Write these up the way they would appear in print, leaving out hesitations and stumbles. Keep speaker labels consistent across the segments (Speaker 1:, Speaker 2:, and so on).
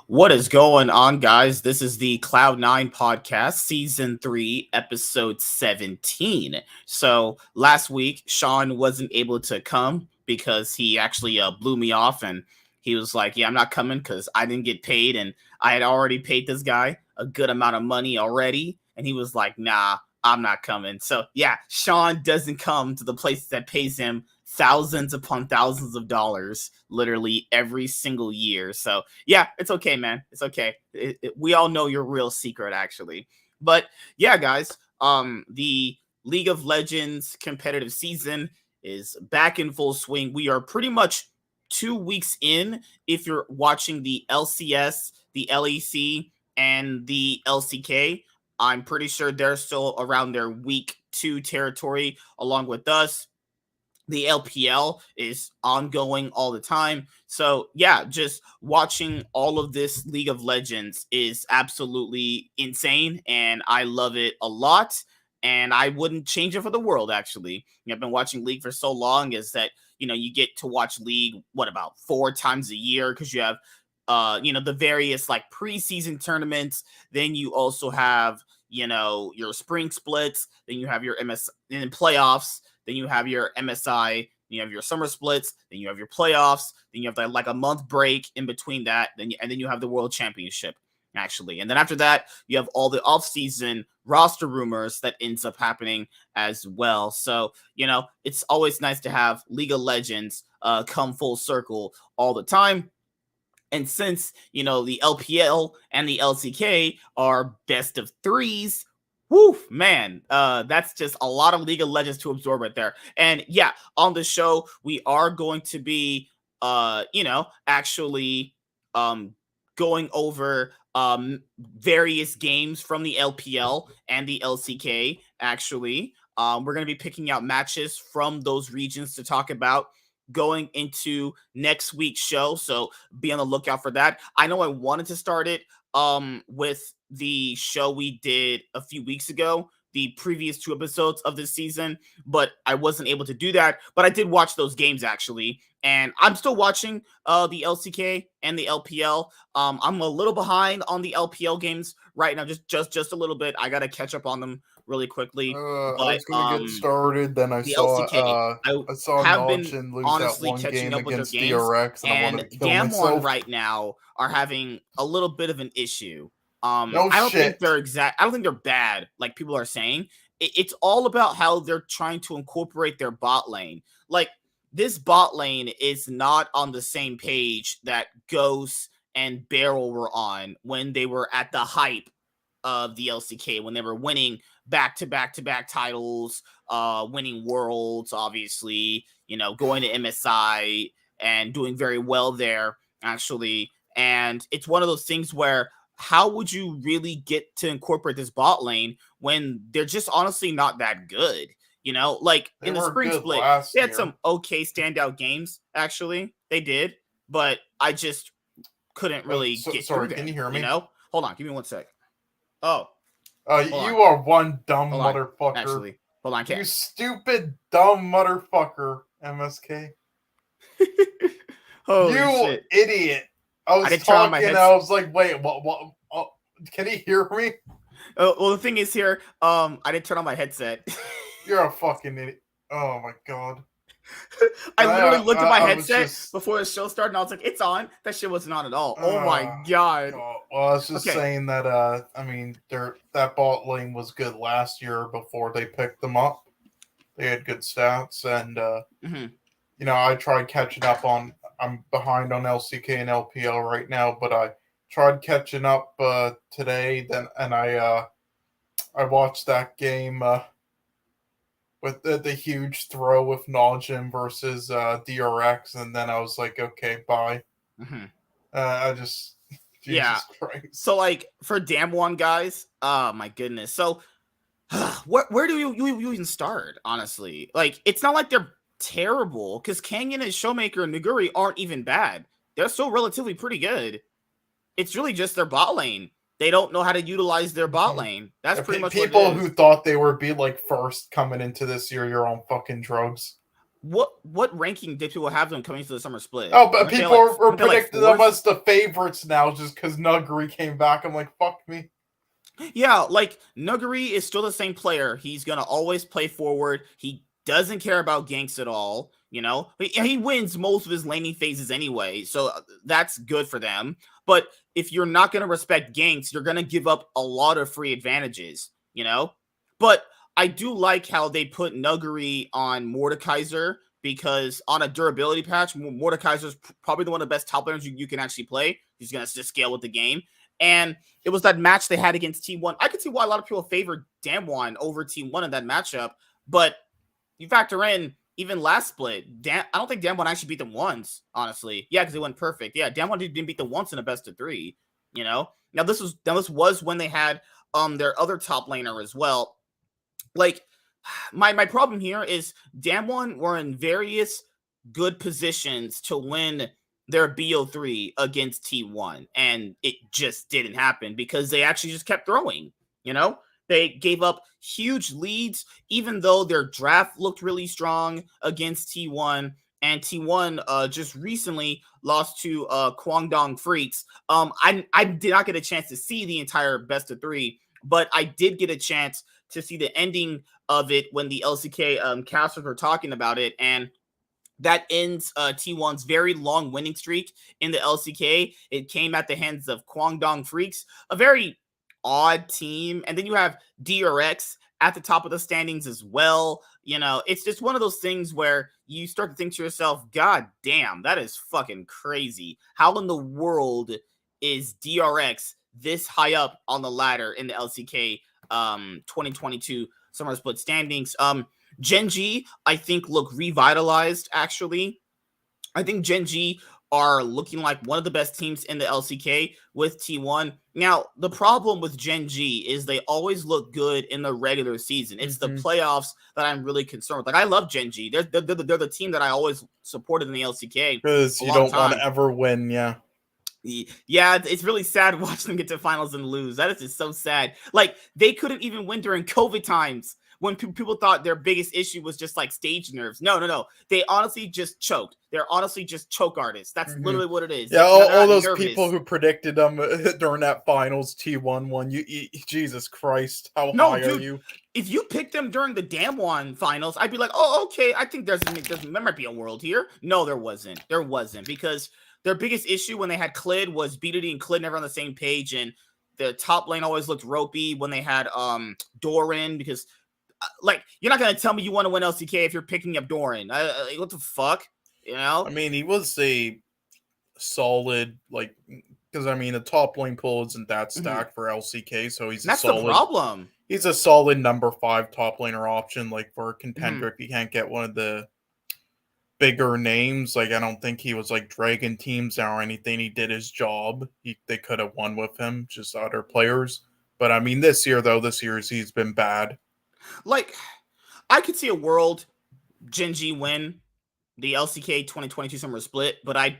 Speaker 1: What is going on, guys? This is the Cloud9 podcast, season 3, episode 17. So last week, Sean wasn't able to come because he actually blew me off, and he was like, "Yeah, I'm not coming because I didn't get paid, and I had already paid this guy a good amount of money already." And he was like, "Nah, I'm not coming." So yeah, Sean doesn't come to the place that pays him thousands upon thousands of dollars literally every single year. So yeah, it's okay, man. It's okay. We all know your real secret, actually. But yeah, guys, the League of Legends competitive season is back in full swing. We are pretty much 2 weeks in if you're watching the LCS, the LEC, and the LCK. I'm pretty sure they're still around their week 2 territory along with us. The LPL is ongoing all the time. So, yeah, just watching all of this League of Legends is absolutely insane, and I love it a lot. And I wouldn't change it for the world, actually. I've been watching League for so long, is that, you get to watch League, about 4 times a year because you have, the various like preseason tournaments. Then you also have, your spring splits. Then you have your MS and playoffs. Then you have your MSI, then you have your summer splits, then you have your playoffs, then you have like a month break in between that, and then you have the World Championship, actually. And then after that, you have all the off-season roster rumors that ends up happening as well. So, it's always nice to have League of Legends come full circle all the time. And since, the LPL and the LCK are best of threes, woo, man, that's just a lot of League of Legends to absorb right there. And yeah, on the show, we are going to be, actually going over various games from the LPL and the LCK, actually. We're going to be picking out matches from those regions to talk about going into next week's show, so be on the lookout for that. I know I wanted to start it with the show we did a few weeks ago, the previous 2 episodes of this season, but I wasn't able to do that. But I did watch those games, actually, and I'm still watching the LCK and the LPL. I'm a little behind on the LPL games right now, just a little bit. I gotta catch up on them really quickly.
Speaker 2: I
Speaker 1: But
Speaker 2: was gonna get started, then I
Speaker 1: the
Speaker 2: saw
Speaker 1: LCK, I
Speaker 2: I saw
Speaker 1: have been
Speaker 2: Nodgen lose that
Speaker 1: honestly
Speaker 2: one
Speaker 1: catching
Speaker 2: game
Speaker 1: up with their
Speaker 2: against
Speaker 1: games,
Speaker 2: DRX, and I
Speaker 1: and
Speaker 2: wanted to kill
Speaker 1: Damwon
Speaker 2: myself.
Speaker 1: right now are having a little bit of an issue.
Speaker 2: No
Speaker 1: I don't think
Speaker 2: shit.
Speaker 1: I don't think they're bad, like people are saying. It's all about how they're trying to incorporate their bot lane. Like, this bot lane is not on the same page that Ghost and Beryl were on when they were at the hype of the LCK, when they were winning back to back to back titles, winning worlds, obviously, going to MSI and doing very well there, actually. And it's one of those things where how would you really get to incorporate this bot lane when they're just honestly not that good? Like
Speaker 2: They
Speaker 1: in the
Speaker 2: were
Speaker 1: spring
Speaker 2: good
Speaker 1: split,
Speaker 2: last
Speaker 1: they had
Speaker 2: year.
Speaker 1: some okay standout games, actually. They did, but I just couldn't really get
Speaker 2: Sorry,
Speaker 1: through
Speaker 2: can
Speaker 1: them,
Speaker 2: you hear me?
Speaker 1: Hold on, give me one sec. Oh, hold on.
Speaker 2: You are one dumb
Speaker 1: Hold on.
Speaker 2: motherfucker.
Speaker 1: Actually, hold on.
Speaker 2: You stupid dumb motherfucker, MSK.
Speaker 1: Holy
Speaker 2: You
Speaker 1: shit.
Speaker 2: idiot. I was
Speaker 1: didn't turn on my
Speaker 2: talking, I was like, wait, what? Can he hear me?
Speaker 1: Well, the thing is here, I didn't turn on my headset.
Speaker 2: You're a fucking idiot. Oh my god.
Speaker 1: I literally looked at my headset
Speaker 2: just...
Speaker 1: before the show started, and I was like, "It's on." That shit wasn't on at all. Oh my god.
Speaker 2: Well, I was just saying that. I mean, that bot lane was good last year before they picked them up. They had good stats, and I tried catching up on. I'm behind on LCK and LPL right now, but I tried catching up today. And I watched that game. With the huge throw with Nodgen versus DRX, and then I was like, okay, bye. I just, Jesus Christ.
Speaker 1: So, like, for Damwon, guys, oh my goodness. So, where do you even start, honestly? Like, it's not like they're terrible, because Kangen and Showmaker and Naguri aren't even bad. They're still relatively pretty good. It's really just their bot lane. They don't know how to utilize their bot lane. That's pretty much
Speaker 2: people
Speaker 1: what it is.
Speaker 2: Who thought they would be like first coming into this year. You're on fucking drugs.
Speaker 1: what ranking did people have them coming to the summer split?
Speaker 2: Oh, but
Speaker 1: Weren't
Speaker 2: people are predicting them
Speaker 1: fourth?
Speaker 2: as the favorites now just because Nuggery came back. I'm like, fuck me.
Speaker 1: Yeah, like Nuggery is still the same player. He's gonna always play forward. He doesn't care about ganks at all. You know, he wins most of his laning phases anyway, so that's good for them. But if you're not gonna respect ganks, you're gonna give up a lot of free advantages. You know, but I do like how they put Nuggery on Mordekaiser because on a durability patch, Mordekaiser's probably the one of the best top laners you can actually play. He's gonna just scale with the game. And it was that match they had against T1. I could see why a lot of people favored Damwon over T1 in that matchup, but you factor in even last split, I don't think Damwon actually beat them once, honestly. Yeah, because it went perfect. Yeah, Damwon didn't beat them once in a best of 3, you know? Now this was when they had their other top laner as well. Like, my problem here is Damwon were in various good positions to win their BO3 against T1, and it just didn't happen because they actually just kept throwing. You know, they gave up huge leads, even though their draft looked really strong against T1. And T1 just recently lost to Kwangdong Freaks. I did not get a chance to see the entire best of 3, but I did get a chance to see the ending of it when the LCK casters were talking about it, and that ends T1's very long winning streak in the LCK. It came at the hands of Kwangdong Freaks, a very odd team. And then you have DRX at the top of the standings as well. You know, it's just one of those things where you start to think to yourself, God damn, that is fucking crazy. How in the world is DRX this high up on the ladder in the LCK 2022 Summer Split standings? Gen.G, I think, look revitalized, actually. I think Gen.G are looking like one of the best teams in the LCK with T1. Now, the problem with Gen.G is they always look good in the regular season. It's the playoffs that I'm really concerned with. Like, I love Gen.G. They're the team that I always supported in the LCK.
Speaker 2: Because you don't want to ever win, yeah.
Speaker 1: Yeah, it's really sad watching them get to finals and lose. That is just so sad. Like, they couldn't even win during COVID times when people thought their biggest issue was just like stage nerves. No. They honestly just choked. They're honestly just choke artists. That's literally what it is.
Speaker 2: Yeah, all those people who predicted them during that finals T1 one, Jesus Christ, how high are you?
Speaker 1: If you picked them during the Damwon finals, I'd be like, oh, okay, I think there might be a world here. No, there wasn't. There wasn't, because their biggest issue when they had Clid was BDD and Clid never on the same page, and the top lane always looked ropey when they had Doran, because like, you're not gonna tell me you want to win LCK if you're picking up Doran. What the fuck, you know?
Speaker 2: I mean, he was a solid, like, because I mean the top lane pool isn't that stacked for LCK, so
Speaker 1: that's the problem.
Speaker 2: He's a solid number 5 top laner option, like for a contender if you can't get one of the bigger names. Like, I don't think he was like Dragon teams or anything. He did his job. They could have won with him, just other players. But I mean, this year he's been bad.
Speaker 1: Like, I could see a world Gen.G win the LCK 2022 Summer Split, but I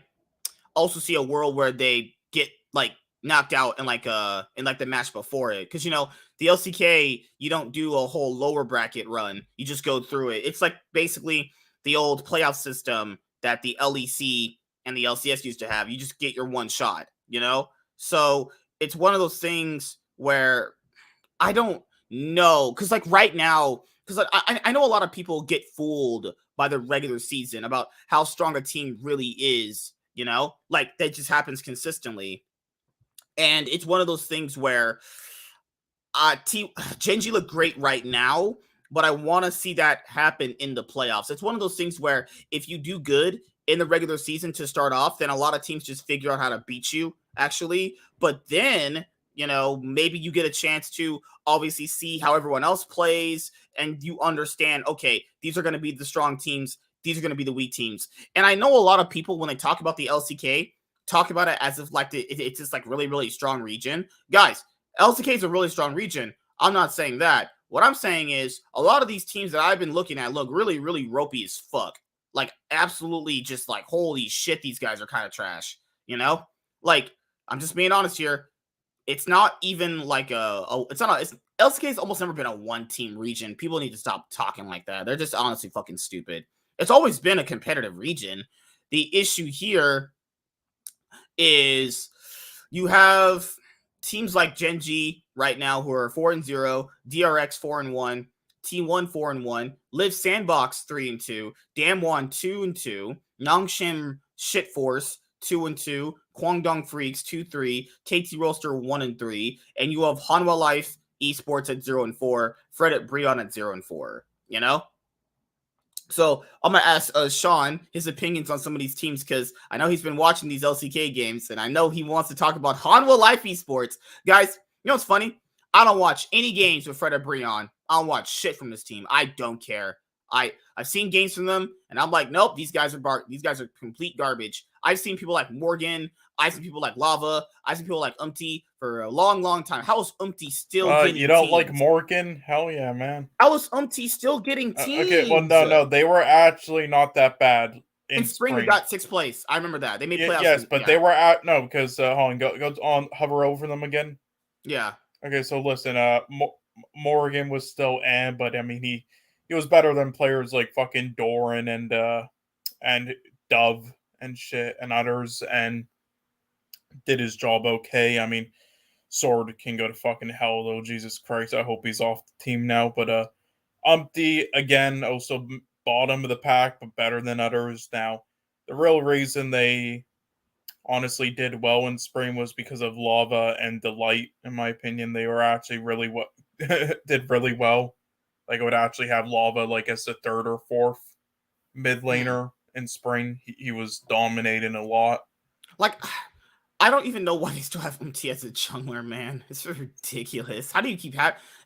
Speaker 1: also see a world where they get like knocked out in like the match before it, because, you know, the LCK, you don't do a whole lower bracket run, you just go through it. It's like basically the old playoff system that the LEC and the LCS used to have. You just get your one shot, you know? So it's one of those things where I don't know, because like right now, because like, I know a lot of people get fooled by the regular season about how strong a team really is, you know? Like, that just happens consistently. And it's one of those things where Gen.G look great right now, but I want to see that happen in the playoffs. It's one of those things where if you do good in the regular season to start off, then a lot of teams just figure out how to beat you, actually. But then, you know, maybe you get a chance to obviously see how everyone else plays, and you understand, okay, these are going to be the strong teams, these are going to be the weak teams. And I know a lot of people, when they talk about the LCK, talk about it as if like it's just like really, really strong region. Guys, LCK is a really strong region. I'm not saying that. What I'm saying is a lot of these teams that I've been looking at look really, really ropey as fuck. Like, absolutely just like, holy shit, these guys are kind of trash, you know? Like, I'm just being honest here. It's not even like LCK has almost never been a one-team region. People need to stop talking like that. They're just honestly fucking stupid. It's always been a competitive region. The issue here is you have teams like Genji right now who are 4-0, DRX 4-1, T1 4-1, Live Sandbox 3-2, Damwon 2-2, Nangshan Shitforce 2-2, Kwangdong Freaks 2-3, KT Roaster 1-3, and you have Hanwha Life Esports at 0-4, Fred at Breon at 0-4. You know? So I'm gonna ask Sean his opinions on some of these teams because I know he's been watching these LCK games and I know he wants to talk about Hanwha Life Esports. Guys, you know what's funny? I don't watch any games with Fred Breon. I don't watch shit from this team. I don't care. I've seen games from them and I'm like, nope, these guys are complete garbage. I've seen people like Morgan. I've seen people like Lava. I've seen people like for a long, long time. How is still getting
Speaker 3: you don't
Speaker 1: teams?
Speaker 3: like Morgan? Hell yeah, man.
Speaker 1: How is still getting teams?
Speaker 3: Okay, well, no, they were actually not that bad. In
Speaker 1: spring, we got 6th place. I remember that. They made playoffs.
Speaker 3: Yes, but they were at, no, because, hold on, go on, hover over them again.
Speaker 1: Yeah.
Speaker 3: Okay, so listen, Morgan was still but I mean, he was better than players like fucking Doran and Dove and shit and others, and did his job okay. I mean, Sword can go to fucking hell though. Jesus Christ, I hope he's off the team now. But again, also bottom of the pack, but better than others. Now, the real reason they honestly did well in spring was because of Lava and Delight. In my opinion, they were actually did really well. Like, I would actually have Lava like as the 3rd or 4th mid laner in spring. He was dominating a lot.
Speaker 1: Like, I don't even know why they still have MT as a jungler, man. It's ridiculous. How do you keep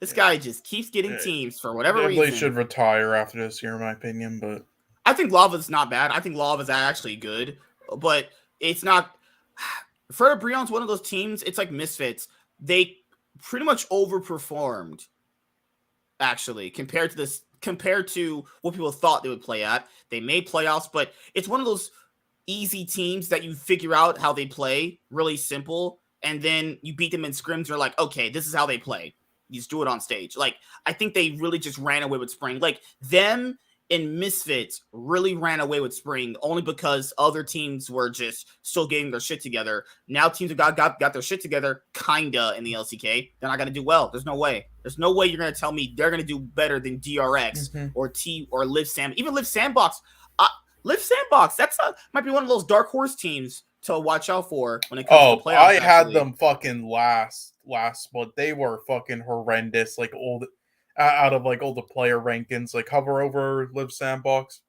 Speaker 1: this guy just keeps getting teams for whatever reason?
Speaker 3: They should retire after this year, in my opinion. But
Speaker 1: I think Lava's not bad. I think Lava's actually good, but it's not. Fred Breon's one of those teams. It's like Misfits. They pretty much overperformed, actually, compared to what people thought they would play at. They made playoffs, but it's one of those easy teams that you figure out how they play, really simple, and then you beat them in scrims. You're like, okay, this is how they play. You just do it on stage. Like, I think they really just ran away with spring. Like, them and Misfits really ran away with spring only because other teams were just still getting their shit together. Now teams have got their shit together, kinda, in the LCK. They're not gonna do well. There's no way. There's no way you're gonna tell me they're gonna do better than DRX or Live Sandbox. Even Live Sandbox. Live Sandbox, might be one of those dark horse teams to watch out for when it comes to playoffs.
Speaker 3: I had them fucking last, but they were fucking horrendous. Like, out of like all the player rankings, like hover over Live Sandbox.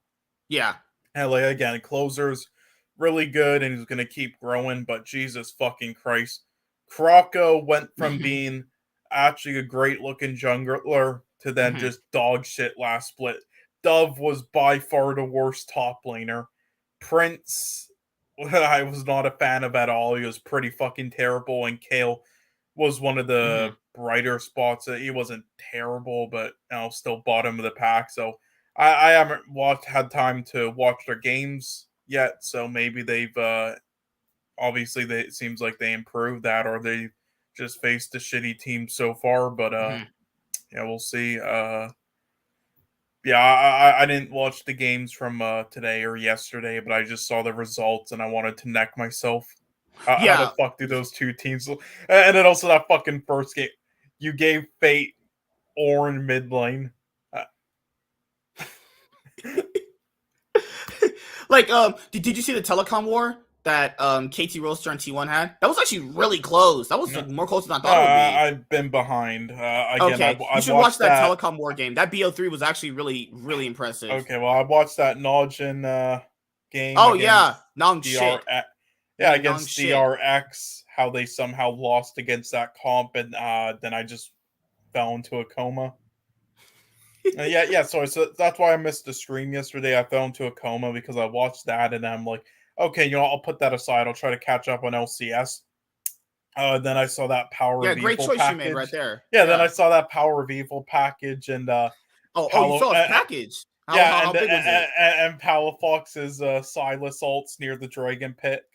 Speaker 1: Yeah.
Speaker 3: And like, again, Closer's really good and he's gonna keep growing, but Jesus fucking Christ. Kroko went from being actually a great looking jungler to then just dog shit last split. Dove was by far the worst top laner. Prince, I was not a fan of at all. He was pretty fucking terrible. And Kale was one of the brighter spots. He wasn't terrible, but still bottom of the pack. So I haven't had time to watch their games yet. So maybe they've obviously it seems like they improved that, or they just faced a shitty team so far. But yeah, we'll see. Yeah, I didn't watch the games from today or yesterday, but I just saw the results and I wanted to neck myself. How the fuck do those two teams? And then also that fucking first game, you gave Fate Ornn mid lane.
Speaker 1: Like, did you see the telecom war that KT Roaster and T1 had? That was actually really close. That was more close than I thought it would be.
Speaker 3: I've been behind. Again,
Speaker 1: okay, you should watch that telecom war game. That BO3 was actually really, really impressive.
Speaker 3: Okay, well, I watched that Nojin game.
Speaker 1: Oh, yeah. Nong shit.
Speaker 3: Yeah, against DRX, how they somehow lost against that comp, and then I just fell into a coma. So that's why I missed the stream yesterday. I fell into a coma because I watched that, and I'm like, okay, I'll put that aside. I'll try to catch up on LCS. Then I saw that Power of
Speaker 1: great
Speaker 3: Evil
Speaker 1: choice
Speaker 3: package.
Speaker 1: You made right there.
Speaker 3: Yeah, then I saw that Power of Evil package, and
Speaker 1: you saw his package. How big was it?
Speaker 3: And Palafox's Silas ults near the Dragon Pit,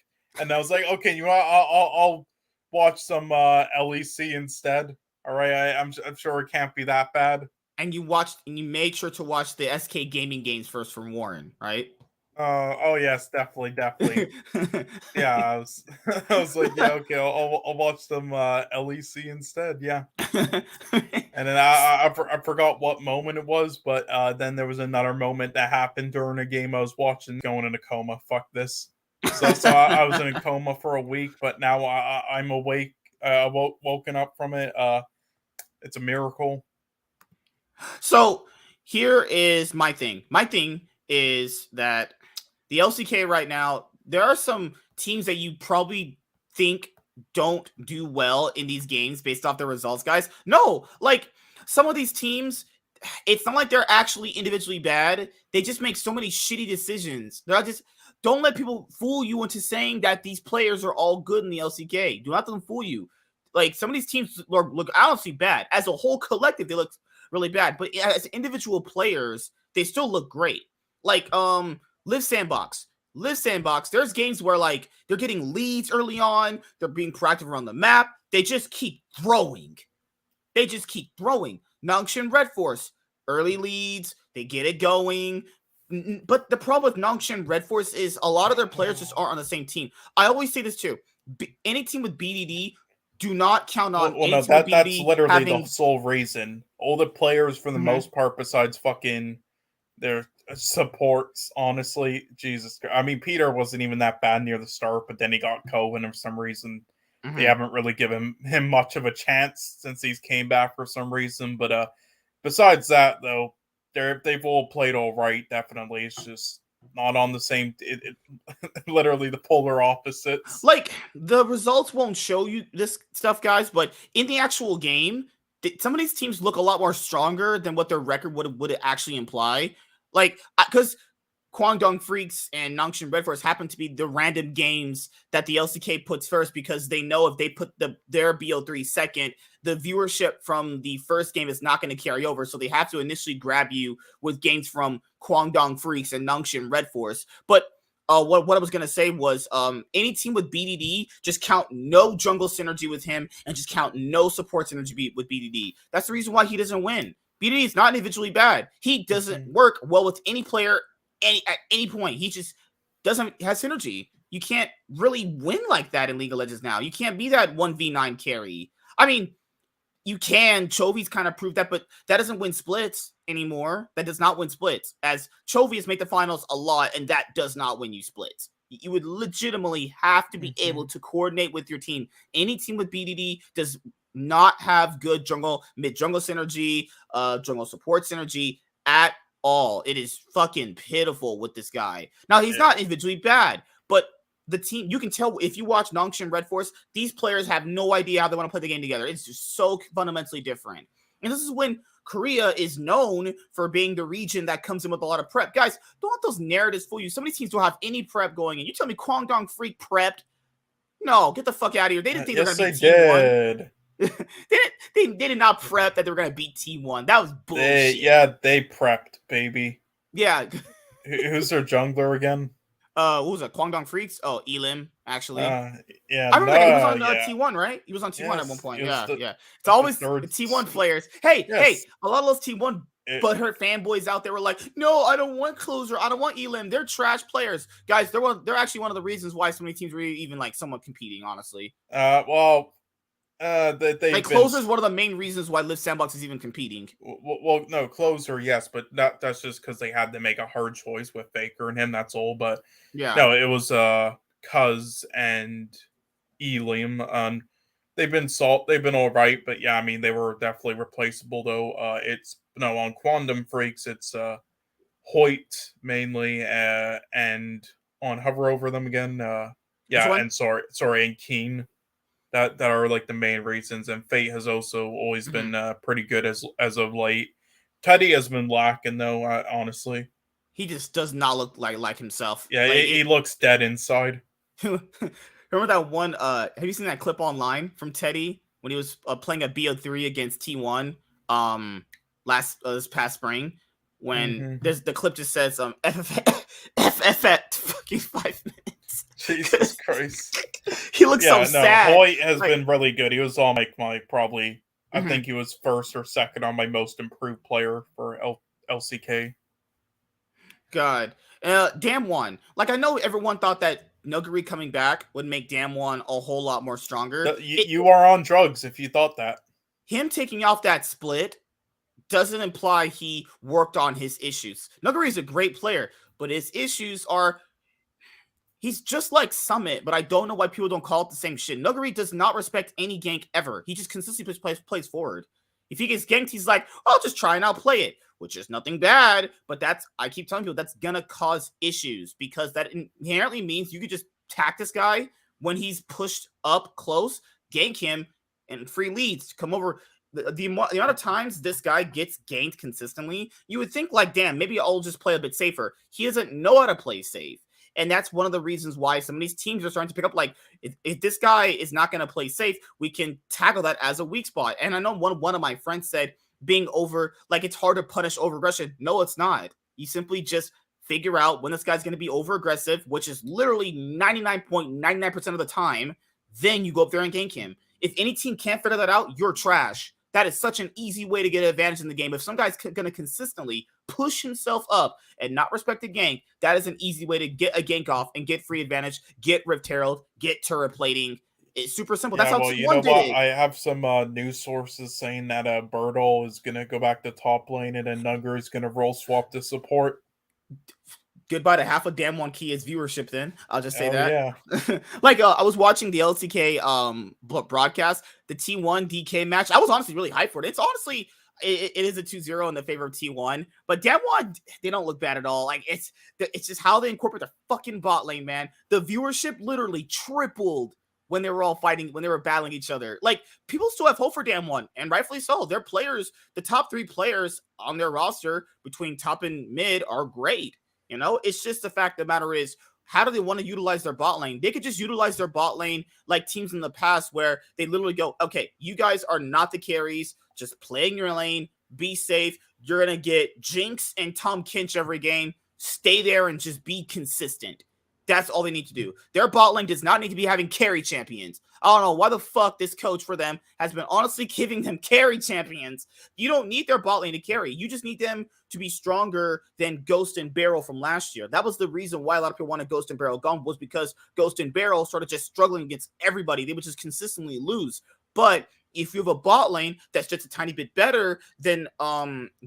Speaker 3: and I was like, okay, I'll watch some LEC instead. All right, I'm sure it can't be that bad.
Speaker 1: And you made sure to watch the SK Gaming games first from Warren, right?
Speaker 3: Oh yes, definitely. Yeah, I was like, yeah, okay, I'll watch them LEC instead. Yeah, and then I forgot what moment it was, but then there was another moment that happened during a game I was watching, going in a coma. Fuck this. So I was in a coma for a week, but now I'm awake. Woken up from it. It's a miracle.
Speaker 1: So here is my thing. My thing is that the LCK right now, there are some teams that you probably think don't do well in these games based off their results, guys. No, like some of these teams, it's not like they're actually individually bad. They just make so many shitty decisions. They're just don't let people fool you into saying that these players are all good in the LCK. Do not let them fool you. Like some of these teams look honestly bad. As a whole collective, they look really bad. But as individual players, they still look great. Like Live Sandbox. There's games where like they're getting leads early on. They're being proactive around the map. They just keep throwing. Nongshim Red Force, early leads, they get it going. But the problem with Nongshim Red Force is a lot of their players just aren't on the same team. I always say this too. Any team with BDD, do not count on
Speaker 3: no, that's literally the sole reason. All the players, for the most part, besides fucking their supports, honestly, Jesus. I mean, Peter wasn't even that bad near the start, but then he got COVID, and for some reason, they haven't really given him much of a chance since he's came back for some reason. But besides that, though, they've all played all right. Definitely, it's just not on the same. Literally the polar opposites.
Speaker 1: Like the results won't show you this stuff, guys, but in the actual game, some of these teams look a lot more stronger than what their record would actually imply. Like, because Guangdong Freaks and Nongshim Red Force happen to be the random games that the LCK puts first because they know if they put their BO3 second, the viewership from the first game is not going to carry over. So they have to initially grab you with games from Guangdong Freaks and Nongshim Red Force. But what I was going to say was any team with BDD, just count no jungle synergy with him and just count no support synergy with BDD. That's the reason why he doesn't win. BDD is not individually bad. He doesn't work well with any player at any point. He just doesn't have synergy. You can't really win like that in League of Legends now. You can't be that 1v9 carry. I mean, you can. Chovy's kind of proved that, but that doesn't win splits anymore. That does not win splits. As Chovy has made the finals a lot, and that does not win you splits. You would legitimately have to be able to coordinate with your team. Any team with BDD does not have good mid-jungle synergy, jungle support synergy at all. It is fucking pitiful with this guy. Now, he's not individually bad, but the team, you can tell if you watch Nongshim Red Force, these players have no idea how they want to play the game together. It's just so fundamentally different. And this is when Korea is known for being the region that comes in with a lot of prep. Guys, don't let those narratives fool you. Some of these teams don't have any prep going in. You tell me Guangdong Freak prepped? No, get the fuck out of here. They didn't think they were going to beat T1. They did not prep that they were going to beat T1. That was bullshit.
Speaker 3: They prepped, baby.
Speaker 1: Yeah.
Speaker 3: Who's their jungler again?
Speaker 1: What was it? Guangdong Freaks? Oh, Elim, actually.
Speaker 3: Yeah.
Speaker 1: I remember he was on T1, right? He was on T1 at one point. Yeah. It's always the T1 players. Hey, a lot of those T1 butthurt fanboys out there were like, no, I don't want Closer. I don't want Elim. They're trash players. Guys, they're actually one of the reasons why so many teams were even like somewhat competing, honestly. Closer is one of the main reasons why Live Sandbox is even competing.
Speaker 3: Well, no, Closer, yes, but that's just because they had to make a hard choice with Faker and him. That's all. But no, it was Cuz and Elim. They've been all right, but yeah, I mean they were definitely replaceable though. On Quantum Freaks, it's Hoyt mainly, and on Hover Over them again. And sorry, and Keen. That are like the main reasons, and Fate has also always been pretty good as of late. Teddy has been lacking though, honestly.
Speaker 1: He just does not look like himself.
Speaker 3: Yeah, like, he looks dead inside.
Speaker 1: Remember that one? Have you seen that clip online from Teddy when he was playing a BO3 against T1 this past spring? When there's the clip just says FF at fucking 5 minutes.
Speaker 3: Jesus Christ.
Speaker 1: He looks so sad.
Speaker 3: Hoyt has been really good. He was on my probably I think he was first or second on my most improved player for LCK.
Speaker 1: God. Damwon. Like, I know everyone thought that Nuguri coming back would make Damwon a whole lot more stronger.
Speaker 3: You are on drugs if you thought that.
Speaker 1: Him taking off that split doesn't imply he worked on his issues. Nuguri is a great player, but his issues are... He's just like Summit, but I don't know why people don't call it the same shit. Nuguri does not respect any gank ever. He just consistently plays forward. If he gets ganked, he's like, I'll just try and outplay it, which is nothing bad, but I keep telling people, that's gonna cause issues, because that inherently means you could just attack this guy when he's pushed up close, gank him, and free leads to come over. The amount of times this guy gets ganked consistently, you would think like, damn, maybe I'll just play a bit safer. He doesn't know how to play safe. And that's one of the reasons why some of these teams are starting to pick up, like, if this guy is not going to play safe, we can tackle that as a weak spot. And I know one of my friends said being over, like, it's hard to punish over aggression. No, it's not. You simply just figure out when this guy's going to be over aggressive, which is literally 99.99% of the time. Then you go up there and gank him. If any team can't figure that out, you're trash. That is such an easy way to get an advantage in the game. If some guy's going to consistently push himself up and not respect the gank, that is an easy way to get a gank off and get free advantage, get Rift Herald, get turret plating. It's super simple. That's how T1 did it.
Speaker 3: I have some news sources saying that Birdle is going to go back to top lane and then Nugger is going to role swap to support.
Speaker 1: Goodbye to half of Damwon Kia's viewership then. I'll just say that.
Speaker 3: Yeah.
Speaker 1: Like, I was watching the LCK broadcast, the T1 DK match. I was honestly really hyped for it. It's honestly, it is a 2-0 in the favor of T1, but Damwon, they don't look bad at all. Like, it's just how they incorporate the fucking bot lane, man. The viewership literally tripled when they were all fighting, when they were battling each other. Like, people still have hope for Damwon, and rightfully so. Their players, the top 3 players on their roster between top and mid are great. You know, it's just the fact of the matter is, how do they want to utilize their bot lane? They could just utilize their bot lane like teams in the past where they literally go, okay, you guys are not the carries, just play in your lane, be safe. You're going to get Jinx and Tom Kinch every game. Stay there and just be consistent. That's all they need to do. Their bot lane does not need to be having carry champions. I don't know why the fuck this coach for them has been honestly giving them carry champions. You don't need their bot lane to carry. You just need them to be stronger than Ghost and Barrel from last year. That was the reason why a lot of people wanted Ghost and Barrel gone, was because Ghost and Barrel started just struggling against everybody. They would just consistently lose. But if you have a bot lane that's just a tiny bit better than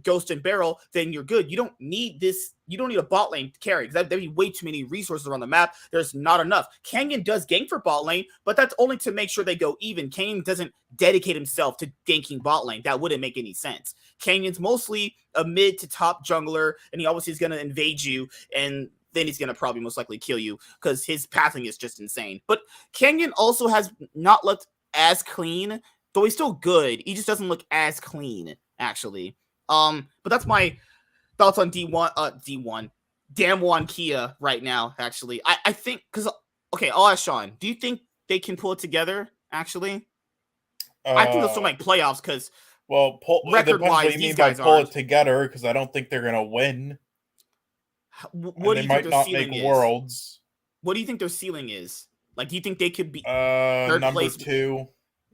Speaker 1: Ghost and Barrel, then you're good. You don't need this. You don't need a bot lane to carry, because there'd be way too many resources around the map. There's not enough. Canyon does gank for bot lane, but that's only to make sure they go even. Canyon doesn't dedicate himself to ganking bot lane. That wouldn't make any sense. Canyon's mostly a mid to top jungler, and he obviously is going to invade you, and then he's going to probably most likely kill you because his pathing is just insane. But Canyon also has not looked as clean, though he's still good. He just doesn't look as clean, actually. But that's my thoughts on Damwon Kia right now, actually. I think, because, okay, I'll ask Sean, do you think they can pull it together, actually? I think they'll still make playoffs, because record-wise,
Speaker 3: what you mean by pull it together, because I don't think they're going to win.
Speaker 1: What do you think their ceiling is?
Speaker 3: Worlds.
Speaker 1: What do you think their ceiling is? Like, do you think they could be
Speaker 3: number place? 2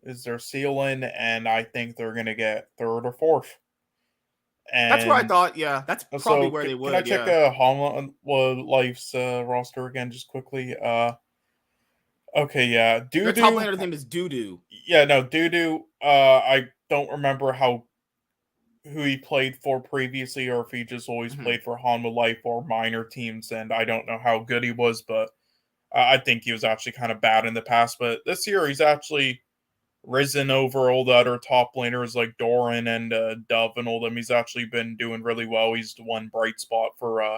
Speaker 3: is their ceiling, and I think they're going to get 3rd or 4th. And
Speaker 1: that's what I thought. Yeah, that's probably where they would.
Speaker 3: Can I check Honma Life's roster again just quickly? Okay, yeah.
Speaker 1: Their top laner name is Doodoo.
Speaker 3: Yeah, no, Doodoo. I don't remember who he played for previously, or if he just always played for Honma Life or minor teams, and I don't know how good he was, but I think he was actually kind of bad in the past. But this year, he's actually risen over all the other top laners like Doran and Dove and all them. He's actually been doing really well. He's the one bright spot for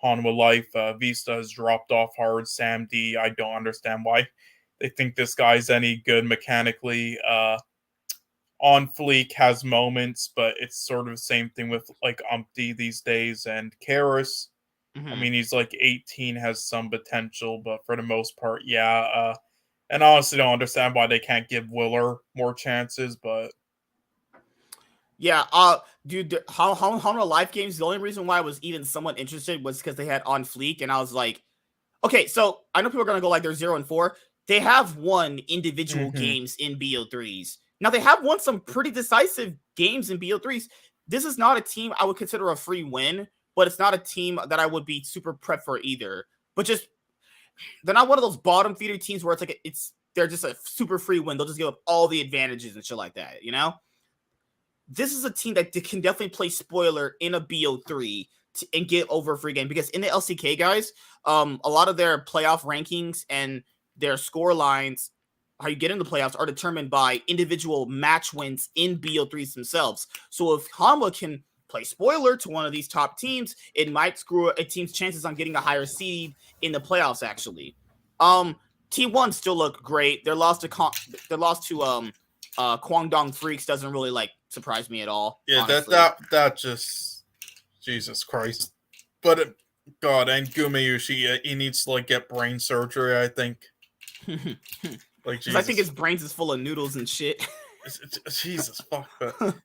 Speaker 3: Hanwha Life. Vista has dropped off hard. Sam D, I don't understand why they think this guy's any good mechanically. On Fleek has moments, but it's sort of the same thing with like Umpty these days. And Karis, I mean, he's like 18, has some potential, but for the most part, yeah. And I honestly don't understand why they can't give Willer more chances, but
Speaker 1: yeah, dude, Honma Life games, the only reason why I was even somewhat interested was because they had On Fleek, and I was like, okay, so I know people are gonna go like they're 0-4. They have won individual games in BO3s. Now, they have won some pretty decisive games in BO3s. This is not a team I would consider a free win, but it's not a team that I would be super prepped for either. But just, they're not one of those bottom feeder teams where it's like, they're just a super free win. They'll just give up all the advantages and shit like that, you know? This is a team that can definitely play spoiler in a BO3 and get over a free game, because in the LCK, guys, a lot of their playoff rankings and their score lines, how you get into playoffs, are determined by individual match wins in BO3s themselves. So if Hanwha can play spoiler to one of these top teams, it might screw a team's chances on getting a higher seed in the playoffs, actually. T1 still look great. Their loss to Kwangdong Freaks doesn't really like surprise me at all.
Speaker 3: Yeah,
Speaker 1: honestly.
Speaker 3: that just, Jesus Christ. But God, and Gumayushi, he needs to like get brain surgery, I think. Like, Jesus.
Speaker 1: I think his brains is full of noodles and shit.
Speaker 3: Jesus fuck.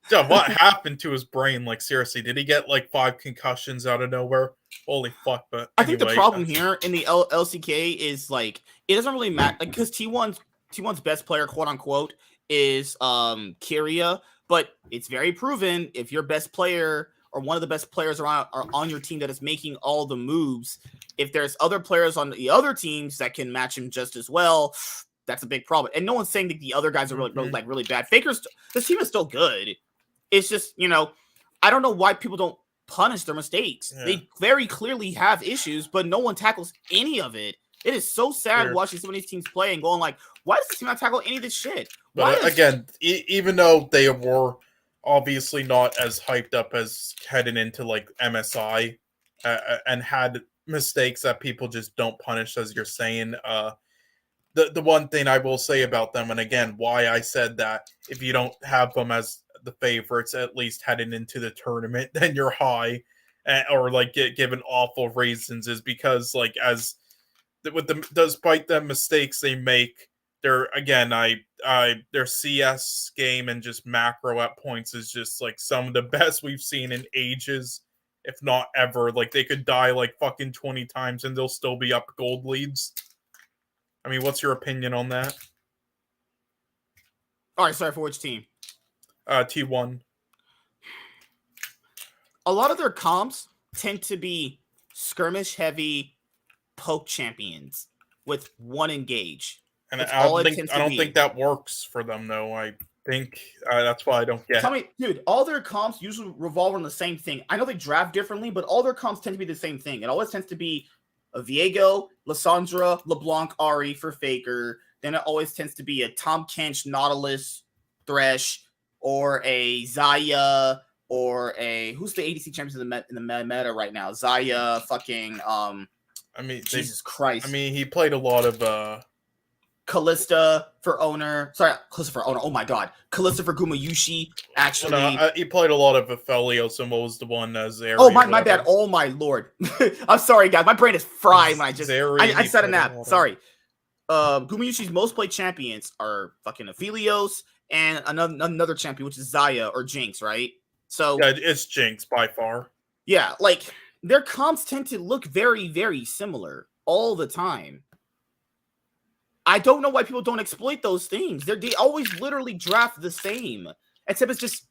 Speaker 3: Dude, what happened to his brain? Like, seriously, did he get like 5 concussions out of nowhere? Holy fuck! But
Speaker 1: I think the problem here in the LCK is like, it doesn't really matter, like, because T1's best player, quote unquote, is Kyria, but it's very proven if your best player or one of the best players are on your team that is making all the moves, if there's other players on the other teams that can match him just as well, that's a big problem. And no one's saying that the other guys are really bad. Faker's, this team is still good. It's just, you know, I don't know why people don't punish their mistakes. Yeah. They very clearly have issues, but no one tackles any of it. It is so sad watching some of these teams play and going like, why does this team not tackle any of this shit?
Speaker 3: But again, even though they were obviously not as hyped up as heading into like MSI and had mistakes that people just don't punish, as you're saying, the one thing I will say about them, and again, why I said that if you don't have them as the favorites, at least heading into the tournament, then you're high, or like given awful reasons, is because like despite the mistakes they make, their their CS game and just macro at points is just like some of the best we've seen in ages, if not ever. Like, they could die like fucking 20 times and they'll still be up gold leads. I mean, what's your opinion on that?
Speaker 1: All right, sorry, for which team?
Speaker 3: T1.
Speaker 1: A lot of their comps tend to be skirmish-heavy poke champions with one engage.
Speaker 3: And I don't think that works for them, though. I think that's why I don't get.
Speaker 1: Tell me, dude, all their comps usually revolve around the same thing. I know they draft differently, but all their comps tend to be the same thing. It always tends to be a Viego, Lissandra, LeBlanc, Ari for Faker. Then it always tends to be a Tom Kench, Nautilus, Thresh, or a Zaya, or a who's the ADC champions in the meta right now? Zaya, fucking
Speaker 3: I mean,
Speaker 1: Jesus Christ.
Speaker 3: I mean, he played a lot of
Speaker 1: Callista for Owner. Sorry, Callista for Owner. Oh my god. Callista for Gumayushi, actually.
Speaker 3: No, he played a lot of Aphelios, and what was the one? Zeri.
Speaker 1: Oh, my bad. Oh my lord. I'm sorry, guys. My brain is fried when I said a nap. Sorry. Gumayushi's most played champions are fucking Aphelios and another champion, which is Zaya or Jinx, right? So
Speaker 3: yeah, it's Jinx by far.
Speaker 1: Yeah, like their comps tend to look very, very similar all the time. I don't know why people don't exploit those things. They always literally draft the same, except it's just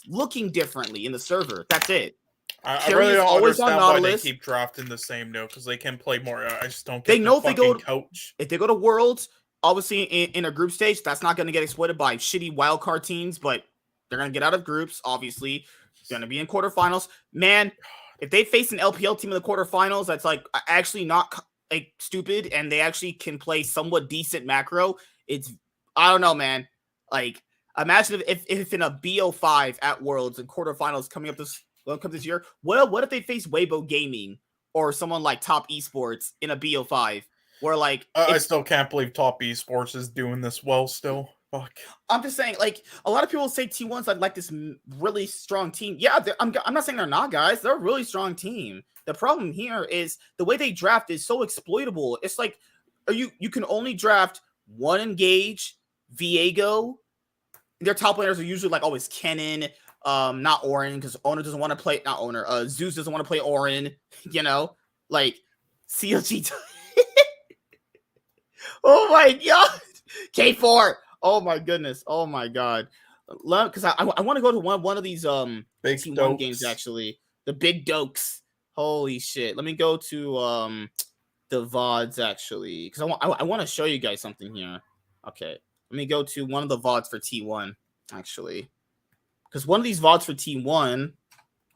Speaker 1: looking differently in the server. That's it.
Speaker 3: I really don't understand why they keep drafting the same though, because they can play more. I just don't get. They know if they go
Speaker 1: to Worlds, obviously in a group stage, that's not going to get exploited by shitty wildcard teams, but they're going to get out of groups. Obviously, it's going to be in quarterfinals. Man, if they face an LPL team in the quarterfinals, that's like actually not like stupid, and they actually can play somewhat decent macro. I don't know, man. Like, imagine if in a BO5 at Worlds and quarterfinals coming up this year, what if they face Weibo Gaming or someone like Top Esports in a BO5 where like
Speaker 3: I still can't believe Top Esports is doing this well still. Fuck.
Speaker 1: I'm just saying, like, a lot of people say T1's like this really strong team. Yeah, I'm not saying they're not, guys. They're a really strong team. The problem here is the way they draft is so exploitable. It's like you can only draft one engage, Viego. Their top laners are usually like always Kennen, not Orin, because Owner doesn't want to play, not Owner, Zeus doesn't want to play Orin, you know, like CLG. Oh my god. K4. Oh my goodness. Oh my god. Because I want to go to one of these
Speaker 3: Big
Speaker 1: T1 games
Speaker 3: dokes.
Speaker 1: actually. The big dokes. Holy shit. Let me go to the VODs actually. Because I want to show you guys something here. Okay. Let me go to one of the VODs for T1 actually. Because one of these VODs for T1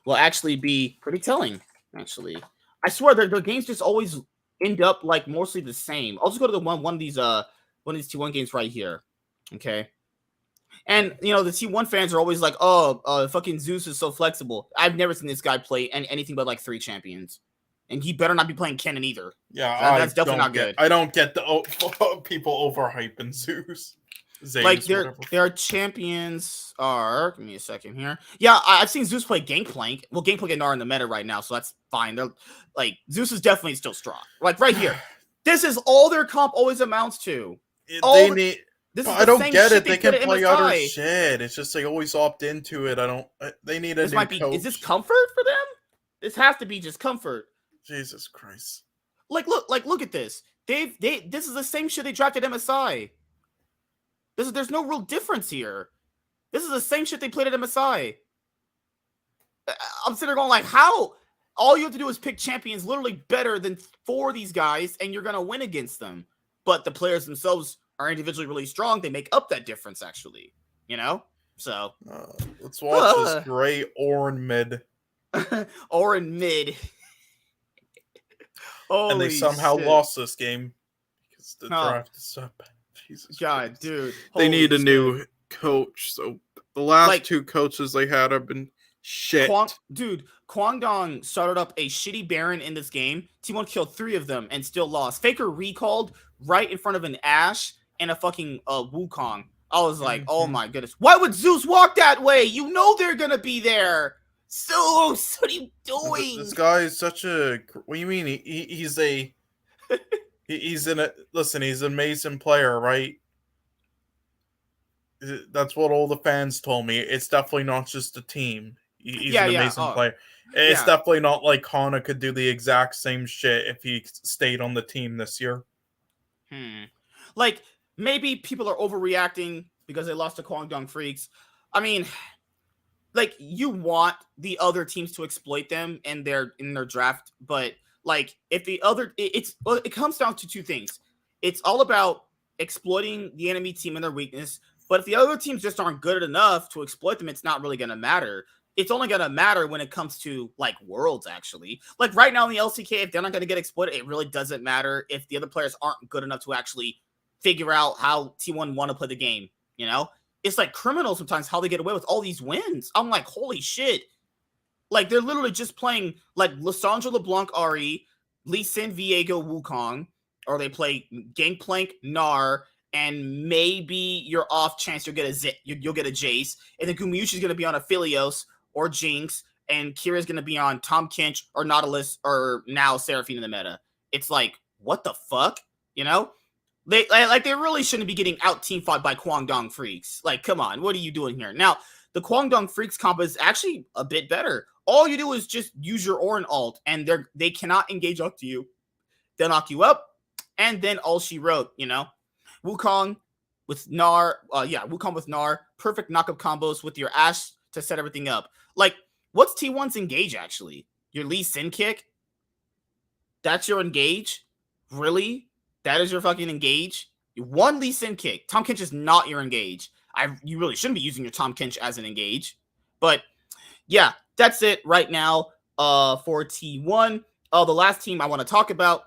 Speaker 1: will actually be pretty telling, actually. I swear their games just always end up like mostly the same. I'll just go to the one of these T1 games right here. Okay. And you know, the T1 fans are always like, oh, fucking Zeus is so flexible. I've never seen this guy play anything but like 3 champions. And he better not be playing Kennen either.
Speaker 3: Yeah,
Speaker 1: that's definitely not good.
Speaker 3: I don't get the people overhyping Zeus. Zeus,
Speaker 1: like their champions are. Give me a second here. Yeah, I've seen Zeus play Gangplank. Well, Gangplank and Gnar in the meta right now, so that's fine. They're like Zeus is definitely still strong. Like right here, this is all their comp always amounts to.
Speaker 3: I don't get it. They can play other shit. It's just they always opt into it. They need a new coach.
Speaker 1: Is this comfort for them? This has to be just comfort.
Speaker 3: Jesus Christ!
Speaker 1: Look at this. This is the same shit they drafted MSI. There's no real difference here. This is the same shit they played at MSI. I'm sitting there going like, how? All you have to do is pick champions literally better than 4 of these guys, and you're gonna win against them. But the players themselves are individually really strong. They make up that difference, actually. You know? So
Speaker 3: let's watch this great Orin mid.
Speaker 1: Orin mid.
Speaker 3: And they somehow lost this game because the draft is so bad. Jesus
Speaker 1: God,
Speaker 3: Christ.
Speaker 1: Dude.
Speaker 3: They need a new coach. So the last 2 coaches they had have been shit.
Speaker 1: Kwangdong started up a shitty Baron in this game. T1 killed 3 of them and still lost. Faker recalled right in front of an Ashe and a fucking Wukong. I was like, oh my goodness. Why would Zeus walk that way? You know they're going to be there. Zeus, what are you doing?
Speaker 3: This guy is such a... What do you mean? He's a... He's an amazing player, right? That's what all the fans told me. It's definitely not just a team. He's an amazing player. It's definitely not like Hana could do the exact same shit if he stayed on the team this year.
Speaker 1: Like, maybe people are overreacting because they lost to Kwangdong Freaks. I mean, like, you want the other teams to exploit them in their draft, but like, if the other, it comes down to 2 things. It's all about exploiting the enemy team and their weakness, but if the other teams just aren't good enough to exploit them, it's not really going to matter. It's only going to matter when it comes to, like, Worlds, actually. Like, right now in the LCK, if they're not going to get exploited, it really doesn't matter if the other players aren't good enough to actually figure out how T1 want to play the game, you know? It's like criminal sometimes how they get away with all these wins. I'm like, holy shit. Like, they're literally just playing, like, Lissandra LeBlanc Ari, Lee Sin Viego Wukong, or they play Gangplank Gnar, and maybe your off chance you'll get a Jace, and then Gumiyushi's going to be on a Philios or Jinx, and Kira's going to be on Tom Kinch or Nautilus or now Seraphine in the meta. It's like, what the fuck? You know? They really shouldn't be getting out team fought by Kwangdong Freaks. Like, come on, what are you doing here? Now, the Kwangdong Freaks comp is actually a bit better. All you do is just use your Orin ult, and they cannot engage up to you. They'll knock you up, and then all she wrote, you know? Wukong with Gnar, Wukong with Gnar, perfect knockup combos with your Ashe to set everything up. Like, what's T1's engage, actually? Your Lee Sin kick? That's your engage? Really? That is your fucking engage? One Lee Sin kick. Tom Kinch is not your engage. You really shouldn't be using your Tom Kinch as an engage. But, yeah, that's it right now for T1. The last team I want to talk about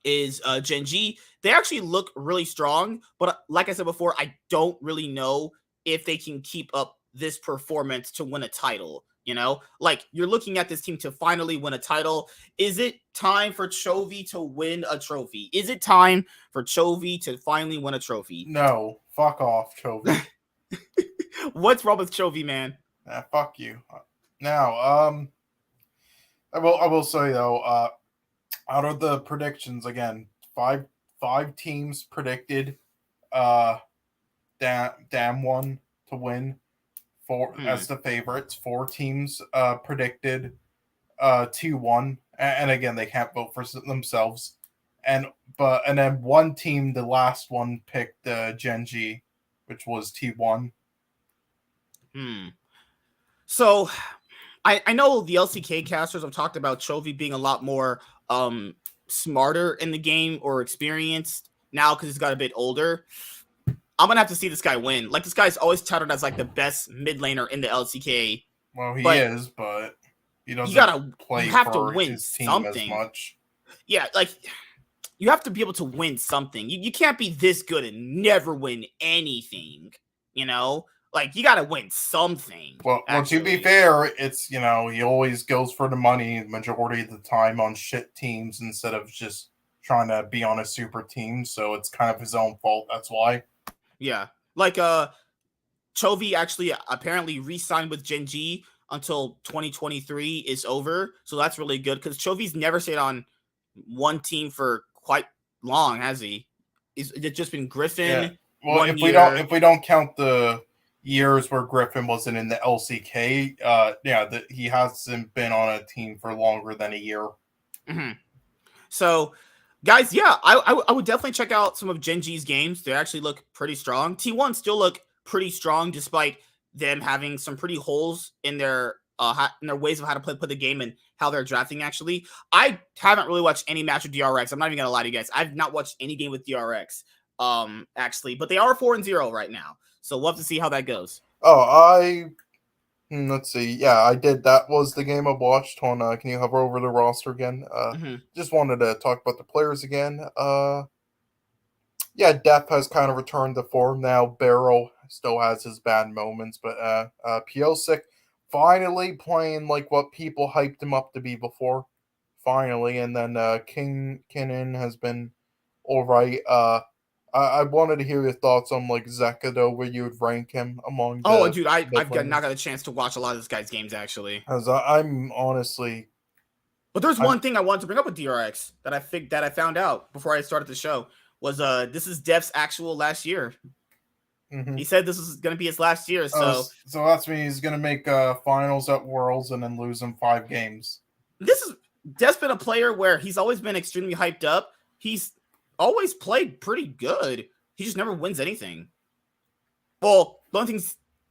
Speaker 1: is Gen G. They actually look really strong, but like I said before, I don't really know if they can keep up this performance to win a title. You know, like, you're looking at this team to finally win a title. Is it time for Chovy to win a trophy? Is it time for Chovy to finally win a trophy?
Speaker 2: No, fuck off, Chovy.
Speaker 1: What's wrong with Chovy, man?
Speaker 2: Fuck you. Now, I will say though, out of the predictions, again, five teams predicted Damwon to win as the favorites. 4 teams predicted 2-1, and again, they can't vote for themselves. And then 1 team, the last one, picked Gen G. which was T1.
Speaker 1: So I know the LCK casters have talked about Chovy being a lot more smarter in the game or experienced now because he's got a bit older. I'm gonna have to see this guy win. Like, this guy's always touted as like the best mid laner in the LCK.
Speaker 2: Well, he is, but he doesn't play
Speaker 1: you have
Speaker 2: for
Speaker 1: to win
Speaker 2: his team
Speaker 1: something.
Speaker 2: as much.
Speaker 1: Yeah, like, you have to be able to win something. You can't be this good and never win anything, you know? Like, you got to win something.
Speaker 2: Well, to be fair, it's, he always goes for the money the majority of the time on shit teams instead of just trying to be on a super team. So it's kind of his own fault. That's why.
Speaker 1: Yeah. Like, Chovy actually apparently re-signed with Gen G until 2023 is over. So that's really good because Chovy's never stayed on one team for quite long, has he? It's just been Griffin.
Speaker 2: Yeah. Well, if we don't count the years where Griffin wasn't in the LCK, he hasn't been on a team for longer than a year.
Speaker 1: So, guys, yeah, I would definitely check out some of Gen G's games. They actually look pretty strong. T1 still look pretty strong despite them having some pretty holes in their ways of how to put the game and how they're drafting. Actually, I haven't really watched any match with DRX. I'm not even gonna lie to you guys. I've not watched any game with DRX. Actually, but they are 4-0 right now. So we'll have to see how that goes.
Speaker 2: Let's see. Yeah, I did. That was the game I watched on. Can you hover over the roster again? Just wanted to talk about the players again. Yeah, Def has kind of returned to form now. Barrow still has his bad moments, but Piosik finally playing like what people hyped him up to be before. Finally, and then Kinnan has been all right. I wanted to hear your thoughts on like Zeka though, where you would rank him among.
Speaker 1: Dude, I've not got a chance to watch a lot of this guy's games actually.
Speaker 2: As I'm honestly.
Speaker 1: But there's one thing I wanted to bring up with DRX that I found out before I started the show was this is Def's actual last year. He said this is going to be his last year, so
Speaker 2: that's mean he's going to make finals at Worlds and then lose in 5 games.
Speaker 1: Def's been a player where he's always been extremely hyped up. He's always played pretty good. He just never wins anything. Well, the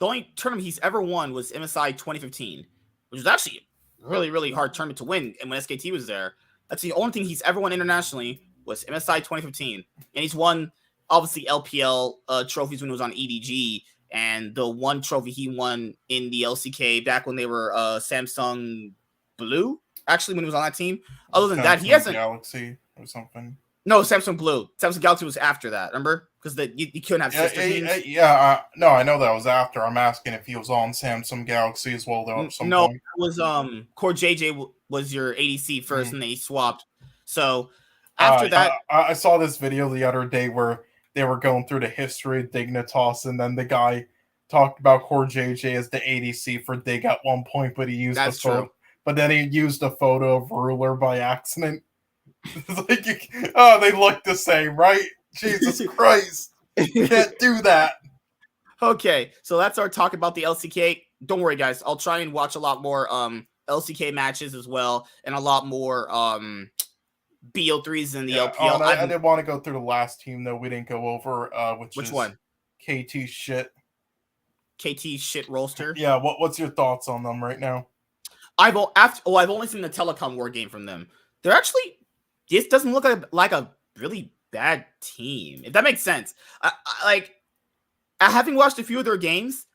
Speaker 1: only tournament he's ever won was MSI 2015, which was actually a really, really hard tournament to win. And when SKT was there, that's the only thing he's ever won internationally was MSI 2015. And he's won, obviously, LPL trophies when he was on EDG. And the one trophy he won in the LCK back when they were Samsung Blue, actually, when he was on that team. Other than that, he hasn't...
Speaker 2: Galaxy or something.
Speaker 1: No, Samsung Blue. Samsung Galaxy was after that, remember? Because you couldn't have sister teams.
Speaker 2: No, I know that was after. I'm asking if he was on Samsung Galaxy as well, though.
Speaker 1: No, it was Core JJ was your ADC first, and they swapped. So after that,
Speaker 2: I saw this video the other day where they were going through the history of Dignitas, and then the guy talked about Core JJ as the ADC for Dig at one point, but he used the photo. But then he used a photo of Ruler by accident. It's like, they look the same, right? Jesus Christ. You can't do that.
Speaker 1: Okay, so that's our talk about the LCK. Don't worry, guys. I'll try and watch a lot more LCK matches as well, and a lot more BO3s in the LPL.
Speaker 2: I didn't want to go through the last team, though. We didn't go over,
Speaker 1: which one?
Speaker 2: KT shit.
Speaker 1: KT shit roaster?
Speaker 2: Yeah, what's your thoughts on them right now?
Speaker 1: I've only seen the Telecom War game from them. They're actually... This doesn't look like a really bad team, if that makes sense. Having watched a few of their games,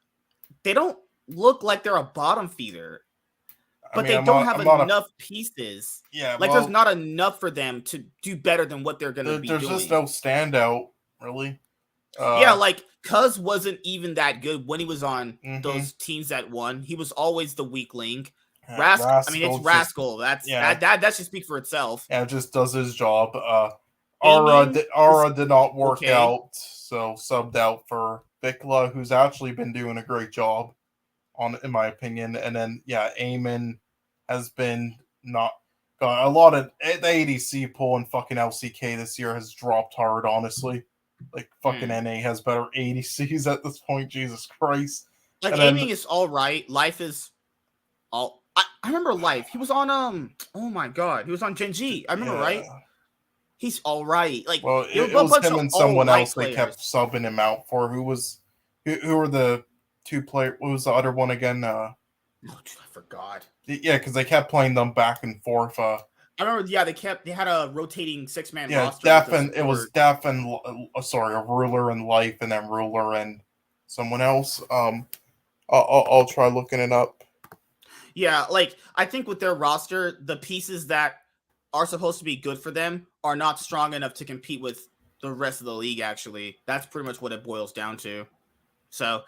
Speaker 1: they don't look like they're a bottom feeder. But they don't have enough pieces.
Speaker 2: Yeah,
Speaker 1: there's not enough for them to do better than what they're going to be doing.
Speaker 2: There's just no standout, really.
Speaker 1: Cuz wasn't even that good when he was on those teams that won. He was always the weak link. Rascal. I mean, it's Rascal. That should speak for itself.
Speaker 2: Yeah, it just does his job. Aura did not work out, so subbed out for Vikla, who's actually been doing a great job, in my opinion. And then Eamon has been not got a lot of the ADC pool in fucking LCK this year has dropped hard. Honestly, like fucking NA has better ADCs at this point. Jesus Christ!
Speaker 1: Aiming is all right. Life is all. I remember Life. He was on oh my god, he was on Gen G. I remember, right?
Speaker 2: He's all right.
Speaker 1: It
Speaker 2: was him and someone else they kept subbing him out for, who was Who were the two players? What was the other one again?
Speaker 1: Oh, dude, I forgot.
Speaker 2: Yeah, because they kept playing them back and forth.
Speaker 1: I remember. Yeah, they had a rotating 6-man roster.
Speaker 2: It was Def and a Ruler and Life, and then Ruler and someone else. I'll try looking it up.
Speaker 1: Yeah, like I think with their roster, the pieces that are supposed to be good for them are not strong enough to compete with the rest of the league. Actually, that's pretty much what it boils down to. So,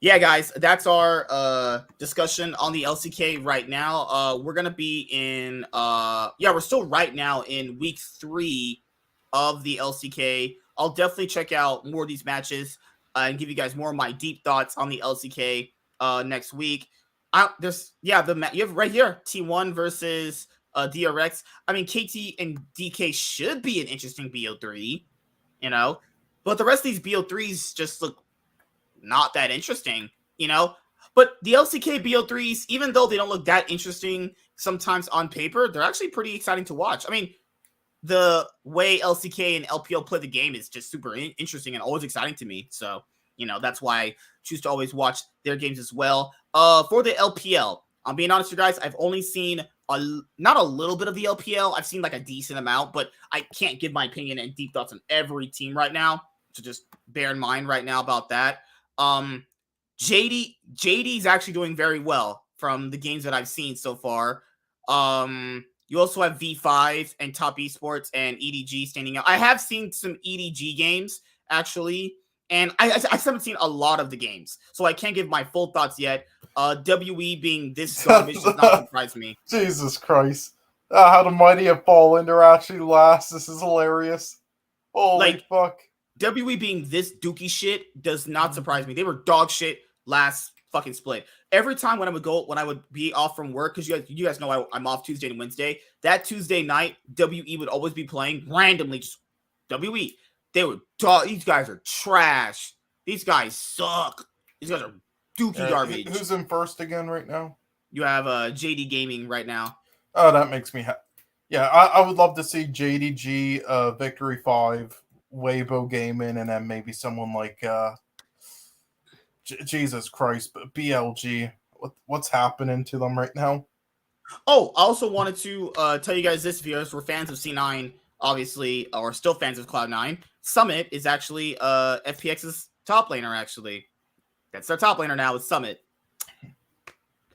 Speaker 1: yeah, guys, that's our discussion on the LCK right now. We're gonna be in we're still right now in week 3 of the LCK. I'll definitely check out more of these matches and give you guys more of my deep thoughts on the LCK next week. You have right here T1 versus DRX. I mean, KT and DK should be an interesting BO3, but the rest of these BO3s just look not that interesting, But the LCK BO3s, even though they don't look that interesting sometimes on paper, they're actually pretty exciting to watch. I mean, the way LCK and LPL play the game is just super interesting and always exciting to me. So, that's why I choose to always watch their games as well. For the LPL, I'm being honest with you guys, I've only seen not a little bit of the LPL. I've seen like a decent amount, but I can't give my opinion and deep thoughts on every team right now. So just bear in mind right now about that. JD's actually doing very well from the games that I've seen so far. You also have V5 and Top Esports and EDG standing out. I have seen some EDG games actually, and I haven't seen a lot of the games, so I can't give my full thoughts yet. WE being this garbage does not surprise me.
Speaker 2: Jesus Christ. How the mighty have fallen. They're actually last. This is hilarious. Holy fuck.
Speaker 1: WE being this dookie shit does not surprise me. They were dog shit last fucking split. Every time when I would be off from work, because you guys know I'm off Tuesday and Wednesday. That Tuesday night, WE would always be playing randomly. Just WE. They were dog. These guys are trash. These guys suck. These guys are dookie garbage.
Speaker 2: Who's in first again right now?
Speaker 1: You have JD Gaming right now.
Speaker 2: Oh, that makes me happy. Yeah, I would love to see JDG, Victory 5, Weibo Gaming, and then maybe someone like Jesus Christ, but BLG. What's happening to them right now?
Speaker 1: Oh, I also wanted to tell you guys this, viewers. We're fans of C9, obviously, or still fans of Cloud9. Summit is actually FPX's top laner, actually. That's their top laner now, is Summit.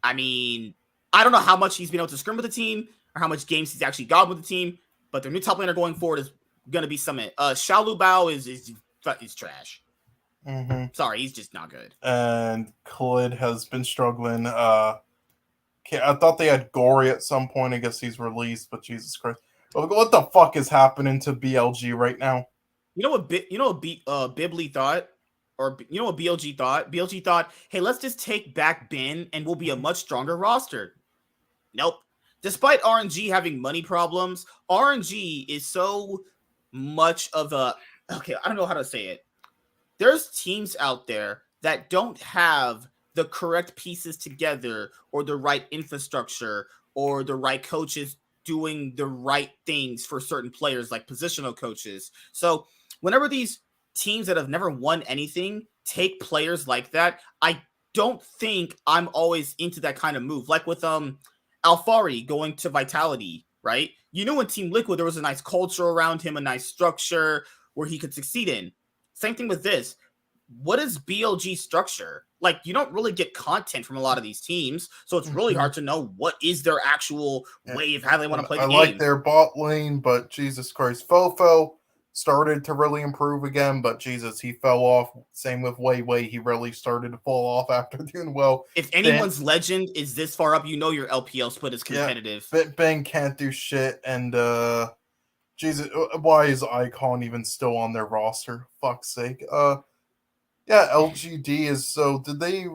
Speaker 1: I mean, I don't know how much he's been able to scrim with the team or how much games he's actually got with the team, but their new top laner going forward is going to be Summit. Xiaolu Bao is trash.
Speaker 2: Mm-hmm.
Speaker 1: Sorry, he's just not good.
Speaker 2: And Khalid has been struggling. I thought they had Gory at some point. I guess he's released, but Jesus Christ. What the fuck is happening to BLG right now?
Speaker 1: You know what Bibli thought? Or you know what BLG thought? BLG thought, hey, let's just take back Ben and we'll be a much stronger roster. Nope. Despite RNG having money problems, RNG is so much of a... Okay, I don't know how to say it. There's teams out there that don't have the correct pieces together or the right infrastructure or the right coaches doing the right things for certain players, like positional coaches. So whenever these teams that have never won anything take players like that, I don't think I'm always into that kind of move. Like with Alfari going to Vitality, right? You know, in Team Liquid, there was a nice culture around him, a nice structure where he could succeed in. Same thing with this. What is BLG structure? Like, you don't really get content from a lot of these teams, so it's really hard to know what is their actual way of how they want to play the game.
Speaker 2: I like their bot lane, but Jesus Christ, Fofo started to really improve again, but Jesus, he fell off. Same with Wei. He really started to fall off after doing well.
Speaker 1: If anyone's legend is this far up, you know your LPL split is competitive.
Speaker 2: Yeah, Ben can't do shit, and Jesus, why is Icon even still on their roster? Fuck's sake. Yeah, LGD is so. Did they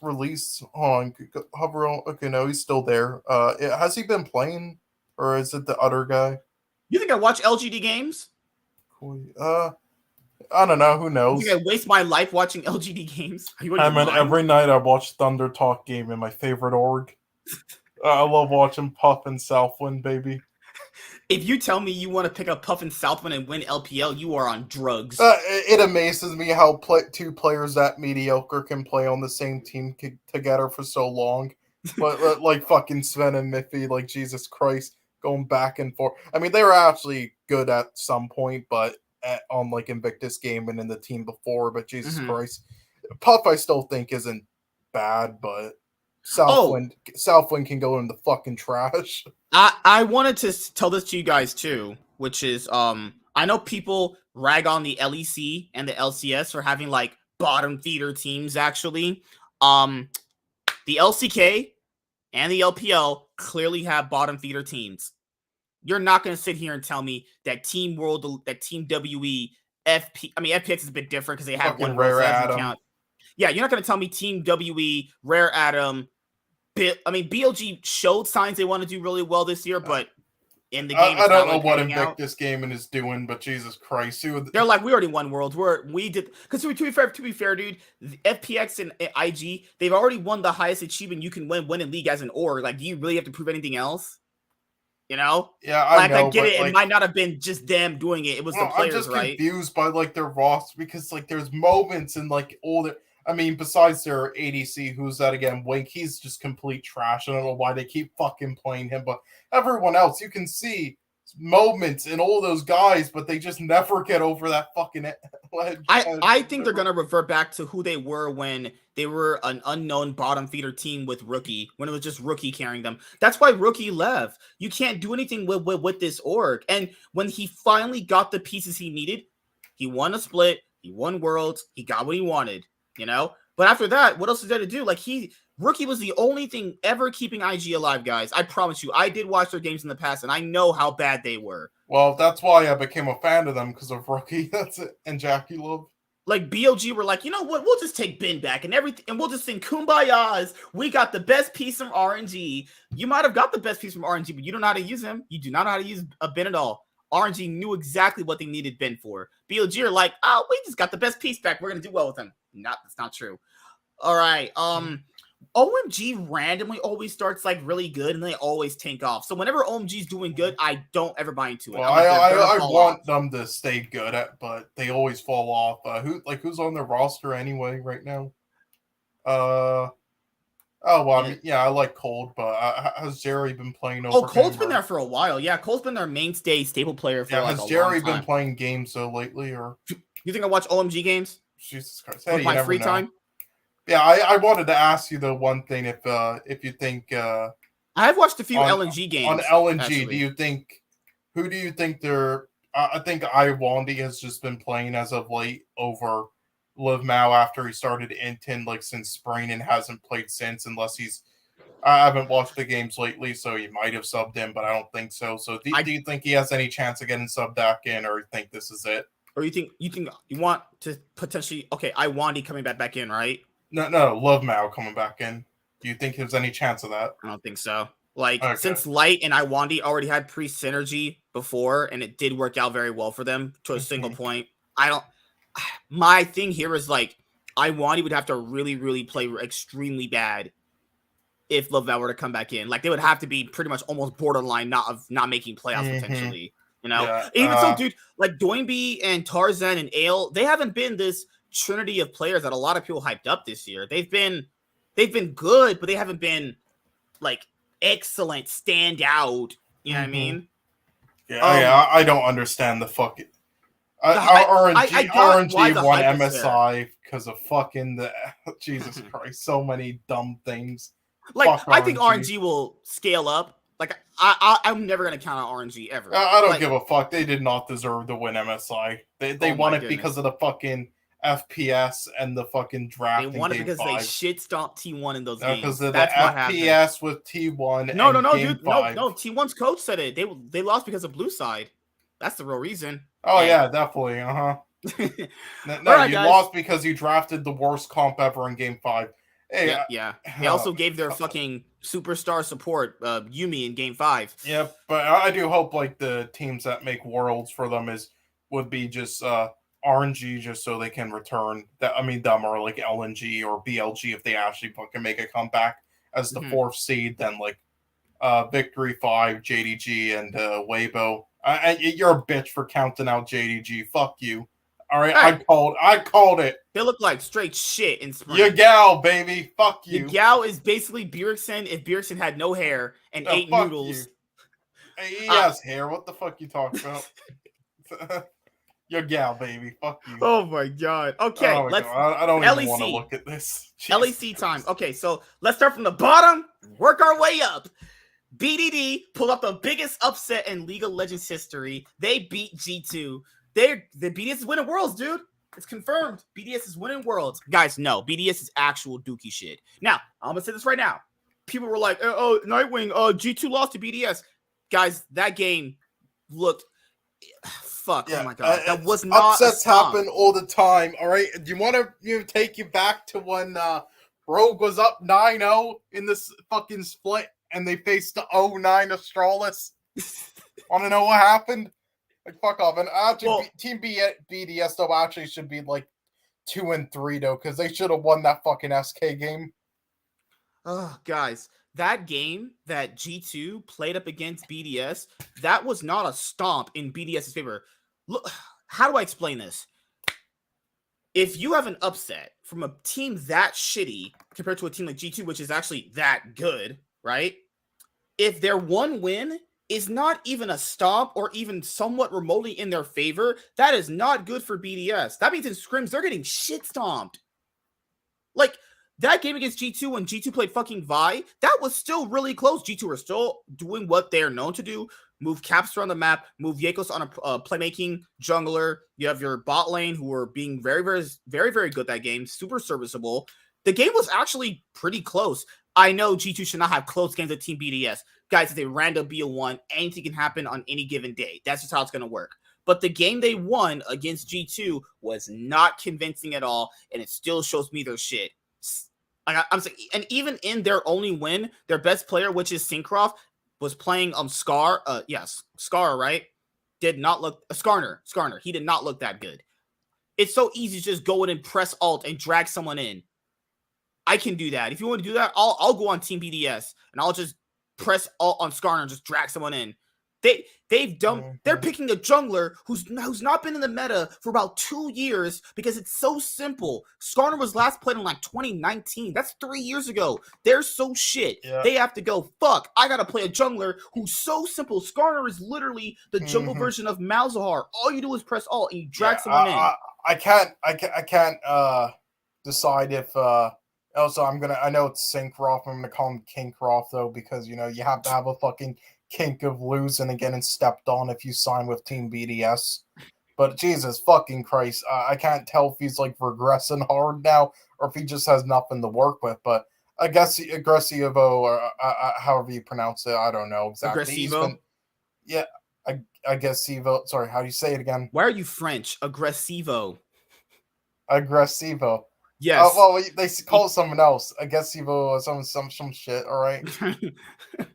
Speaker 2: release? Hold on, hover on. Okay, no, he's still there. Has he been playing, or is it the other guy?
Speaker 1: You think I watch LGD games?
Speaker 2: I don't know. Who knows?
Speaker 1: You think I waste my life watching LGD games?
Speaker 2: Every night I watch Thunder Talk Game in my favorite org. I love watching Puff and Southwind, baby.
Speaker 1: If you tell me you want to pick up Puffin Southwind and win LPL, you are on drugs.
Speaker 2: It amazes me how two players that mediocre can play on the same team together for so long. But like fucking Sven and Miffy, like Jesus Christ, going back and forth. I mean, they were actually good at some point, but on like Invictus Game and in the team before. But Jesus Christ, Puff I still think isn't bad, but Southwind can go in the fucking trash.
Speaker 1: I wanted to tell this to you guys too, which is I know people rag on the LEC and the LCS for having like bottom feeder teams actually. The LCK and the LPL clearly have bottom feeder teams. You're not going to sit here and tell me that Team World, that Team WE, FPX is a bit different because they have one
Speaker 2: Rare Atom.
Speaker 1: Count. Yeah, you're not going to tell me Team WE, Rare Atom. BLG showed signs they want to do really well this year, but in the game,
Speaker 2: I don't know what Invictus Gaming is doing, but Jesus Christ,
Speaker 1: they're like, we already won Worlds. We did because to be fair, dude, FPX and IG, they've already won the highest achievement you can win in league as an org. Like, do you really have to prove anything else? You know?
Speaker 2: Yeah, I know.
Speaker 1: I get it. Like, it might not have been just them doing it. It was the players,
Speaker 2: I'm just
Speaker 1: right?
Speaker 2: confused by like their roster because like there's moments in like older. I mean, besides their ADC, who's that again? Wink, he's just complete trash. I don't know why they keep fucking playing him, but everyone else, you can see moments in all those guys, but they just never get over that fucking ledge.
Speaker 1: I think they're gonna revert back to who they were when they were an unknown bottom feeder team with Rookie, when it was just Rookie carrying them. That's why Rookie left. You can't do anything with this org. And when he finally got the pieces he needed, he won a split, he won Worlds, he got what he wanted. You know, but after that, what else is there to do? Like Rookie was the only thing ever keeping IG alive, guys. I promise you, I did watch their games in the past, and I know how bad they were.
Speaker 2: Well, that's why I became a fan of them because of Rookie. That's it. And Jackie Love.
Speaker 1: Like BLG were like, you know what? We'll just take Ben back and everything, and we'll just sing Kumbayas. We got the best piece from RNG. You might have got the best piece from RNG, but you don't know how to use him. You do not know how to use a Ben at all. RNG knew exactly what they needed Ben for. BLG are like, oh, we just got the best piece back. We're gonna do well with him. That's not true. All right. OMG randomly always starts like really good and they always tank off. So whenever OMG's doing good, I don't ever buy into it.
Speaker 2: Well, I want them to stay good at, but they always fall off. Who's on their roster anyway right now? I like Cold, but has Jerry been playing over?
Speaker 1: Cold's been there for a while. Yeah, Cold's been their mainstay staple player for
Speaker 2: has Jerry been playing games lately, or
Speaker 1: you think I watch OMG games?
Speaker 2: Jesus Christ!
Speaker 1: With my free time.
Speaker 2: Yeah, I wanted to ask you the one thing if you think
Speaker 1: I have watched a few LNG games
Speaker 2: on LNG. Actually. Who do you think they're? I think Iwandi has just been playing as of late over Liv Mao after he started Intin like since spring and hasn't played since unless he's. I haven't watched the games lately, so he might have subbed in, but I don't think so. So do you think he has any chance of getting subbed back in, or you think this is it?
Speaker 1: Or you think you want to potentially Iwandi coming back in, right?
Speaker 2: No, Love Mao coming back in. Do you think there's any chance of that?
Speaker 1: I don't think so. Since Light and Iwandi already had pre-synergy before, and it did work out very well for them to a single point. My thing here is like Iwandi would have to really, really play extremely bad if Love Mao were to come back in. Like they would have to be pretty much almost borderline not making playoffs potentially. You know, even so, dude, like Doinby and Tarzan and Ale, they haven't been this trinity of players that a lot of people hyped up this year. They've been good, but they haven't been like excellent, stand out. You know what I mean?
Speaker 2: Yeah, I don't understand the fucking RNG won MSI because of fucking the Jesus Christ, so many dumb things.
Speaker 1: Like I think RNG will scale up. Like I'm never gonna count on RNG ever.
Speaker 2: I don't give a fuck. They did not deserve to win MSI. They won it because of the fucking FPS and the fucking draft.
Speaker 1: They won it because they shit stomped T1 in those games.
Speaker 2: Because of the FPS with T1.
Speaker 1: No, dude. No. T1's coach said it. They lost because of Blue Side. That's the real reason.
Speaker 2: Oh yeah, definitely. You lost because you drafted the worst comp ever in Game 5. Hey,
Speaker 1: yeah. They also gave their fucking superstar support, Yumi, in Game 5.
Speaker 2: Yeah, but I do hope like the teams that make Worlds for them would be just RNG, just so they can return that. I mean, them or like LNG or BLG if they actually fucking make a comeback as the fourth seed. Then like Victory 5, JDG, and Weibo. You're a bitch for counting out JDG. Fuck you. All right, I called it.
Speaker 1: They look like straight shit in spring.
Speaker 2: Yagao, baby. Fuck you.
Speaker 1: Yagao is basically Bjergsen if Bjergsen had no hair and ate noodles.
Speaker 2: He has hair. What the fuck you talking about? Yagao, baby. Fuck you.
Speaker 1: Oh my god. Okay,
Speaker 2: I don't even want to look at this.
Speaker 1: LEC time. Okay, so let's start from the bottom, work our way up. BDD pulled up the biggest upset in League of Legends history. They beat G2. The BDS is winning worlds, dude. It's confirmed. BDS is winning worlds. Guys, no. BDS is actual dookie shit. Now, I'm going to say this right now. People were like, oh, Nightwing, G2 lost to BDS. Guys, that game looked... Fuck, oh my god. That was not
Speaker 2: upsets happen all the time, all right? Do you want to take you back to when Rogue was up 9-0 in this fucking split and they faced the 0-9 Astralis? Want to know what happened? Like, fuck off. And actually, Team BDS, though, actually should be like 2-3, though, because they should have won that fucking SK game.
Speaker 1: Oh, guys, that game that G2 played up against BDS, that was not a stomp in BDS's favor. Look, how do I explain this? If you have an upset from a team that shitty compared to a team like G2, which is actually that good, right? If their one win is not even a stomp or even somewhat remotely in their favor, that is not good for BDS. That means in scrims, they're getting shit stomped. Like, that game against G2 when G2 played fucking Vi, that was still really close. G2 are still doing what they're known to do. Move caps around the map, move Yakos on a playmaking jungler. You have your bot lane who are being very, very, very, very good that game. Super serviceable. The game was actually pretty close. I know G2 should not have close games with Team BDS. Guys, it's a random BO1. Anything can happen on any given day. That's just how it's going to work. But the game they won against G2 was not convincing at all, and it still shows me their shit. I'm saying, and even in their only win, their best player, which is Syncroft, was playing Scar. Scar, right? Did not look Skarner. He did not look that good. It's so easy to just go in and press alt and drag someone in. I can do that. If you want to do that, I'll go on Team BDS and I'll just press alt on Skarner and just drag someone in. They're picking a jungler who's not been in the meta for about 2 years because it's so simple. Skarner was last played in like 2019. That's 3 years ago. They're so shit. Yeah. They have to go, fuck, I gotta play a jungler who's so simple. Skarner is literally the jungle version of Malzahar. All you do is press alt and you drag someone in.
Speaker 2: I can't decide if also I know it's Syncroft. I'm gonna call him Kinkroft though, because you have to have a fucking kink of losing and getting stepped on if you sign with Team BDS. But Jesus fucking Christ, I can't tell if he's like regressing hard now or if he just has nothing to work with. But I guess Aggressivo, or however you pronounce it, I don't know exactly.
Speaker 1: Aggressivo?
Speaker 2: I guess Sivo. Sorry, how do you say it again?
Speaker 1: Why are you French? Aggressivo.
Speaker 2: Yes. Well, they call it something else. I guess Evo some shit. All right.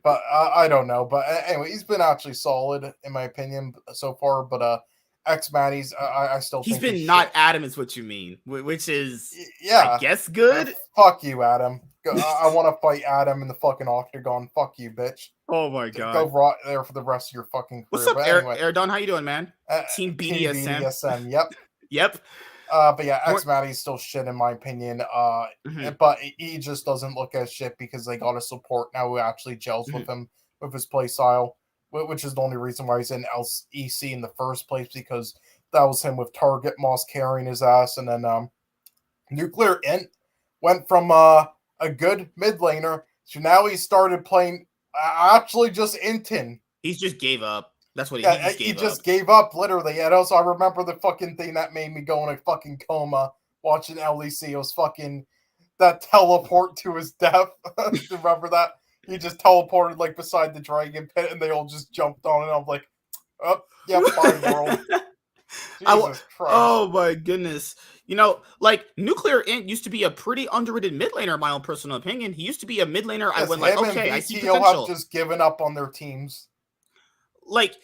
Speaker 2: But I don't know. But anyway, he's been actually solid in my opinion so far. But X Matty's, I still think
Speaker 1: he's been not shit. Adam is what you mean, which is I guess good.
Speaker 2: Fuck you, Adam. I want to fight Adam in the fucking octagon. Fuck you, bitch.
Speaker 1: Oh my god.
Speaker 2: Go rot there for the rest of your fucking career.
Speaker 1: What's up, anyway, Erdon? How you doing, man? Team BDSM.
Speaker 2: Team BDSM. Yep.
Speaker 1: Yep.
Speaker 2: But yeah, X Matty's still shit in my opinion. But he just doesn't look as shit because they got a support now who actually gels with him with his play style, which is the only reason why he's in LEC in the first place, because that was him with Target Moss carrying his ass, and then Nuclear Int went from a good mid laner to now he started playing actually just Intin.
Speaker 1: He just gave up. That's what
Speaker 2: he just gave up, literally. And also, I remember the fucking thing that made me go in a fucking coma watching LEC. It was fucking that teleport to his death. Remember that? He just teleported like beside the dragon pit, and they all just jumped on it. I'm like, oh, yeah, fine, world. Jesus Christ.
Speaker 1: Oh my goodness. Like Nuclear Int used to be a pretty underrated mid laner, in my own personal opinion. He used to be a mid laner.
Speaker 2: Yes,
Speaker 1: I went like, okay, I see potential.
Speaker 2: Have just given up on their teams.
Speaker 1: Like,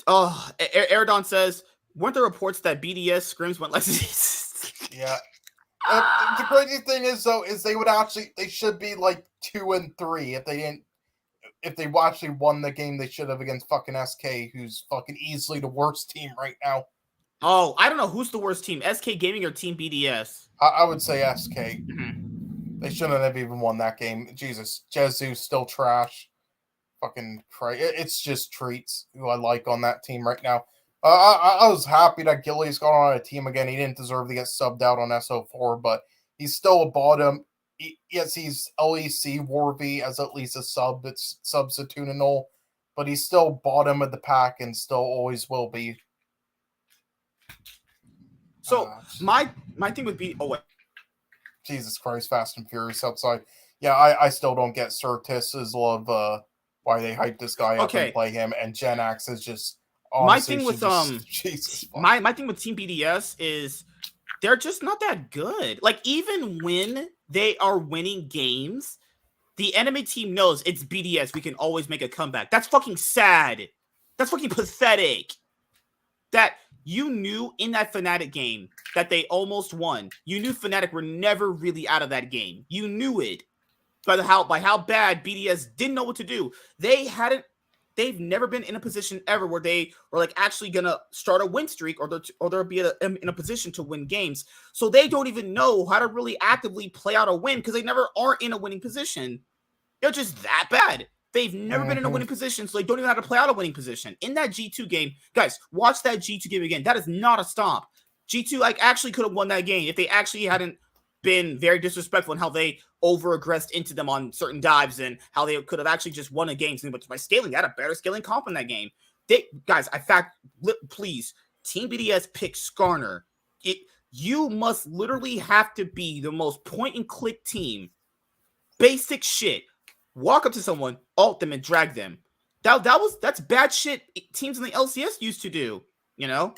Speaker 1: Erdon says, weren't there reports that BDS scrims went like
Speaker 2: Yeah. The crazy thing is, though, is they should be like 2-3 if if they actually won the game, they should have against fucking SK, who's fucking easily the worst team right now.
Speaker 1: Oh, I don't know who's the worst team, SK Gaming or Team BDS.
Speaker 2: I would say SK. They shouldn't have even won that game. Jesus, Jesu's still trash. Fucking Christ. It's just Treats who I like on that team right now. I was happy that Gilly's got on a team again. He didn't deserve to get subbed out on SO4, but he's still a bottom. Yes, he's LEC worthy as at least a sub that's substitutional, but he's still bottom of the pack and still always will be.
Speaker 1: So my thing would be,
Speaker 2: Jesus Christ, Fast and Furious outside. Yeah, I still don't get Certis's love why they hype this guy up and play him, and Gen X is just honestly,
Speaker 1: my thing with
Speaker 2: Jesus,
Speaker 1: my thing with Team BDS is they're just not that good. Like, even when they are winning games, the enemy team knows it's BDS. We can always make a comeback. That's fucking sad. That's fucking pathetic. That you knew in that Fnatic game that they almost won. You knew Fnatic were never really out of that game. You knew it by how bad BDS didn't know what to do. They've never been in a position ever where they were like actually gonna start a win streak or they'll be in a position to win games. So they don't even know how to really actively play out a win because they never are in a winning position. They're just that bad. They've never been in a winning position, so they don't even know how to play out a winning position. In that G2 game, guys, watch that G2 game again. That is not a stomp. G2 actually could have won that game if they actually hadn't been very disrespectful in how they over-aggressed into them on certain dives and how they could have actually just won a game but by scaling. They had a better scaling comp in that game. Please, Team BDS pick Skarner. You must literally have to be the most point-and-click team. Basic shit. Walk up to someone, ult them, and drag them. That's bad shit teams in the LCS used to do. You know,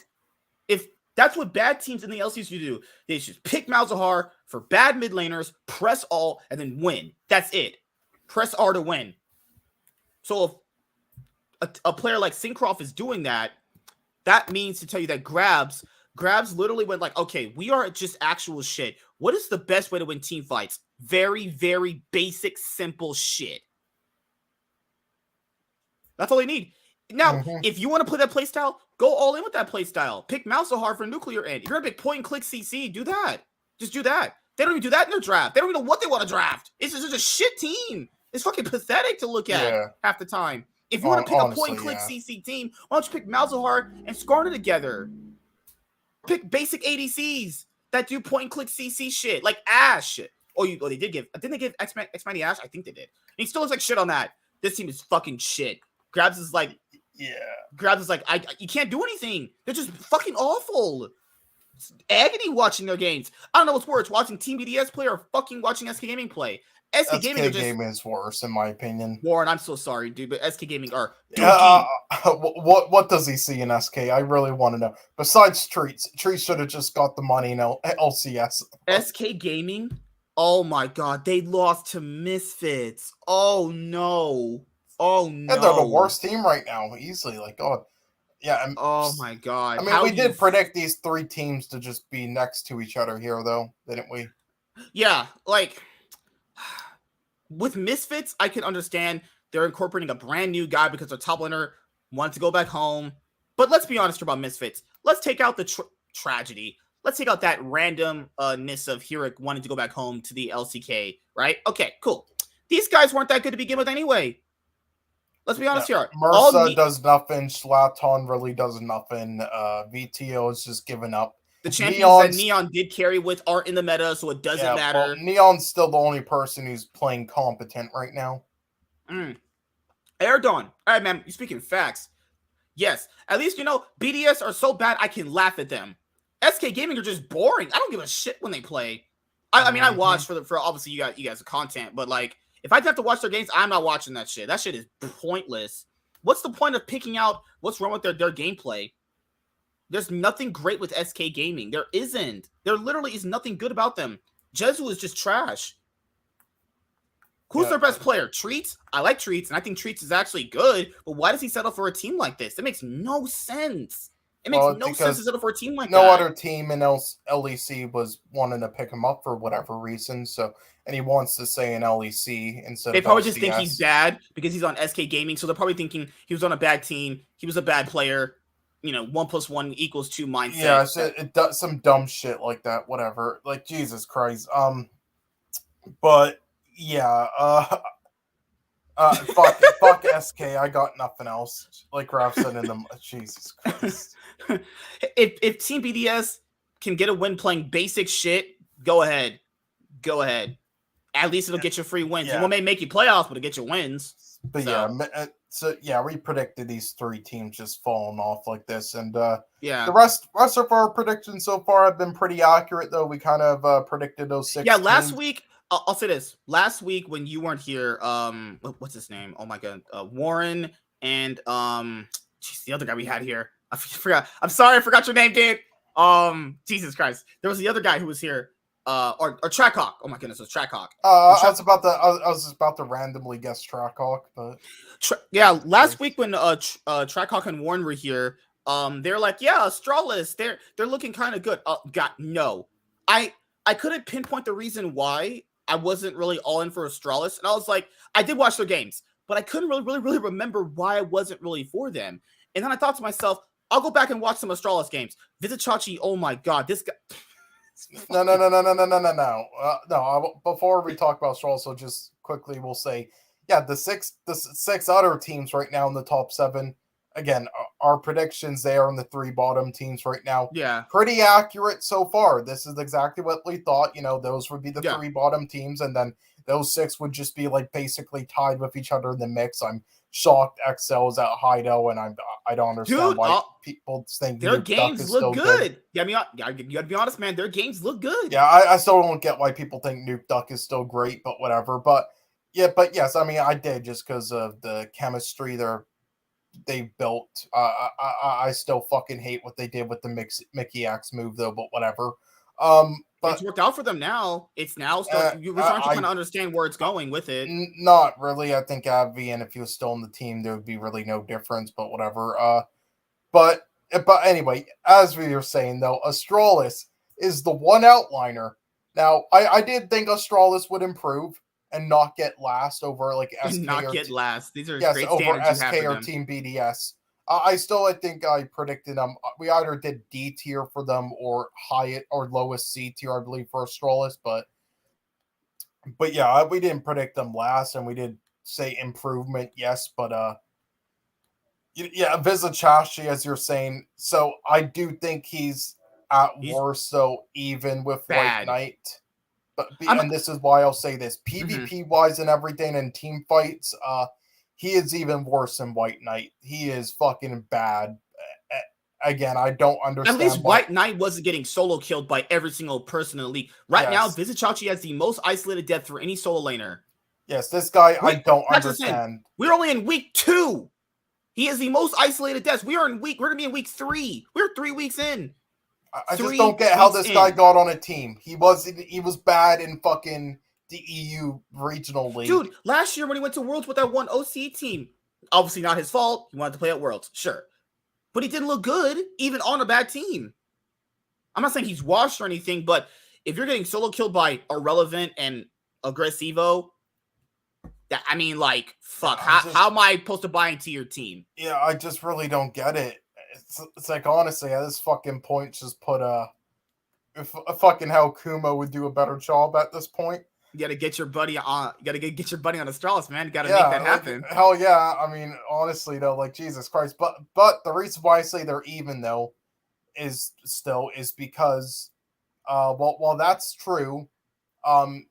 Speaker 1: if that's what bad teams in the LCS used to do, they just pick Malzahar for bad mid laners, press all, and then win. That's it. Press R to win. So if a player like Syncroft is doing that, that means to tell you that Grabs literally went like, okay, we are just actual shit. What is the best way to win team fights? Very, very basic, simple shit. That's all they need. Now, if you want to play that playstyle, go all in with that playstyle. Pick Malzahar for nuclear end. If you're going to pick point and click CC, do that. Just do that. They don't even do that in their draft. They don't even know what they want to draft. It's just a shit team. It's fucking pathetic to look at half the time. If you want to pick a point and click CC team, why don't you pick Malzahar and Skarner together? Pick basic ADCs that do point and click CC shit, like Ashe. Didn't they give X-Mighty Ashe? I think they did. He still looks like shit on that. This team is fucking shit. Grabs is like, you can't do anything. They're just fucking awful. It's agony watching their games. I don't know what's worse, watching Team BDS play or fucking watching SK Gaming play. SK Gaming is worse, in my opinion. Warren, I'm so sorry, dude, but SK Gaming are
Speaker 2: what does he see in SK? I really want to know. Besides Treats should have just got the money in LCS.
Speaker 1: SK Gaming, oh my god, they lost to Misfits. Oh no.
Speaker 2: And they're the worst team right now, easily. Like, God. Yeah.
Speaker 1: Oh my god.
Speaker 2: I mean, we did predict these three teams to just be next to each other here, though, didn't we?
Speaker 1: Yeah, like with Misfits, I can understand they're incorporating a brand new guy because their top laner wanted to go back home. But let's be honest about Misfits. Let's take out the tragedy. Let's take out that randomness of Hirik wanting to go back home to the LCK, right? Okay, cool. These guys weren't that good to begin with anyway. Let's be honest here.
Speaker 2: Mersa does nothing. Schlaton really does nothing. VTO is just giving up.
Speaker 1: The champions that Neon did carry with aren't in the meta, so it doesn't matter.
Speaker 2: Well, Neon's still the only person who's playing competent right now.
Speaker 1: Airdawn. All right, man. You're speaking facts. Yes. At least, BDS are so bad I can laugh at them. SK Gaming are just boring. I don't give a shit when they play. I mean, I watch for obviously you guys' content, but like, if I have to watch their games, I'm not watching that shit. That shit is pointless. What's the point of picking out what's wrong with their gameplay? There's nothing great with SK Gaming. There isn't. There literally is nothing good about them. Jesu is just trash. Who's their best player? Treats? I like Treats, and I think Treats is actually good, but why does he settle for a team like this? It makes no sense. It makes no sense to settle for a team like that.
Speaker 2: No other team in LEC was wanting to pick him up for whatever reason. So, and he wants to stay in LEC instead of
Speaker 1: They probably
Speaker 2: LCS.
Speaker 1: just think he's bad because he's on SK Gaming. So they're probably thinking he was on a bad team. He was a bad player. 1 + 1 = 2 mindset.
Speaker 2: Yeah, it does some dumb shit like that. Whatever. Like, Jesus Christ. But yeah. Fuck SK. I got nothing else. Like Ralph said in the Jesus Christ.
Speaker 1: If Team BDS can get a win playing basic shit, go ahead. At least it'll get you free wins.
Speaker 2: Yeah.
Speaker 1: It won't make you playoffs, but it'll get you wins.
Speaker 2: But yeah, we predicted these 3 teams just falling off like this, and the
Speaker 1: yeah,
Speaker 2: rest of our predictions so far have been pretty accurate. Though we kind of predicted those 6.
Speaker 1: Yeah, last week. I'll say this. Last week when you weren't here, what's his name? Oh my god, Warren and the other guy we had here. I forgot. I'm sorry, I forgot your name, dude. Jesus Christ. There was the other guy who was here. Or Trackhawk. Oh my goodness, it was Trackhawk.
Speaker 2: I was just about to randomly guess Trackhawk, but
Speaker 1: last week when Trackhawk and Warren were here, they're like, yeah, Astralis, they're looking kind of good. God, no. I couldn't pinpoint the reason why I wasn't really all in for Astralis, and I was like, I did watch their games, but I couldn't really remember why I wasn't really for them. And then I thought to myself, I'll go back and watch some Astralis games. Vizichachi, oh my god, this guy.
Speaker 2: No. Before we talk about Astralis, so just quickly we'll say, yeah, the six other teams right now in the top 7. Again, our predictions, they are in the 3 bottom teams right now.
Speaker 1: Yeah.
Speaker 2: Pretty accurate so far. This is exactly what we thought. Those would be the 3 bottom teams, and then those 6 would just be like basically tied with each other in the mix. I'm shocked XL's at Hido, and I don't understand why people think
Speaker 1: their games look good. Yeah, you gotta be honest, man. Their games look good.
Speaker 2: Yeah, I still don't get why people think Nuke Duck is still great, but whatever. But yes, I mean, I did just because of the chemistry they built. I still fucking hate what they did with the Mickey X move, though, but whatever. But
Speaker 1: it's worked out for them now. It's now starting to kind of understand where it's going with it.
Speaker 2: Not really. I think Abby, and if he was still in the team, there would be really no difference, but whatever. But anyway, as we were saying, though, Astralis is the one outliner. Now, I did think Astralis would improve and not get last over like SK
Speaker 1: last. These are
Speaker 2: great over SK or Team BDS. I think I predicted them. We either did D tier for them or high or lowest C tier, I believe, for Astralis. But yeah, we didn't predict them last, and we did say improvement, yes. But yeah, Vizichachi, as you're saying. So I do think he's worst, so even with White Knight. And this is why I'll say this: PvP wise and everything, and team fights, he is even worse than White Knight. He is fucking bad. Again, I don't understand.
Speaker 1: At least White Knight wasn't getting solo killed by every single person in the league. Right now, Vizichachi has the most isolated death for any solo laner.
Speaker 2: Yes, this guy I don't understand.
Speaker 1: We're only in week 2. He is the most isolated deaths. We're gonna be in week 3. We're 3 weeks in.
Speaker 2: I just don't get how this guy got on a team. He was bad in fucking the EU regional league.
Speaker 1: Dude, last year when he went to Worlds with that one OC team, obviously not his fault. He wanted to play at Worlds, sure. But he didn't look good, even on a bad team. I'm not saying he's washed or anything, but if you're getting solo killed by Irrelevant and Aggressivo, fuck. How am I supposed to buy into your team?
Speaker 2: Yeah, I just really don't get it. It's like, honestly, at this fucking point, just put fucking how Kuma would do a better job at this point.
Speaker 1: You gotta get your buddy on. You gotta get your buddy on Astralis, man. You gotta make that happen.
Speaker 2: Hell yeah! I mean, honestly though, like Jesus Christ. But the reason why I say they're even though is because, while that's true,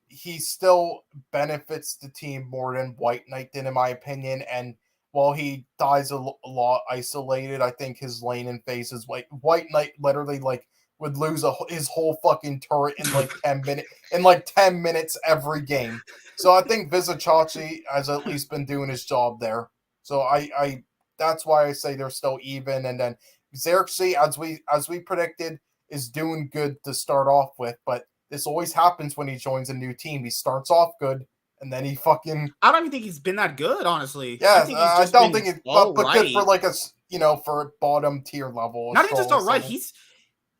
Speaker 2: he still benefits the team more than White Knight did, in my opinion. And while he dies a lot isolated, I think his lane and phase is like White Knight literally would lose his whole fucking turret in 10 minutes every game. So I think Vizichachi has at least been doing his job there. So I that's why I say they're still even. And then Xerxes, as we predicted, is doing good to start off with, but this always happens when he joins a new team. He starts off good,
Speaker 4: and then he fucking.
Speaker 1: I don't even think he's been that good, honestly.
Speaker 4: Yeah,
Speaker 1: I think he's just
Speaker 4: don't think it's but good for
Speaker 1: right.
Speaker 4: like for bottom tier level.
Speaker 1: Not even just all right.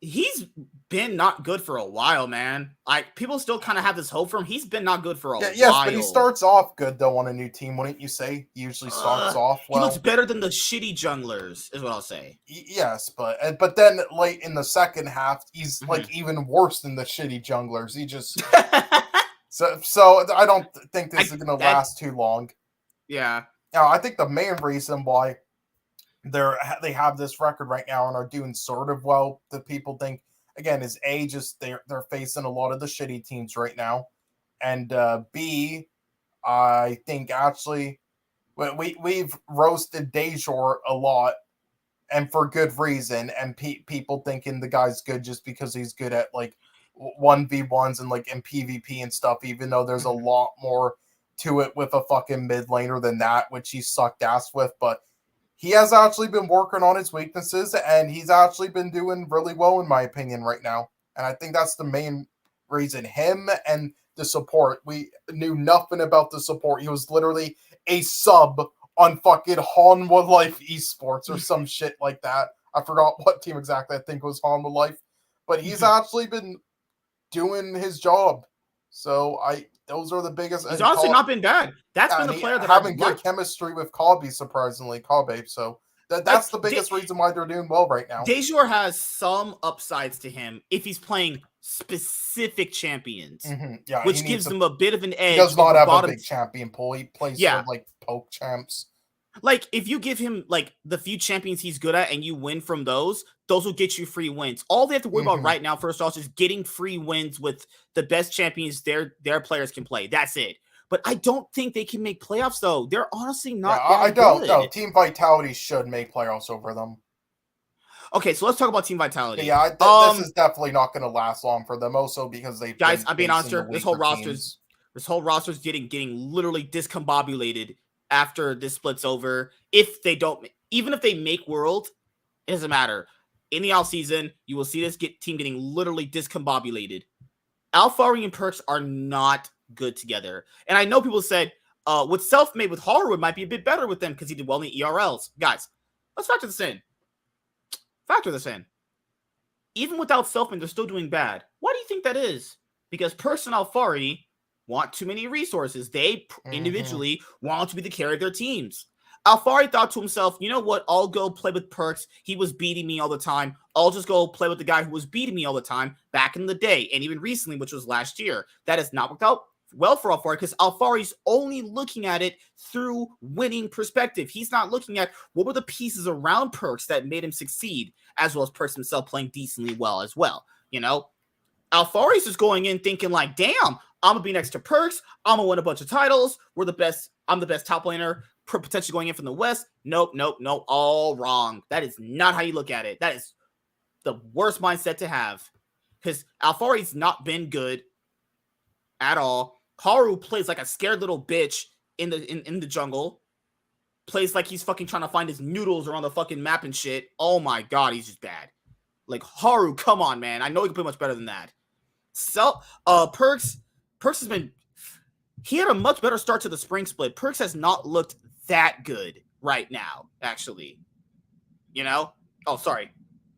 Speaker 1: He's been not good for a while, man. Like people still kind of have this hope for him. He's been not good for a while.
Speaker 4: Yes, but he starts off good though on a new team, wouldn't you say? He usually starts off well.
Speaker 1: He looks better than the shitty junglers, is what I'll say.
Speaker 4: Yes, but then late in the second half, he's like even worse than the shitty junglers. He just so I don't think this is going to last too long.
Speaker 1: Yeah.
Speaker 4: Now, I think the main reason why they have this record right now and are doing sort of well that people think again is A, just they're facing a lot of the shitty teams right now, and B, I think actually we've roasted Dejor a lot and for good reason, and people thinking the guy's good just because he's good at like 1v1s and like in PvP and stuff, even though there's a lot more to it with a fucking mid laner than that, which he sucked ass with. But he has actually been working on his weaknesses, and he's actually been doing really well, in my opinion, right now. And I think that's the main reason. Him and the support. We knew nothing about the support. He was literally a sub on fucking Hanwha Life Esports or some shit like that. I forgot what team exactly. I think it was Hanwha Life. But he's actually been doing his job. So those are the biggest.
Speaker 1: He's honestly not been bad. That's been the player that
Speaker 4: having good chemistry with Kabe, surprisingly, Kabe. So that's the biggest reason why they're doing well right now.
Speaker 1: Dejor has some upsides to him if he's playing specific champions, which gives them a bit of an edge.
Speaker 4: He does not have a big champion pool. He plays for like poke champs.
Speaker 1: Like if you give him like the few champions he's good at and you win from those will get you free wins. All they have to worry about right now, first off, is getting free wins with the best champions their players can play. That's it. But I don't think they can make playoffs though. They're honestly not.
Speaker 4: I don't know. Team Vitality should make playoffs over them.
Speaker 1: Okay, so let's talk about Team Vitality.
Speaker 4: Yeah, this is definitely not going to last long for them. Also because they
Speaker 1: guys, I'm being honest here. This whole roster's getting literally discombobulated after this splits over. If they don't, even if they make World, it doesn't matter. In the offseason, you will see this team getting literally discombobulated. Alphari and Perks are not good together. And I know people said, with Self-Made with Haru, it might be a bit better with them because he did well in the ERLs. Guys, let's factor this in. Even without Self-Made, they're still doing bad. Why do you think that is? Because Perks and Alphari want too many resources. They individually want to be the carry of their teams. Alphari thought to himself, you know what? I'll go play with Perks. He was beating me all the time. I'll just go play with the guy who was beating me all the time back in the day. And even recently, which was last year. That has not worked out well for Alphari because Alphari's only looking at it through winning perspective. He's not looking at what were the pieces around Perks that made him succeed, as well as Perks himself playing decently well as well. You know, Alphari's just going in thinking like, damn, I'm going to be next to Perks. I'm going to win a bunch of titles. We're the best. I'm the best top laner, potentially going in from the West. Nope. All wrong. That is not how you look at it. That is the worst mindset to have because Alphari's not been good at all. Haru plays like a scared little bitch in the jungle. Plays like he's fucking trying to find his noodles around the fucking map and shit. Oh my god, he's just bad. Like Haru, come on, man. I know he can play much better than that. So, Perks has been. He had a much better start to the spring split. Perks has not looked that good right now, actually. You know? Oh, sorry.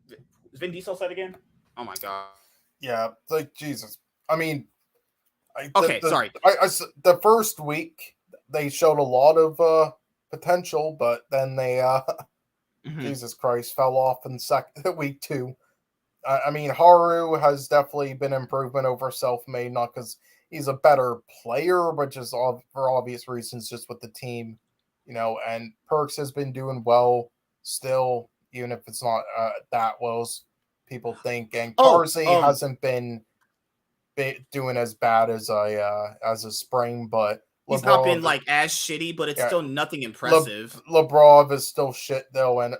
Speaker 1: Is Vin Diesel said again? Oh my god.
Speaker 4: Yeah, like Jesus. I mean,
Speaker 1: sorry.
Speaker 4: The first week they showed a lot of potential, but then they Jesus Christ fell off in week 2. I mean, Haru has definitely been improvement over Self-Made, not because he's a better player, but just for obvious reasons, just with the team, you know. And Perks has been doing well still, even if it's not that well as people think. And Carsey hasn't been doing as bad as a spring, but
Speaker 1: he's not been like as shitty, but it's still nothing impressive.
Speaker 4: Labrov is still shit though, and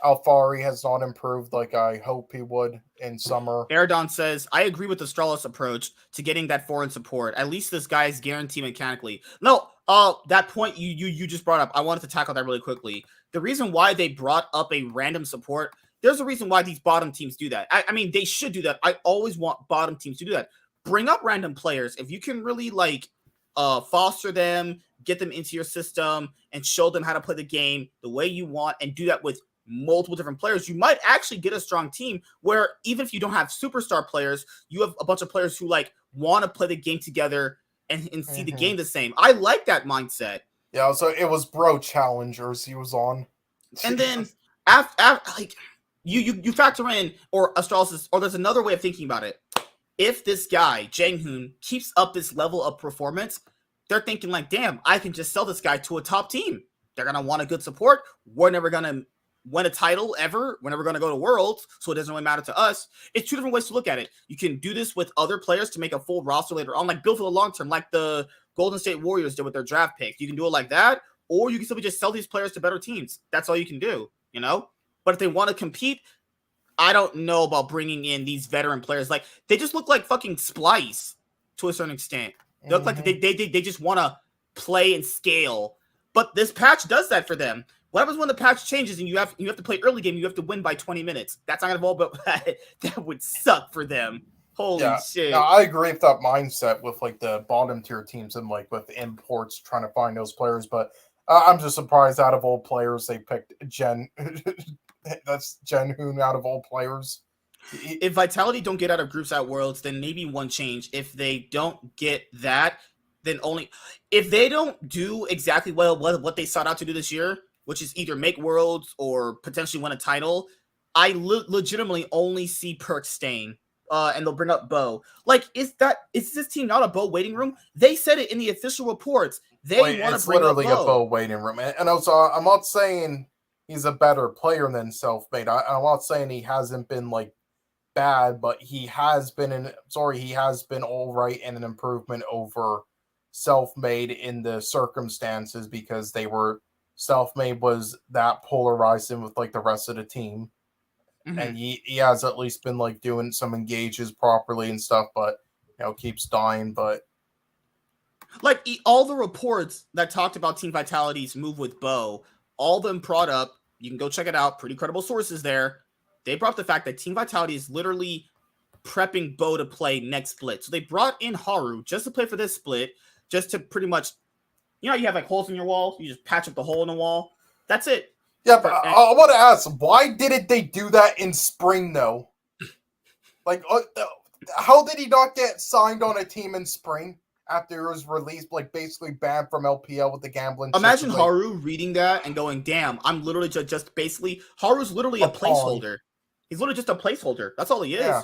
Speaker 4: Alphari has not improved like I hope he would in summer.
Speaker 1: Eridon says, I agree with the Stralos approach to getting that foreign support. At least this guy is guaranteed mechanically. No, that point you just brought up, I wanted to tackle that really quickly. The reason why they brought up a random support, there's a reason why these bottom teams do that. I mean, they should do that. I always want bottom teams to do that. Bring up random players. If you can really, like, foster them, get them into your system, and show them how to play the game the way you want, and do that with multiple different players, you might actually get a strong team where even if you don't have superstar players, you have a bunch of players who like want to play the game together and see the game the same. I like that mindset.
Speaker 4: Yeah, so it was Bro Challengers he was on.
Speaker 1: And then after like you factor in or Astralis, or there's another way of thinking about it. If this guy, Jang-hoon, keeps up this level of performance, they're thinking like, damn, I can just sell this guy to a top team. They're going to want a good support. We're never going to win a title ever. We're never going to go to Worlds, so it doesn't really matter to us. It's two different ways to look at it. You can do this with other players to make a full roster later on, like build for the long term, like the Golden State Warriors did with their draft picks. You can do it like that, or you can simply just sell these players to better teams. That's all you can do, you know? But if they want to compete, I don't know about bringing in these veteran players. Like, they just look like fucking Splice to a certain extent. They look like they just want to play and scale. But this patch does that for them. What happens when the patch changes and you have to play early game? You have to win by 20 minutes. That's not gonna evolve, but that would suck for them. Holy shit!
Speaker 4: No, I agree with that mindset with like the bottom tier teams and like with imports trying to find those players. But I'm just surprised out of all players they picked Jen. That's Jang-hoon out of all players.
Speaker 1: If Vitality don't get out of groups at Worlds, then maybe one change. If they don't get that, then only if they don't do exactly what they sought out to do this year, which is either make Worlds or potentially win a title, I legitimately only see Perk staying. And they'll bring up Bo. Like, is this team not a Bo waiting room? They said it in the official reports. They want to bring up Bo.
Speaker 4: It's literally a Bo waiting room. And also, I'm not saying he's a better player than Self-Made. I'm not saying he hasn't been like bad, but he has been all right and an improvement over Self-Made in the circumstances because Self-Made was that polarizing with like the rest of the team. Mm-hmm. And he has at least been like doing some engages properly and stuff, but keeps dying. But
Speaker 1: like all the reports that talked about Team Vitality's move with Bo, all of them brought up, you can go check it out, pretty credible sources there. They brought up the fact that Team Vitality is literally prepping Bo to play next split. So they brought in Haru just to play for this split, just to pretty much, you have like holes in your wall. You just patch up the hole in the wall. That's it.
Speaker 4: Yeah, but I want to ask, why didn't they do that in spring, though? Like, how did he not get signed on a team in spring after it was released, like, basically banned from LPL with the gambling?
Speaker 1: Imagine Haru reading that and going, damn, I'm literally just basically, Haru's literally a placeholder. He's literally just a placeholder. That's all he is. Yeah.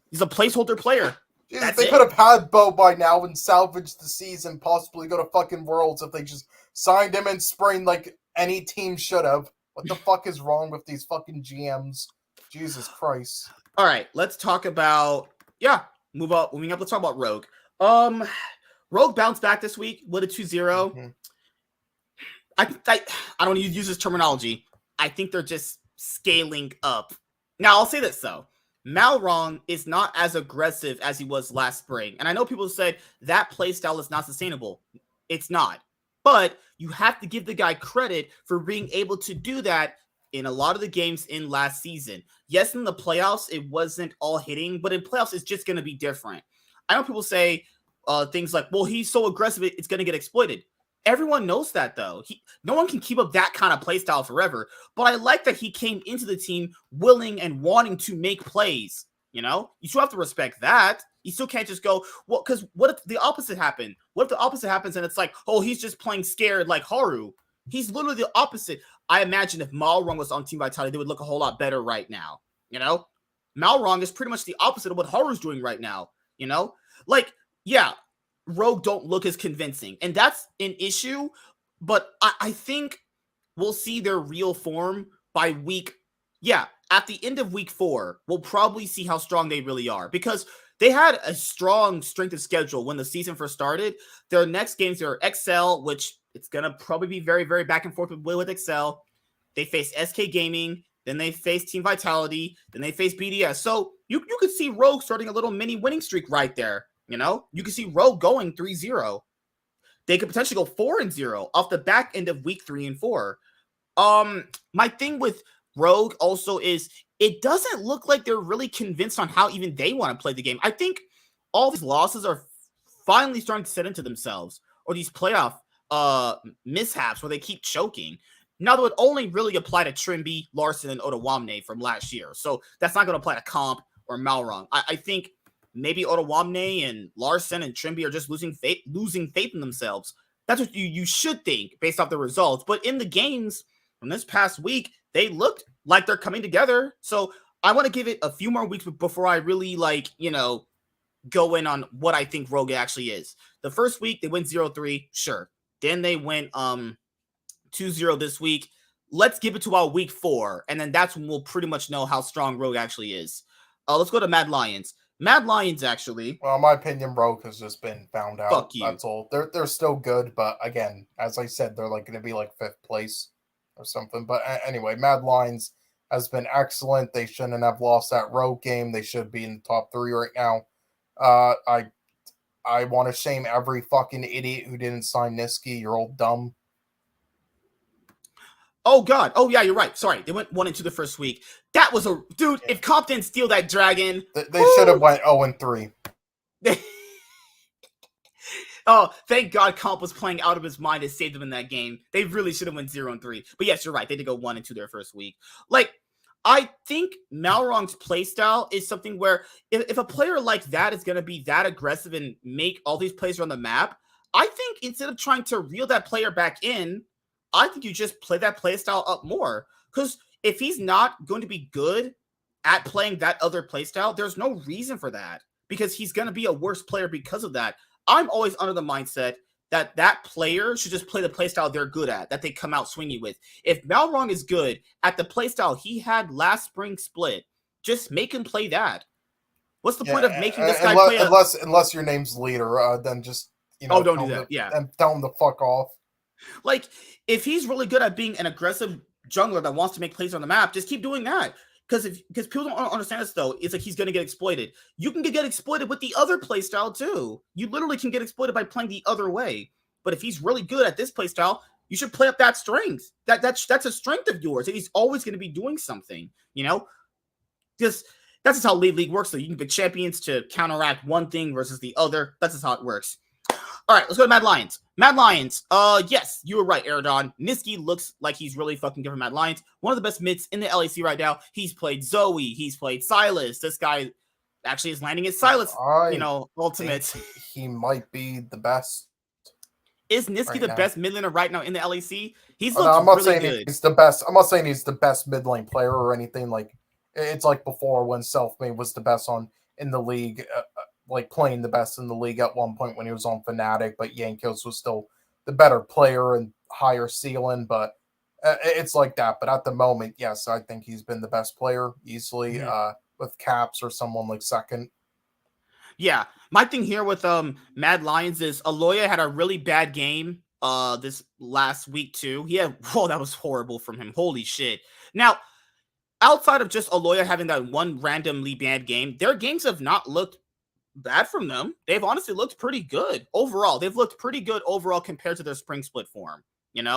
Speaker 1: He's a placeholder player.
Speaker 4: Jesus, they could have had Bo by now and salvaged the season, possibly go to fucking Worlds if they just signed him in spring like any team should have. What the fuck is wrong with these fucking GMs? Jesus Christ.
Speaker 1: All right, let's talk about moving up. Let's talk about Rogue. Rogue bounced back this week with a 2-0. Mm-hmm. I don't use this terminology. I think they're just scaling up. Now, I'll say this though. Malrong is not as aggressive as he was last spring. And I know people said that playstyle is not sustainable. It's not. But you have to give the guy credit for being able to do that in a lot of the games in last season. Yes, in the playoffs, it wasn't all hitting, but in playoffs, it's just going to be different. I know people say things like, well, he's so aggressive, it's going to get exploited. Everyone knows that, though. No one can keep up that kind of play style forever. But I like that he came into the team willing and wanting to make plays. You still have to respect that. You still can't just go, well, because what if the opposite happened? What if the opposite happens and it's like, oh, he's just playing scared like Haru? He's literally the opposite. I imagine if Malrong was on Team Vitality, they would look a whole lot better right now. Malrong is pretty much the opposite of what Haru's doing right now. Like, yeah, Rogue don't look as convincing, and that's an issue. But I think we'll see their real form by week. Yeah, at the end of week 4, we'll probably see how strong they really are because they had a strong strength of schedule when the season first started. Their next games are Excel, which it's going to probably be very, very back and forth with Excel. They face SK Gaming, then they face Team Vitality, then they face BDS. So you could see Rogue starting a little mini winning streak right there. You could see Rogue going 3-0. They could potentially go 4-0 off the back end of week 3 and 4. My thing with Rogue also is it doesn't look like they're really convinced on how even they want to play the game. I think all these losses are finally starting to set into themselves, or these playoff mishaps where they keep choking. Now, that would only really apply to Trimby, Larson, and Otawamne from last year. So that's not going to apply to Comp or Malrong. I think maybe Otawamne and Larson and Trimby are just losing faith in themselves. That's what you should think based off the results. But in the games from this past week, they looked like they're coming together. So I want to give it a few more weeks before I really, go in on what I think Rogue actually is. The first week, they went 0-3, sure. Then they went 2-0 this week. Let's give it to our week 4, and then that's when we'll pretty much know how strong Rogue actually is. Let's go to Mad Lions. Mad Lions, actually.
Speaker 4: Well, in my opinion, Rogue has just been found out.
Speaker 1: Fuck you.
Speaker 4: That's all. They're still good, but again, as I said, they're going to be 5th place or something. But anyway, Mad Lions has been excellent. They shouldn't have lost that Rogue game. They should be in the top 3 right now. I want to shame every fucking idiot who didn't sign Niski. You're all dumb.
Speaker 1: Oh, God. Oh, yeah, you're right. Sorry. They went 1-2 the first week. That was a... Dude, if Comp didn't steal that dragon...
Speaker 4: They should have went 0-3.
Speaker 1: Oh, thank God Comp was playing out of his mind to save them in that game. They really should have went 0-3. But yes, you're right. They did go 1-2 their first week. I think Malrong's playstyle is something where if a player like that is going to be that aggressive and make all these plays on the map, I think instead of trying to reel that player back in, I think you just play that playstyle up more. Because if he's not going to be good at playing that other playstyle, there's no reason for that. Because he's going to be a worse player because of that. I'm always under the mindset that player should just play the playstyle they're good at, that they come out swinging with. If Malrong is good at the playstyle he had last spring split, just make him play that. What's the point of making this guy play?
Speaker 4: Unless your name's Leader, then just
Speaker 1: don't do that.
Speaker 4: And tell him to fuck off.
Speaker 1: If he's really good at being an aggressive jungler that wants to make plays on the map, just keep doing that. Because people don't understand this, though. It's he's going to get exploited. You can get exploited with the other playstyle, too. You literally can get exploited by playing the other way. But if he's really good at this playstyle, you should play up that strength. That's a strength of yours. He's always going to be doing something, Just that's just how League works, though. You can pick champions to counteract one thing versus the other. That's just how it works. All right, let's go to Mad Lions. Mad Lions, yes, you were right, Eridon. Niski looks like he's really fucking good for Mad Lions. One of the best mids in the LEC right now. He's played Zoe. He's played Silas. This guy actually is landing his Silas, ultimate.
Speaker 4: He might be the best.
Speaker 1: Is Niski the best mid laner right now in the LEC? He's
Speaker 4: I'm not
Speaker 1: really
Speaker 4: saying
Speaker 1: good.
Speaker 4: He's the best. I'm not saying he's the best mid lane player or anything. It's like before when Selfmade was the best in the league. Playing the best in the league at one point when he was on Fnatic, but Yankos was still the better player and higher ceiling, but it's like that. But at the moment, yes, I think he's been the best player easily, with Caps or someone like second.
Speaker 1: Yeah, my thing here with Mad Lions is Aloya had a really bad game this last week too. That was horrible from him. Holy shit. Now, outside of just Aloya having that one randomly bad game, their games have not looked bad from them. They've honestly looked pretty good overall. They've looked pretty good overall compared to their spring split form, And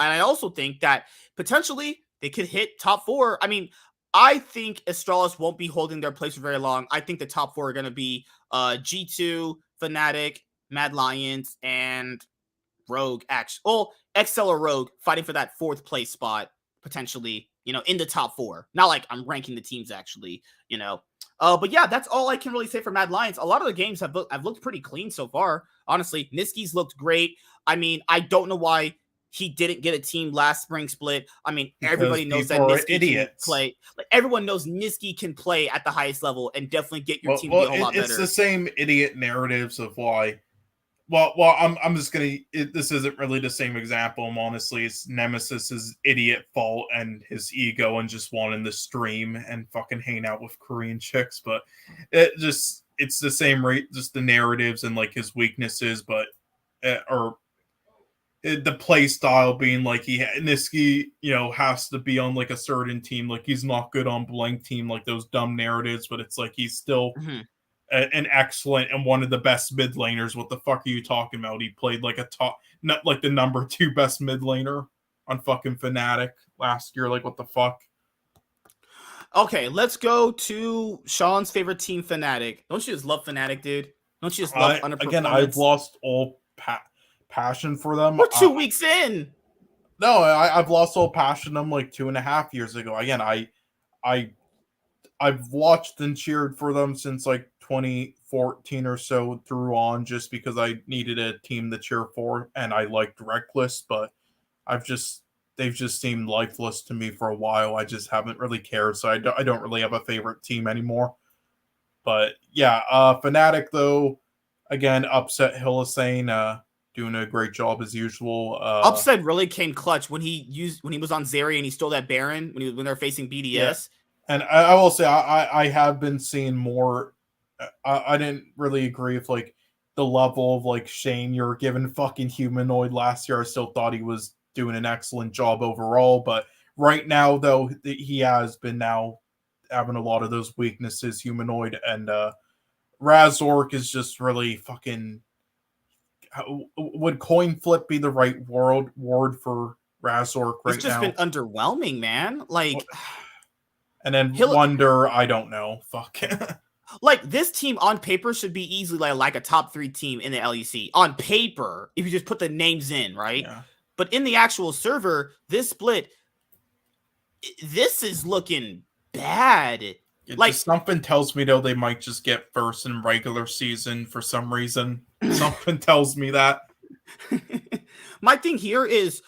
Speaker 1: I also think that potentially they could hit top 4. I mean, I think Astralis won't be holding their place for very long. I think the top 4 are going to be G2, Fnatic, Mad Lions, and Rogue. XL or Rogue fighting for that 4th place spot potentially, in the top 4. Not like I'm ranking the teams actually, But yeah, that's all I can really say for Mad Lions. A lot of the games have looked pretty clean so far. Honestly, Niski's looked great. I mean, I don't know why he didn't get a team last spring split. I mean, everybody knows that Niski can play. Everyone knows Niski can play at the highest level and definitely get your team to be a whole lot better.
Speaker 3: It's the same idiot narratives of why. Well, I'm just gonna. This isn't really the same example. Honestly, it's Nemesis's idiot fault and his ego and just wanting to stream and fucking hang out with Korean chicks. But it's the same rate, just the narratives and his weaknesses, but or the play style being Niski, has to be on a certain team, he's not good on blank team, those dumb narratives. But it's he's still. Mm-hmm. An excellent and one of the best mid laners. What the fuck are you talking about? He played not the number 2 best mid laner on fucking Fnatic last year. What the fuck? Okay,
Speaker 1: let's go to Sean's favorite team, Fnatic. Don't you just love Fnatic, dude? Don't you just love underperformance?
Speaker 3: Again, I've lost all passion for them.
Speaker 1: We're 2 weeks in.
Speaker 3: No, I've lost all passion them like 2.5 years ago. Again, I've watched and cheered for them since like 2014 or so through on, just because I needed a team to cheer for, and I liked Reckless, but they've just seemed lifeless to me for a while. I just haven't really cared, so I don't really have a favorite team anymore. But yeah, Fnatic though, again, upset Hylissane, doing a great job as usual.
Speaker 1: Upset really came clutch when he was on Zeri and he stole that Baron when they're facing BDS.
Speaker 3: Yeah. And I will say I have been seeing more. I didn't really agree with like the level of like shame you were giving fucking Humanoid last year. I still thought he was doing an excellent job overall, but right now though he has been now having a lot of those weaknesses, Humanoid, and Razork is just really fucking. Would coin flip be the right word for Razork right now?
Speaker 1: It's just been underwhelming, man. Like.
Speaker 3: And then Wonder, I don't know. Fuck.
Speaker 1: Like, this team on paper should be easily like a top 3 team in the LEC. On paper, if you just put the names in, right?
Speaker 3: Yeah.
Speaker 1: But in the actual server, this split, this is looking bad.
Speaker 3: Like, something tells me, though, they might just get first in regular season for some reason. Something tells me that.
Speaker 1: My thing here is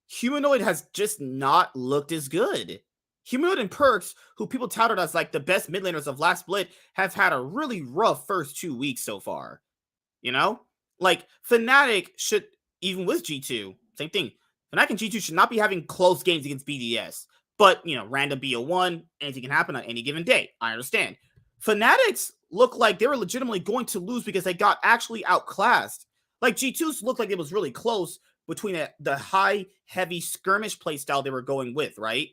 Speaker 1: Humanoid has just not looked as good. Humanoid and Perks, who people touted as like the best mid laners of last split, have had a really rough first 2 weeks so far. You know? Like, Fnatic should, even with G2, same thing. Fnatic and G2 should not be having close games against BDS. But, you know, random BO1, anything can happen on any given day. I understand. Fnatic's look like they were legitimately going to lose because they got actually outclassed. Like, G2's looked like it was really close between the high, heavy skirmish playstyle they were going with, right?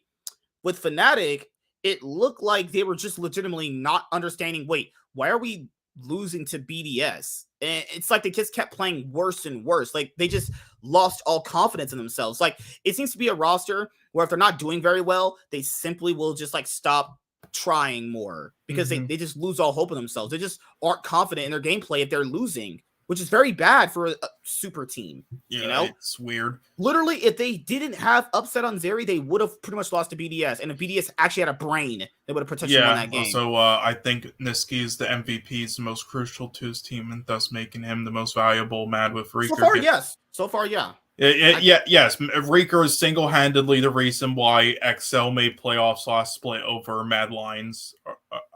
Speaker 1: With Fnatic, it looked like they were just legitimately not understanding, wait, why are we losing to BDS? And it's like they just kept playing worse and worse. Like, they just lost all confidence in themselves. Like, it seems to be a roster where if they're not doing very well, they simply will just like stop trying more because they just lose all hope in themselves. They just aren't confident in their gameplay if they're losing, which is very bad for a super team.
Speaker 3: Yeah,
Speaker 1: you know?
Speaker 3: It's weird.
Speaker 1: Literally, if they didn't have upset on Zeri, they would have pretty much lost to BDS. And if BDS actually had a brain, they would have potentially won that game.
Speaker 3: So I think Niski is the MVP, is the most crucial to his team, and thus making him the most valuable. Mad with Reeker.
Speaker 1: So far, yes. So far, yeah.
Speaker 3: Yes. Reeker is single-handedly the reason why XL made playoffs last split over Mad Lions.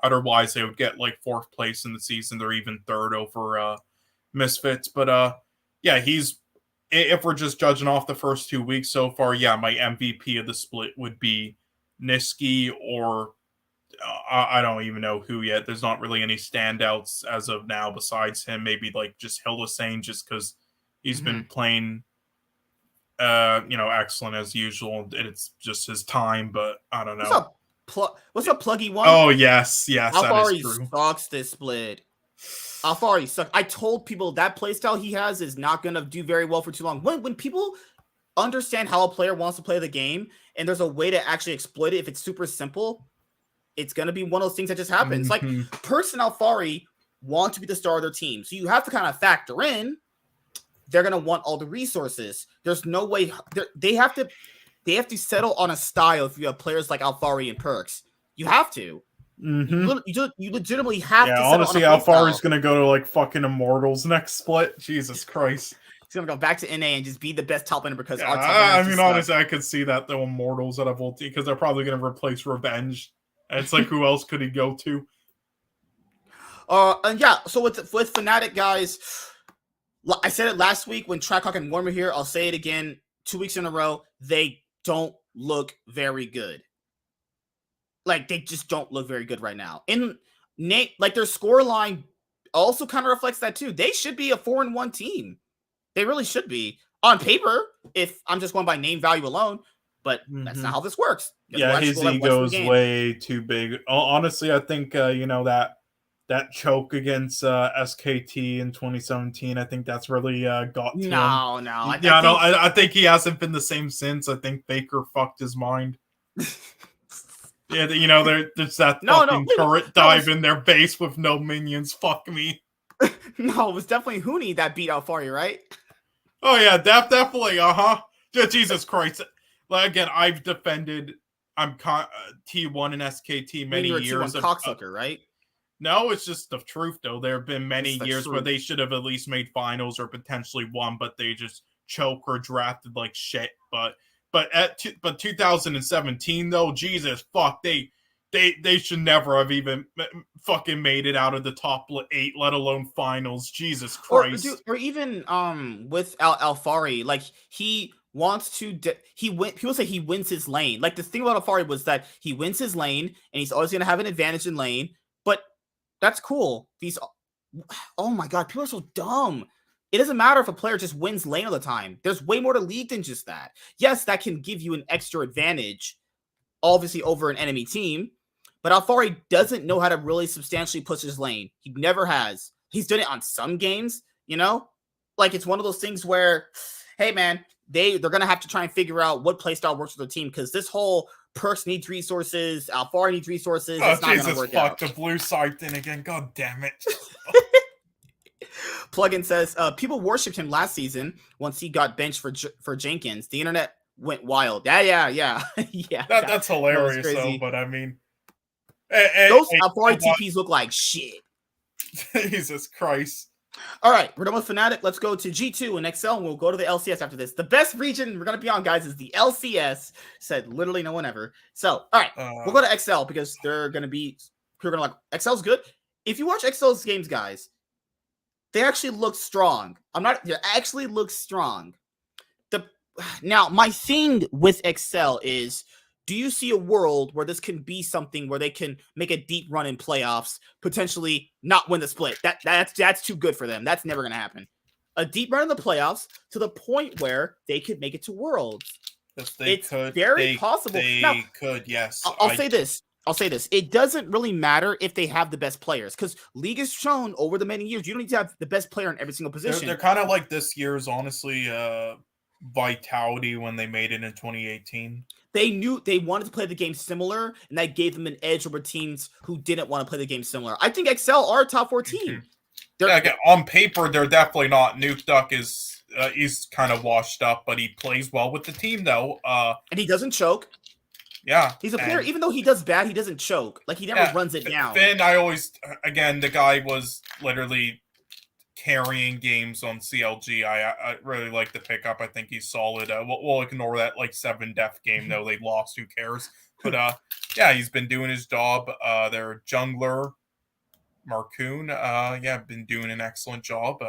Speaker 3: Otherwise, they would get like 4th place in the season. They're even 3rd over Misfits. But yeah, if we're just judging off the first 2 weeks so far, yeah, my MVP of the split would be Niski, or I don't even know who yet. There's not really any standouts as of now besides him. Maybe like just Hylissane, just because he's been playing excellent as usual. It's just his time, but I don't know.
Speaker 1: What's up, Pluggy One?
Speaker 3: Oh, yes,
Speaker 1: Alfari
Speaker 3: that is true.
Speaker 1: sucks this split. Alfari sucks. I told people that playstyle he has is not going to do very well for too long. When people understand how a player wants to play the game and there's a way to actually exploit it, if it's super simple, it's going to be one of those things that just happens. Like, Perks and Alfari want to be the star of their team. So you have to kind of factor in they're going to want all the resources. There's no way they have to settle on a style if you have players like Alfari and Perks. You have to. You legitimately have to.
Speaker 3: Honestly, Alfari's going to go to like fucking Immortals next split. Jesus Christ.
Speaker 1: He's going to go back to NA and just be the best top laner because our top
Speaker 3: I mean, honestly, I could see that though. Immortals out of ulti, because they're probably going to replace Revenge. And it's like, who else could he go to?
Speaker 1: And yeah, so with Fnatic, guys, I said it last week when Trackhawk and Warm were here. I'll say it again 2 weeks in a row. They don't look very good. Like, they just don't look very good right now. And like, their score line also kind of reflects that too. They should be a 4-1 team. They really should be on paper, if I'm just going by name value alone. But that's not how this works.
Speaker 3: Yeah, his ego is way too big. Honestly, I think that choke against SKT in 2017, I think that's really got to him. I think he hasn't been the same since. I think Baker fucked his mind. Yeah, there's that fucking turret dive in their base with no minions. Fuck me.
Speaker 1: No, it was definitely Huni that beat Alfari, right?
Speaker 3: Oh yeah, definitely. Jesus Christ! Like again, I've defended. T1 and SKT many
Speaker 1: You were
Speaker 3: years
Speaker 1: T1 cocksucker, right?
Speaker 3: No, it's just the truth though. There have been many years where
Speaker 1: truth.
Speaker 3: they should have at least made finals or potentially won, but they just choke or drafted like shit. But 2017 though, Jesus fuck, they should never have even fucking made it out of the top 8, let alone finals. Jesus Christ.
Speaker 1: Or even with Alfari, like he wants to people say he wins his lane. Like the thing about Alfari was that he wins his lane and he's always going to have an advantage in lane, but that's cool. Oh my god, people are so dumb. It doesn't matter if a player just wins lane all the time. There's way more to League than just that. Yes, that can give you an extra advantage, obviously, over an enemy team. But Alfari doesn't know how to really substantially push his lane. He never has. He's done it on some games, you know? Like, it's one of those things where, hey, man, they're going to have to try and figure out what playstyle works with their team, because this whole Perks needs resources, Alfari needs resources.
Speaker 3: Oh,
Speaker 1: it's not
Speaker 3: Jesus,
Speaker 1: work
Speaker 3: fuck,
Speaker 1: out.
Speaker 3: the blue side thing again. God damn it.
Speaker 1: Plugin says, people worshipped him last season once he got benched for Jenkins. The internet went wild. Yeah. yeah.
Speaker 3: That's hilarious, though, but I mean... Those
Speaker 1: Alfari TPs look like shit.
Speaker 3: Jesus Christ.
Speaker 1: All right, we're done with Fnatic. Let's go to G2 and XL, and we'll go to the LCS after this. The best region we're going to be on, guys, is the LCS. Said literally no one ever. So, all right, we'll go to XL because they're going to be... People are going to like, XL's good. If you watch XL's games, guys, they actually look strong. They actually look strong. Now, my thing with XL is... Do you see a world where this can be something where they can make a deep run in playoffs, potentially not win the split? That's too good for them. That's never going to happen. A deep run in the playoffs to the point where they could make it to Worlds.
Speaker 3: Yes, it's
Speaker 1: very possible.
Speaker 3: They could, yes.
Speaker 1: I'll say this. It doesn't really matter if they have the best players, because League has shown over the many years you don't need to have the best player in every single position.
Speaker 3: They're kind of like this year's, honestly, Vitality when they made it in 2018.
Speaker 1: They knew they wanted to play the game similar, and that gave them an edge over teams who didn't want to play the game similar. I think XL are a top 4 team.
Speaker 3: On paper, they're definitely not. Nuke Duck is he's kind of washed up, but he plays well with the team, though.
Speaker 1: And he doesn't choke.
Speaker 3: Yeah.
Speaker 1: He's a player, even though he does bad, he doesn't choke. Like, he never runs it down.
Speaker 3: Finn, the guy was literally carrying games on CLG. I really like the pickup. I think he's solid. We'll ignore that like 7 def game though. They lost. Who cares? But he's been doing his job. Their jungler, Marcoon, been doing an excellent job.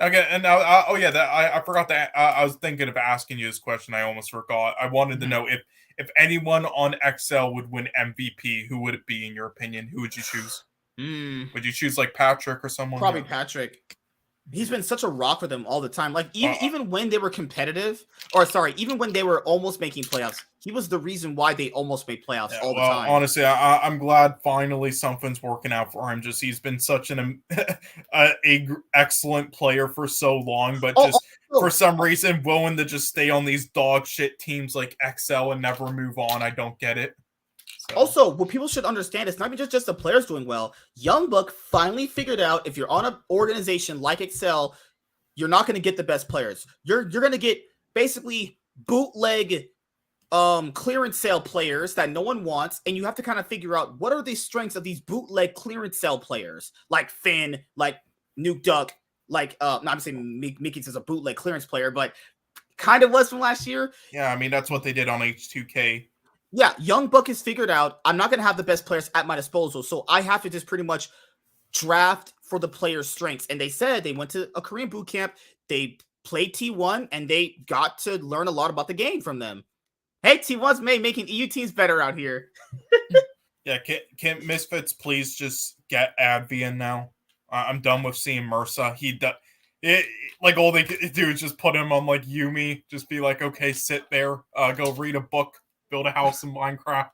Speaker 3: Okay, and now I forgot that. I was thinking of asking you this question. I almost forgot. I wanted to know if anyone on XL would win MVP, who would it be in your opinion? Who would you choose? Would you choose like Patrick or someone?
Speaker 1: Probably Patrick. He's been such a rock for them all the time. Like even when they were competitive, even when they were almost making playoffs, he was the reason why they almost made playoffs all the time.
Speaker 3: Honestly, I'm glad finally something's working out for him. He's been such an excellent player for so long, but for some reason willing to just stay on these dog shit teams like XL and never move on. I don't get it. So.
Speaker 1: Also, what people should understand is not even just the players doing well. Youngbuck finally figured out if you're on an organization like Excel, you're not going to get the best players. You're going to get basically bootleg clearance sale players that no one wants, and you have to kind of figure out what are the strengths of these bootleg clearance sale players, like Finn, like Nuke Duck, like I'm saying Mickey's is a bootleg clearance player, but kind of was from last year.
Speaker 3: Yeah, I mean that's what they did on H2K.
Speaker 1: Yeah, Young Buck has figured out I'm not going to have the best players at my disposal, so I have to just pretty much draft for the players' strengths. And they said they went to a Korean boot camp, they played T1, and they got to learn a lot about the game from them. Hey, T1's making EU teams better out here.
Speaker 3: Yeah, can Misfits please just get Advian now? I'm done with seeing Mursa. Like all they do is just put him on like Yumi, just be like, okay, sit there, go read a book. Build a house in Minecraft.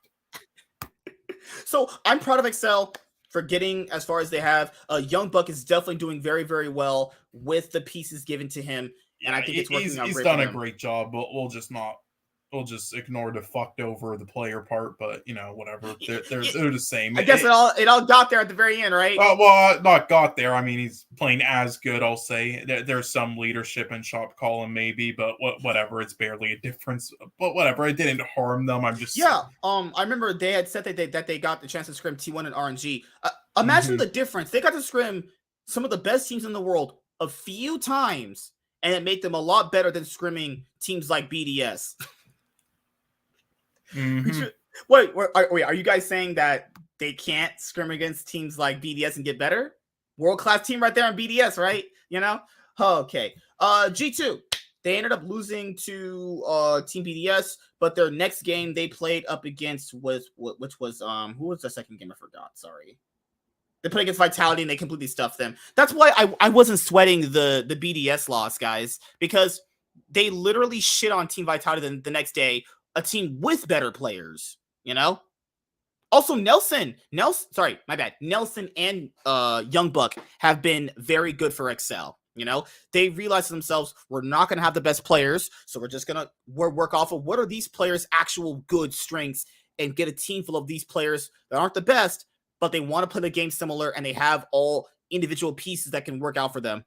Speaker 1: So I'm proud of Excel for getting as far as they have. Young Buck is definitely doing very, very well with the pieces given to him, and I think it's working out great.
Speaker 3: He's done a great job, but we'll just not we'll just ignore the fucked over the player part, but whatever. They're the same.
Speaker 1: I guess it all got there at the very end, right?
Speaker 3: Well, not got there. I mean, he's playing as good. I'll say there's some leadership in shop calling, maybe, but whatever. It's barely a difference. But whatever. It didn't harm them. I'm just
Speaker 1: I remember they had said that they got the chance to scrim T1 and RNG. Imagine the difference. They got to scrim some of the best teams in the world a few times, and it made them a lot better than scrimming teams like BDS. Wait, are you guys saying that they can't scrim against teams like BDS and get better? World-class team right there on BDS, right? Okay. G2, they ended up losing to Team BDS, but their next game they played up against was who was the second game? I forgot. Sorry. They played against Vitality and they completely stuffed them. That's why I wasn't sweating the BDS loss, guys, because they literally shit on Team Vitality the next day, a team with better players, Also, Nelson, my bad. Nelson and Young Buck have been very good for Excel. They realized to themselves, we're not going to have the best players, so we're just going to work off of what are these players' actual good strengths and get a team full of these players that aren't the best, but they want to play the game similar, and they have all individual pieces that can work out for them.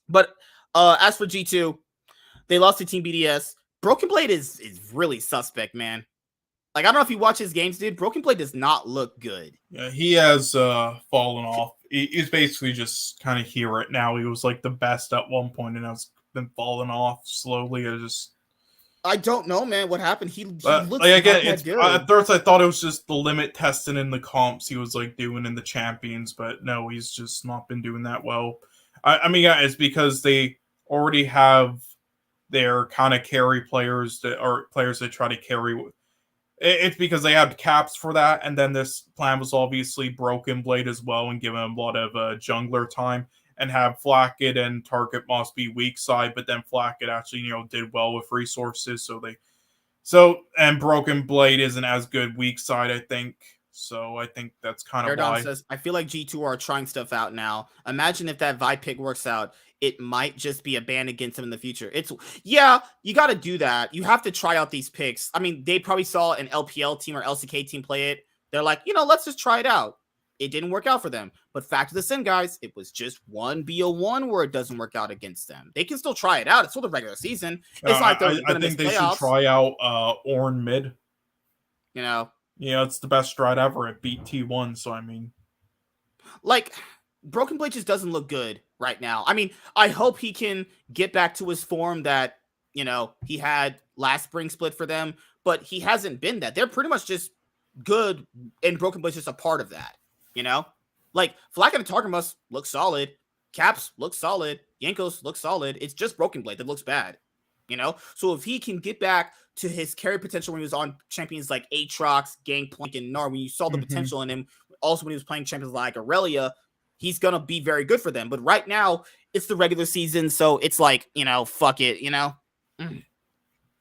Speaker 1: But as for G2, they lost to Team BDS. Broken Blade is really suspect, man. Like, I don't know if you watch his games, dude. Broken Blade does not look good.
Speaker 3: Yeah, he has fallen off. He's basically just kind of here right now. He was like the best at one point, and has been falling off slowly.
Speaker 1: I don't know, man. What happened? He looks
Speaker 3: like good. At first, I thought it was just the limit testing in the comps he was like doing in the champions, but no, he's just not been doing that well. I mean, yeah, it's because they already have their kind of carry players that are players that try to carry. It's because they had caps for that, and then this plan was obviously Broken Blade as well, and give him a lot of jungler time, and have Flacket and Target Moss be weak side, but then Flacket actually did well with resources, and Broken Blade isn't as good weak side, I think. So I think that's kind of why.
Speaker 1: Says, I feel like G2 are trying stuff out now. Imagine if that Vi pick works out. It might just be a ban against him in the future. You got to do that. You have to try out these picks. I mean, they probably saw an LPL team or LCK team play it. They're like, let's just try it out. It didn't work out for them. But factor this in, guys. It was just one BO1 where it doesn't work out against them. They can still try it out. It's still the regular season. It's not they're going to miss playoffs. I think they should
Speaker 3: try out Ornn mid.
Speaker 1: It's
Speaker 3: the best strat ever. It beat T1, so I mean.
Speaker 1: Like, Broken Blade just doesn't look good right now. I mean, I hope he can get back to his form that, he had last spring split for them, but he hasn't been that. They're pretty much just good, and Broken Blade's just a part of that, Like, Flack and Target Moss look solid. Caps look solid. Yankos look solid. It's just Broken Blade that looks bad, So if he can get back to his carry potential when he was on champions like Aatrox, Gangplank, and Gnar, when you saw the potential in him, also when he was playing champions like Aurelia, he's going to be very good for them. But right now, it's the regular season, so it's like, fuck it,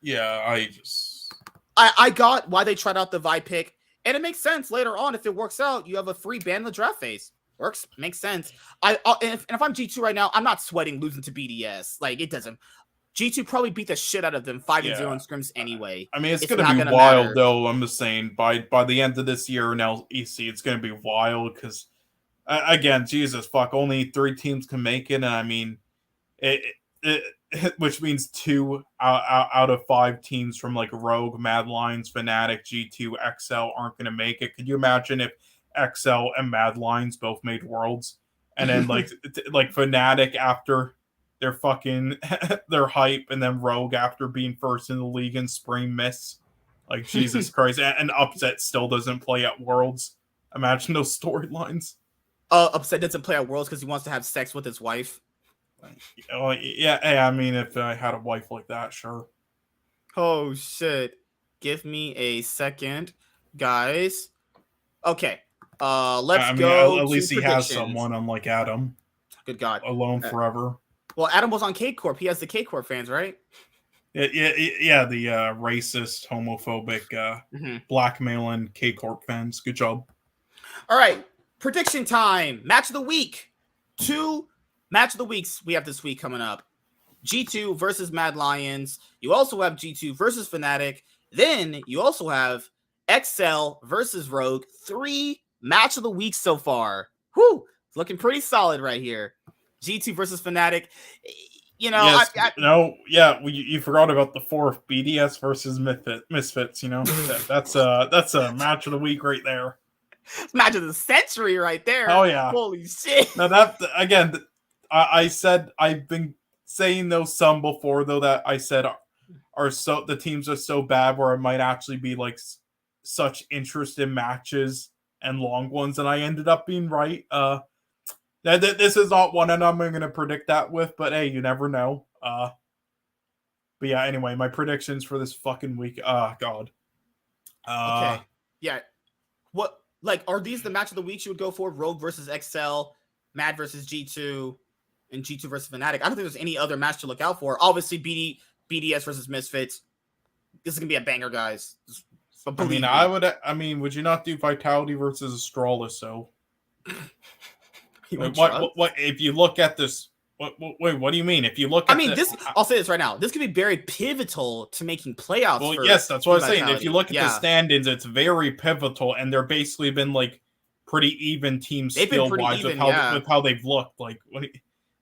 Speaker 3: Yeah,
Speaker 1: I got why they tried out the Vi pick, and it makes sense later on. If it works out, you have a free ban in the draft phase. Works, makes sense. And if I'm G2 right now, I'm not sweating losing to BDS. Like, it doesn't. G2 probably beat the shit out of them 5-0 in scrims anyway.
Speaker 3: I mean, it's going to be wild, though. I'm just saying, by the end of this year in LEC, it's going to be wild because, again, Jesus, fuck, only 3 teams can make it. And I mean, which means 2 out of 5 teams from like Rogue, Mad Lions, Fnatic, G2, XL aren't going to make it. Could you imagine if XL and Mad Lions both made Worlds? And then like Fnatic after their fucking their hype, and then Rogue after being first in the league in spring miss. Like, Jesus Christ. And Upset still doesn't play at Worlds. Imagine those storylines.
Speaker 1: Upset doesn't play at Worlds because he wants to have sex with his wife.
Speaker 3: Yeah, I mean, if I had a wife like that, sure.
Speaker 1: Oh, shit. Give me a second, guys. Okay. Let's go.
Speaker 3: At least he has someone, unlike Adam.
Speaker 1: Good God.
Speaker 3: Alone forever.
Speaker 1: Well, Adam was on K Corp. He has the K Corp fans, right?
Speaker 3: Yeah, the racist, homophobic, blackmailing K Corp fans. Good job.
Speaker 1: All right. Prediction time. Match of the week. 2 match of the weeks we have this week coming up. G2 versus Mad Lions. You also have G2 versus Fnatic. Then you also have XL versus Rogue. 3 match of the week so far. Whew, it's looking pretty solid right here. G2 versus Fnatic. You know,
Speaker 3: yes, you forgot about the 4th BDS versus Misfits. You know, that's a match of the week right there.
Speaker 1: Match of the century right there.
Speaker 3: Oh yeah,
Speaker 1: holy shit.
Speaker 3: Now that again, I said I've been saying those some before though that I said the teams are so bad where it might actually be like such interesting matches and long ones, and I ended up being right. This is not one and I'm going to predict that with, but hey, you never know. But yeah, anyway, my predictions for this fucking week. God.
Speaker 1: Okay. Yeah. What, like, are these the match of the week you would go for? Rogue versus XL, Mad versus G2, and G2 versus Fnatic. I don't think there's any other match to look out for. Obviously, BDS versus Misfits. This is going to be a banger, guys.
Speaker 3: Would you not do Vitality versus Astralis, so? What if you look at this? Wait, what do you mean? If you look at
Speaker 1: I'll say this right now. This could be very pivotal to making playoffs.
Speaker 3: Well, yes, that's what I'm saying. If you look at the standings, it's very pivotal, and they're basically been like pretty even teams skill-wise with how they've looked. Like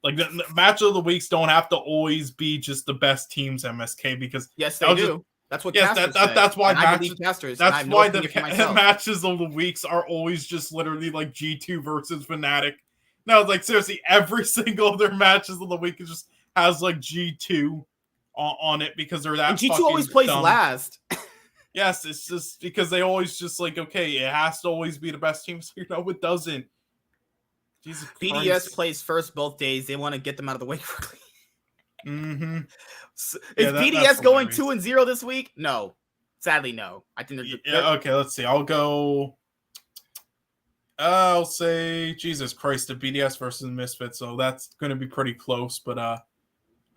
Speaker 3: the match of the weeks don't have to always be just the best teams, MSK, because
Speaker 1: yes, they do. That's what casters say.
Speaker 3: That's why
Speaker 1: casters.
Speaker 3: That's why the matches of the weeks are always just literally like G2 versus Fnatic. No, like seriously, every single of their matches of the week has like G2 on it because they're that. And
Speaker 1: G2 always plays last.
Speaker 3: Yes, it's just because they always just like, okay, it has to always be the best team. So it doesn't. Jesus
Speaker 1: BDS
Speaker 3: Christ.
Speaker 1: plays first both days. They want to get them out of the way quickly.
Speaker 3: Mm-hmm.
Speaker 1: So, is BDS going 2-0 this week? No, sadly, no. I think they're
Speaker 3: okay, let's see. I'll say Jesus Christ, the BDS versus Misfits. So that's going to be pretty close. But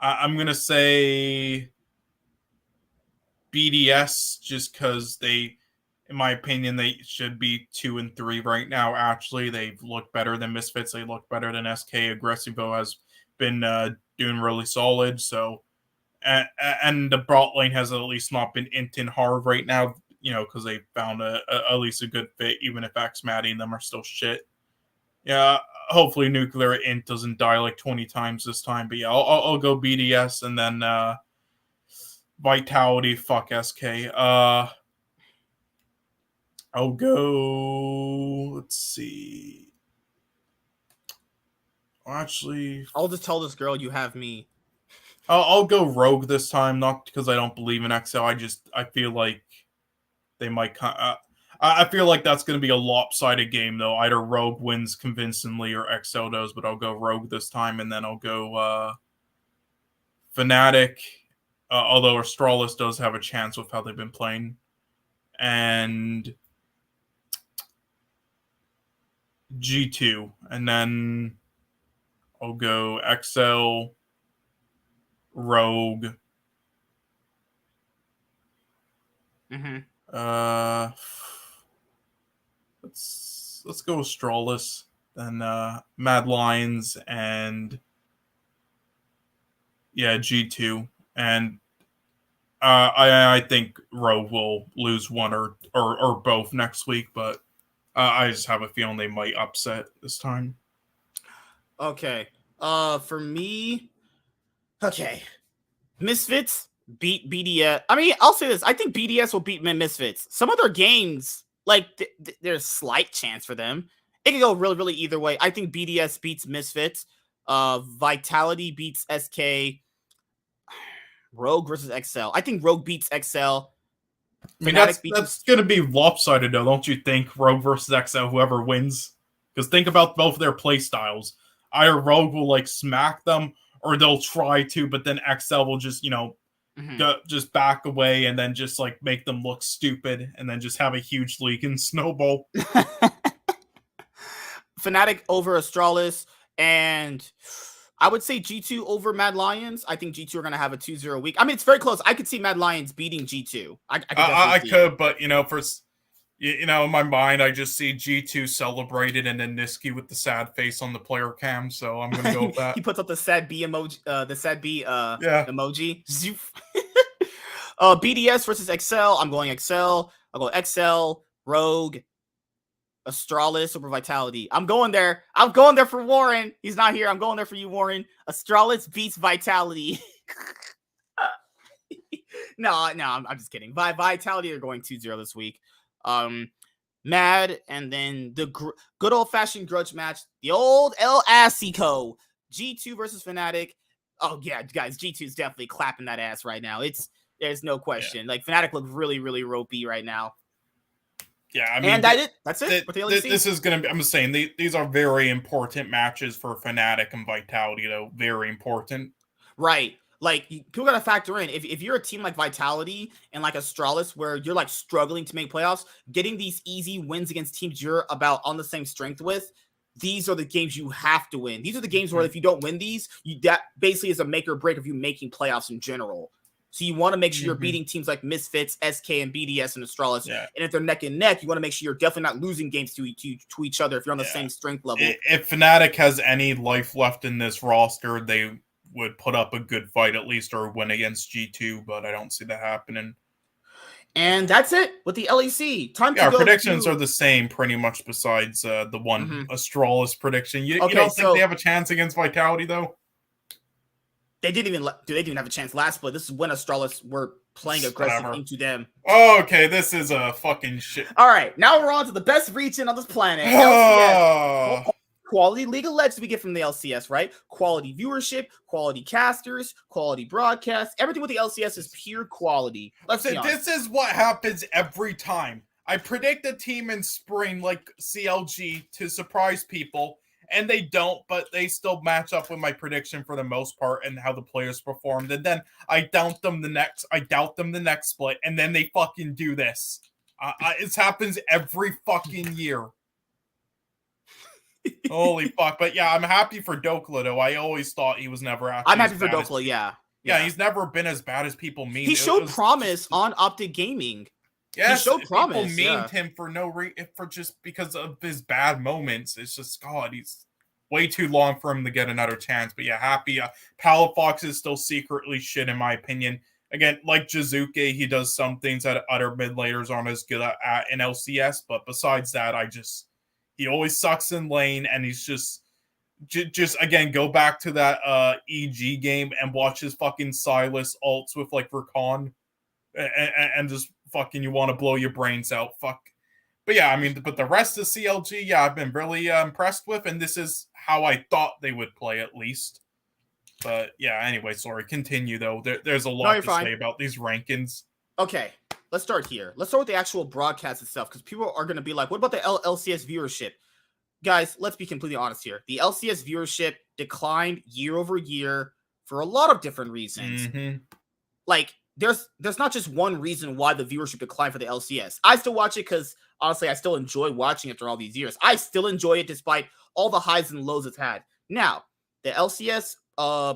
Speaker 3: I'm going to say BDS just because they, in my opinion, they should be 2-3 right now. Actually, they've looked better than Misfits. They look better than SK. Aggressivo has been doing really solid. So, and the bot lane has at least not been inting hard right now. Because they found at least a good fit, even if X-Maddie and them are still shit. Yeah, hopefully Nuclear Int doesn't die like 20 times this time. But yeah, I'll go BDS and then Vitality, fuck SK. I'll go, let's see. Actually,
Speaker 1: I'll just tell this girl you have me.
Speaker 3: I'll go Rogue this time, not because I don't believe in XL. I feel like they might. I feel like that's going to be a lopsided game, though. Either Rogue wins convincingly or XL does, but I'll go Rogue this time, and then I'll go Fnatic, although Astralis does have a chance with how they've been playing. And G2, and then I'll go XL, Rogue.
Speaker 1: Mm-hmm.
Speaker 3: Let's go with Astralis, then Mad Lions, and yeah, G2, and I think Rogue will lose one or both next week, but I just have a feeling they might upset this time.
Speaker 1: Okay, for me, okay, Misfits beat BDS. I mean, I'll say this. I think BDS will beat Misfits. Some of their games, like, there's slight chance for them. It can go really, really either way. I think BDS beats Misfits. Vitality beats SK. Rogue versus XL. I think Rogue beats XL.
Speaker 3: I mean, that's going to be lopsided, though, don't you think? Rogue versus XL, whoever wins. Because think about both their play styles. Either Rogue will, like, smack them, or they'll try to, but then XL will just, just back away and then just like make them look stupid and then just have a huge leak and snowball.
Speaker 1: Fnatic over Astralis, and I would say G2 over Mad Lions. I think G2 are going to have a 2-0 week. I mean, it's very close. I could see Mad Lions beating G2. I could,
Speaker 3: but You know, in my mind, I just see G2 celebrated and then Niski with the sad face on the player cam. So I'm gonna go with that.
Speaker 1: He puts up the sad B emoji,
Speaker 3: Yeah.
Speaker 1: emoji. BDS versus Excel. I'm going Excel. I'll go Excel, Rogue, Astralis, Super Vitality. I'm going there. I'm going there for Warren. He's not here. I'm going there for you, Warren. Astralis beats Vitality. No, I'm just kidding. Vitality are going 2-0 this week. Mad, and then the good old-fashioned grudge match, the old El Asico, G2 versus Fnatic. Oh, yeah, guys, G2 is definitely clapping that ass right now. There's no question. Yeah. Like, Fnatic look really, really ropey right now.
Speaker 3: Yeah, I mean,
Speaker 1: and that's it.
Speaker 3: This is going to be, I'm just saying, these are very important matches for Fnatic and Vitality, though. Very important.
Speaker 1: Right. Like, people gotta factor in, if you're a team like Vitality and like Astralis, where you're like struggling to make playoffs, getting these easy wins against teams you're about on the same strength with, these are the games you have to win. These are the games where if you don't win these, that basically is a make or break of you making playoffs in general. So you want to make sure you're beating teams like Misfits, SK, and BDS and Astralis. Yeah. And if they're neck and neck, you want to make sure you're definitely not losing games to each other if you're on the same strength level.
Speaker 3: If Fnatic has any life left in this roster, they would put up a good fight at least or win against G2, but I don't see that happening.
Speaker 1: And that's it with the LEC. Time to go.
Speaker 3: Our predictions are the same pretty much besides the one Astralis prediction. You don't think they have a chance against Vitality, though?
Speaker 1: They didn't even have a chance last split. This is when Astralis were playing aggressive into them.
Speaker 3: Oh, okay, this is a fucking shit.
Speaker 1: All right, now we're on to the best region on this planet. LCS. Quality League of Legends we get from the LCS, right? Quality viewership, quality casters, quality broadcasts. Everything with the LCS is pure quality.
Speaker 3: This is what happens every time. I predict a team in spring like CLG to surprise people, and they don't, but they still match up with my prediction for the most part and how the players performed. And then I doubt them the next split, and then they fucking do this. It happens every fucking year. Holy fuck. But yeah, I'm happy for Dokla, though. I always thought he was never actually
Speaker 1: I'm happy for Dokla, yeah.
Speaker 3: Yeah, he's never been as bad as people mean.
Speaker 1: He showed promise on Optic Gaming.
Speaker 3: Yes, he showed promise. People memed him for no reason, for just because of his bad moments. It's just, God, he's way too long for him to get another chance. But yeah, happy. Palafox is still secretly shit, in my opinion. Again, like Jizuke, he does some things that other mid laners aren't as good at in LCS. But besides that, he always sucks in lane, and he's just again, go back to that EG game and watch his fucking Silas ults with like Rakan, and just fucking you want to blow your brains out. Fuck. But yeah, I mean, but the rest of CLG, yeah, I've been really impressed with, and this is how I thought they would play at least. But yeah, anyway, sorry. Continue though. There's a lot to say about these rankings.
Speaker 1: Okay. Let's start here. Let's start with the actual broadcast itself, because people are going to be like, what about the LCS viewership? Guys, let's be completely honest here. The LCS viewership declined year over year for a lot of different reasons. Like, there's not just one reason why the viewership declined for the LCS. I still watch it because, honestly, I still enjoy watching it after all these years. I still enjoy it despite all the highs and lows it's had. Now, the LCS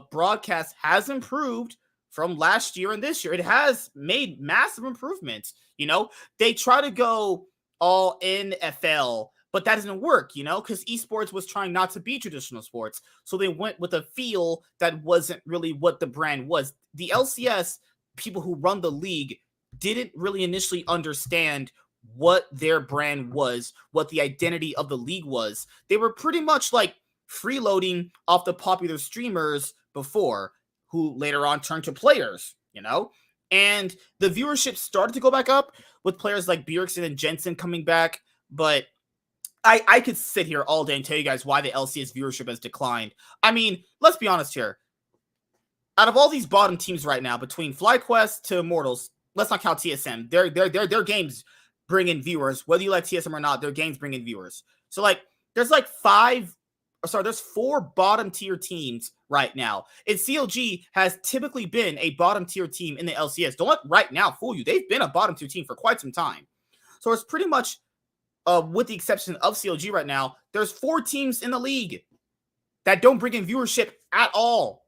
Speaker 1: broadcast has improved from last year and this year. It has made massive improvements. You know, they try to go all NFL, but that doesn't work, you know, because esports was trying not to be traditional sports. So they went with a feel that wasn't really what the brand was. The LCS, people who run the league, didn't really initially understand what their brand was, what the identity of the league was. They were pretty much like freeloading off the popular streamers before, who later on turned to players, you know? And the viewership started to go back up with players like Bjergsen and Jensen coming back, but I could sit here all day and tell you guys why the LCS viewership has declined. I mean, let's be honest here. Out of all these bottom teams right now, between FlyQuest to Immortals, let's not count TSM. Their games bring in viewers. Whether you like TSM or not, their games bring in viewers. So, like, there's 4 bottom tier teams right now. And CLG has typically been a bottom tier team in the LCS. Don't let right now fool you. They've been a bottom tier team for quite some time. So it's pretty much, with the exception of CLG right now, there's 4 teams in the league that don't bring in viewership at all.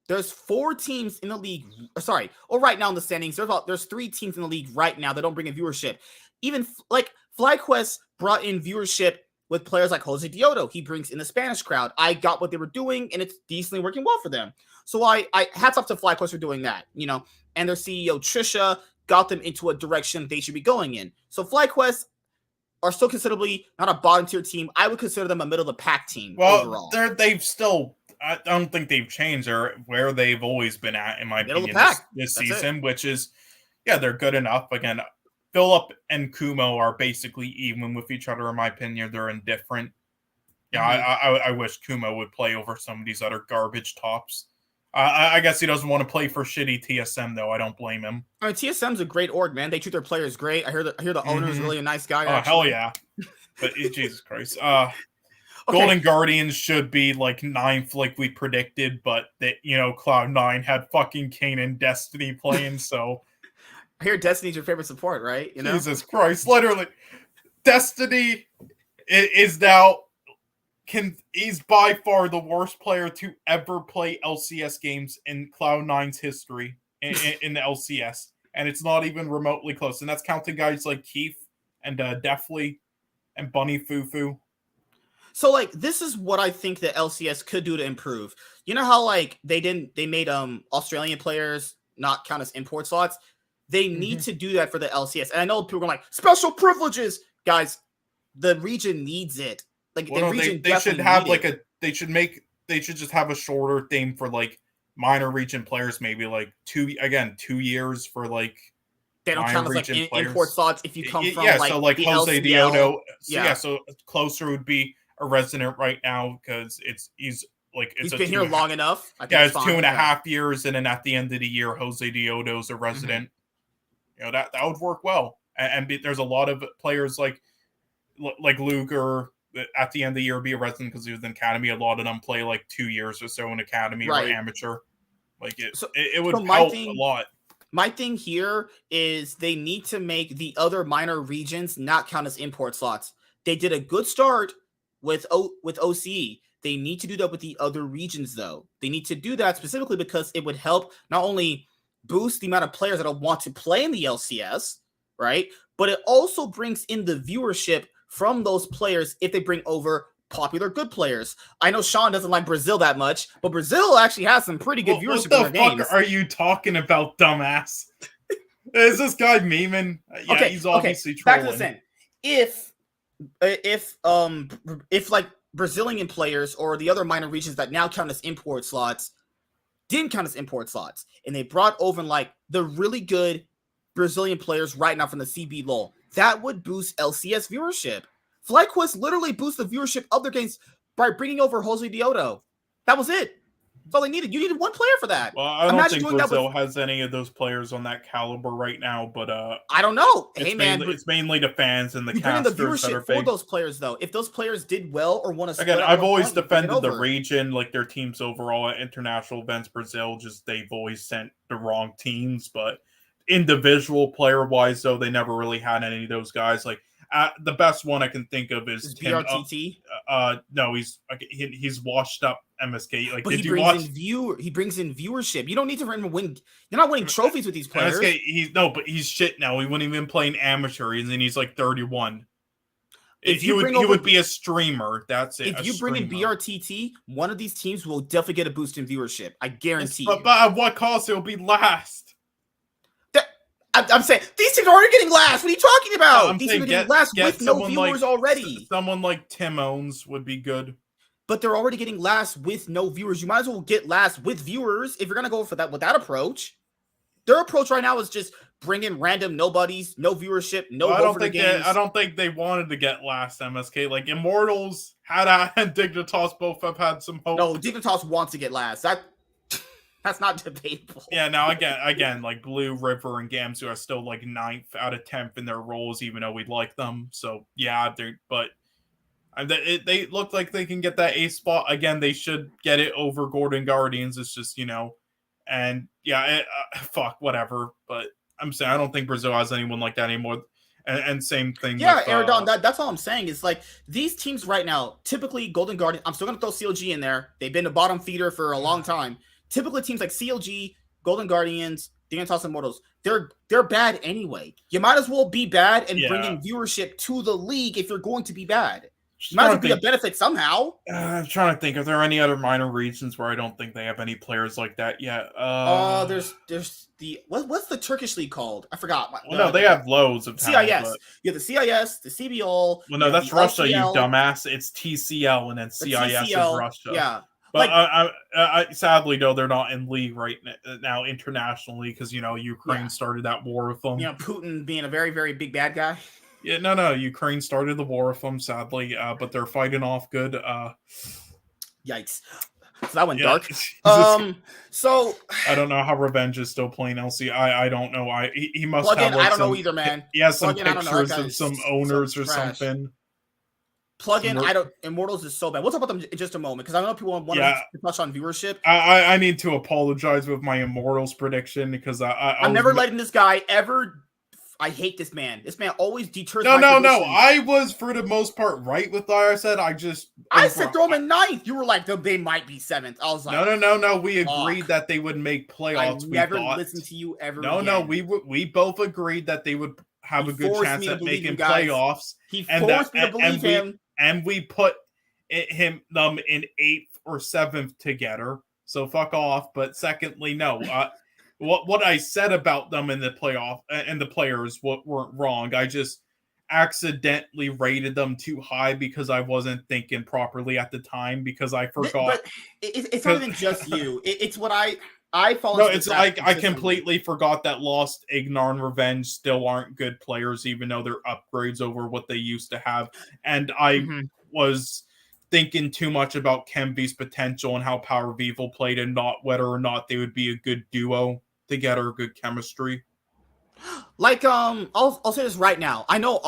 Speaker 1: There's 4 teams in the league. Right now in the standings, there's 3 teams in the league right now that don't bring in viewership. even like FlyQuest brought in viewership with players like Jose Dioto. He brings in the Spanish crowd. I got what they were doing, and it's decently working well for them. So I hats off to FlyQuest for doing that, and their CEO Trisha got them into a direction they should be going in. So FlyQuest are still considerably not a bottom tier team. I would consider them a middle of the pack team overall.
Speaker 3: They've still, I don't think they've changed. They're where they've always been at, in my opinion, this season, which is, they're good enough. Again, Philip and Kumo are basically even with each other, in my opinion. They're indifferent. I wish Kumo would play over some of these other garbage tops. I guess he doesn't want to play for shitty TSM, though. I don't blame him.
Speaker 1: I mean, TSM's a great org, man. They treat their players great. I hear the owner is really a nice guy.
Speaker 3: Oh, hell yeah. But Jesus Christ. Golden Guardians should be like 9th like we predicted, but that Cloud9 had fucking Kane and Destiny playing, so
Speaker 1: I hear Destiny's your favorite support, right?
Speaker 3: Jesus Christ, literally. Destiny is now he's by far the worst player to ever play LCS games in Cloud9's history in the LCS. And it's not even remotely close. And that's counting guys like Keith and Deathly and Bunny Fufu.
Speaker 1: So, like, this is what I think the LCS could do to improve. You know how, like, they made Australian players not count as import slots? They need to do that for the LCS. And I know people are like, special privileges! Guys, the region needs it. Like, the region
Speaker 3: they should have like they should just have a shorter thing for like minor region players, maybe like 2 years for like
Speaker 1: they don't count as like import slots if you come from
Speaker 3: so like Jose Dioto. So closer would be a resident right now because he's
Speaker 1: been here long enough.
Speaker 3: It's 2.5 years, and then at the end of the year, Jose Dioto's a resident. That would work well. And there's a lot of players like Luger at the end of the year be a resident because he was in academy. A lot of them play like 2 years or so in academy or amateur. Like it would help a lot.
Speaker 1: My thing here is they need to make the other minor regions not count as import slots. They did a good start with OCE. They need to do that with the other regions, though. They need to do that specifically because it would help not only boost the amount of players that want to play in the LCS, right? But it also brings in the viewership from those players if they bring over popular good players. I know Sean doesn't like Brazil that much, but Brazil actually has some pretty good viewership.
Speaker 3: What the fuck are you talking about, dumbass? Is this guy memeing? Yeah, he's obviously trolling.
Speaker 1: Back to the thing. If like Brazilian players or the other minor regions that now count as import slots didn't count as import slots, and they brought over like the really good Brazilian players right now from the CB LoL, that would boost LCS viewership. FlyQuest literally boosts the viewership of their games by bringing over Jose Dioto. That was it. That's all they needed. You needed one player for that.
Speaker 3: Well, I don't think Brazil has any of those players on that caliber right now, but
Speaker 1: I don't know.
Speaker 3: It's mainly the fans and the
Speaker 1: casters
Speaker 3: the viewership
Speaker 1: that are big for those players, though. If those players did well or won a
Speaker 3: again, I've always defended the region, like their teams overall at international events. Brazil, they've always sent the wrong teams, but individual player wise, though, they never really had any of those guys. Like the best one I can think of is
Speaker 1: BRTT.
Speaker 3: No, he's washed up MSK. Like,
Speaker 1: but he brings in viewership. You don't need to win. You're not winning trophies with these players.
Speaker 3: MSK, but he's shit now. He wouldn't even play in amateur, and he's like 31. He would be a streamer. That's it.
Speaker 1: If you bring in BRTT, one of these teams will definitely get a boost in viewership. I guarantee you.
Speaker 3: But at what cost? It will be last.
Speaker 1: I'm saying these teams are already getting last. What are you talking about? These teams are getting last with no viewers already.
Speaker 3: Someone like Tim Owens would be good.
Speaker 1: But they're already getting last with no viewers. You might as well get last with viewers if you're going to go for that with that approach. Their approach right now is just bring in random nobodies, no viewership, no games.
Speaker 3: I don't think they wanted to get last, MSK. Like Immortals and Dignitas both have had some hope.
Speaker 1: No, Dignitas wants to get last. That's not debatable.
Speaker 3: Yeah, now again, like Blue, River, and Gamsu are still like 9th out of 10th in their roles, even though we'd like them. So yeah, they look like they can get that A spot again. They should get it over Golden Guardians. It's just and yeah, fuck whatever. But I'm saying I don't think Brazil has anyone like that anymore. And same thing.
Speaker 1: Yeah, Aradon, that's all I'm saying. It's like these teams right now, typically Golden Guardians. I'm still gonna throw CLG in there. They've been a bottom feeder for a long time. Typically, teams like CLG, Golden Guardians, Dignitas Immortals, they're bad anyway. You might as well be bad and bring in viewership to the league if you're going to be bad. You might as well be a benefit somehow.
Speaker 3: I'm trying to think. Are there any other minor regions where I don't think they have any players like that yet?
Speaker 1: There's the what's the Turkish league called? I forgot.
Speaker 3: No, they have loads of talent,
Speaker 1: CIS.
Speaker 3: But...
Speaker 1: Yeah, the CIS, the CBL.
Speaker 3: Well, no, that's Russia, LCL. You dumbass. It's TCL and then CIS is Russia.
Speaker 1: Yeah.
Speaker 3: But I sadly, no, they're not in league right now internationally because, Ukraine started that war with them.
Speaker 1: Putin being a very, very big bad guy.
Speaker 3: Yeah, no, Ukraine started the war with them, sadly, but they're fighting off good.
Speaker 1: Yikes. So that went dark. So
Speaker 3: I don't know how Revenge is still playing LC. I don't know. He must
Speaker 1: Plug-in,
Speaker 3: have. Like,
Speaker 1: I don't know either, man.
Speaker 3: He has some pictures of some owners or something.
Speaker 1: Plug-in, Immortals is so bad. We'll talk about them in just a moment because I know people want to touch on viewership.
Speaker 3: I need to apologize with my Immortals prediction because I'm
Speaker 1: never letting this guy ever. I hate this man. This man always deters.
Speaker 3: No. I was for the most part right with what I said. I
Speaker 1: said throw them in ninth. You were like, they might be seventh. I was like,
Speaker 3: no. We agreed that they would make playoffs.
Speaker 1: I never listened to you ever.
Speaker 3: No. We both agreed that they would have a good chance at making playoffs.
Speaker 1: He forced me to believe him.
Speaker 3: And we put them in 8th or 7th together. So fuck off. But secondly, no. What I said about them in the playoff and the players weren't wrong. I just accidentally rated them too high because I wasn't thinking properly at the time because I forgot.
Speaker 1: But it's not even just you. It's what I follow.
Speaker 3: No, it's like I completely forgot that Lost, Ignar, and Revenge still aren't good players, even though they're upgrades over what they used to have. And I was thinking too much about Kenvy's potential and how Power of Evil played and not whether or not they would be a good duo together, good chemistry.
Speaker 1: Like, I'll say this right now. I know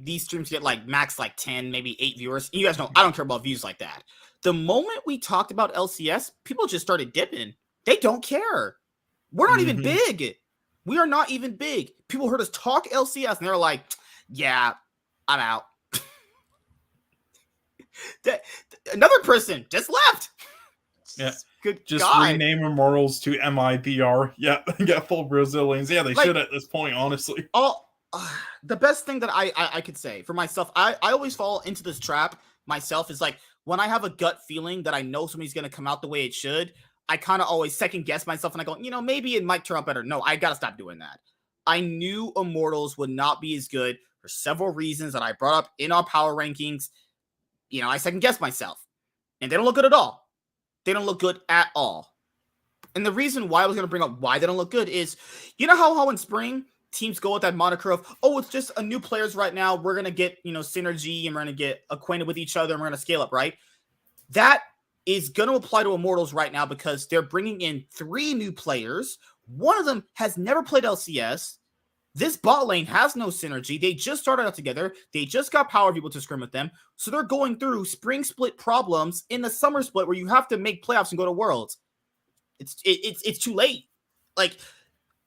Speaker 1: these streams get like max like 10, maybe 8 viewers. You guys know I don't care about views like that. The moment we talked about LCS, people just started dipping. They don't care. We're not even big. We are not even big. People heard us talk LCS and they're like, yeah, I'm out. Another person just left.
Speaker 3: Yeah.
Speaker 1: Good
Speaker 3: just
Speaker 1: guy.
Speaker 3: Rename Immortals to MIBR. Yeah, get full Brazilians. Yeah, they should at this point, honestly.
Speaker 1: The best thing that I could say for myself, I always fall into this trap myself is like when I have a gut feeling that I know somebody's going to come out the way it should, I kind of always second guess myself and I go, maybe it might turn out better. No, I got to stop doing that. I knew Immortals would not be as good for several reasons that I brought up in our power rankings. I second guessed myself and they don't look good at all. They don't look good at all. And the reason why I was going to bring up why they don't look good is, how in spring teams go with that moniker of, it's just a new players right now. We're going to get, synergy and we're going to get acquainted with each other and we're going to scale up, right? That is going to apply to Immortals right now because they're bringing in 3 new players. One of them has never played LCS. This bot lane has no synergy. They just started out together. They just got Power People to scrim with them. So they're going through spring split problems in the summer split where you have to make playoffs and go to Worlds. It's too late. Like,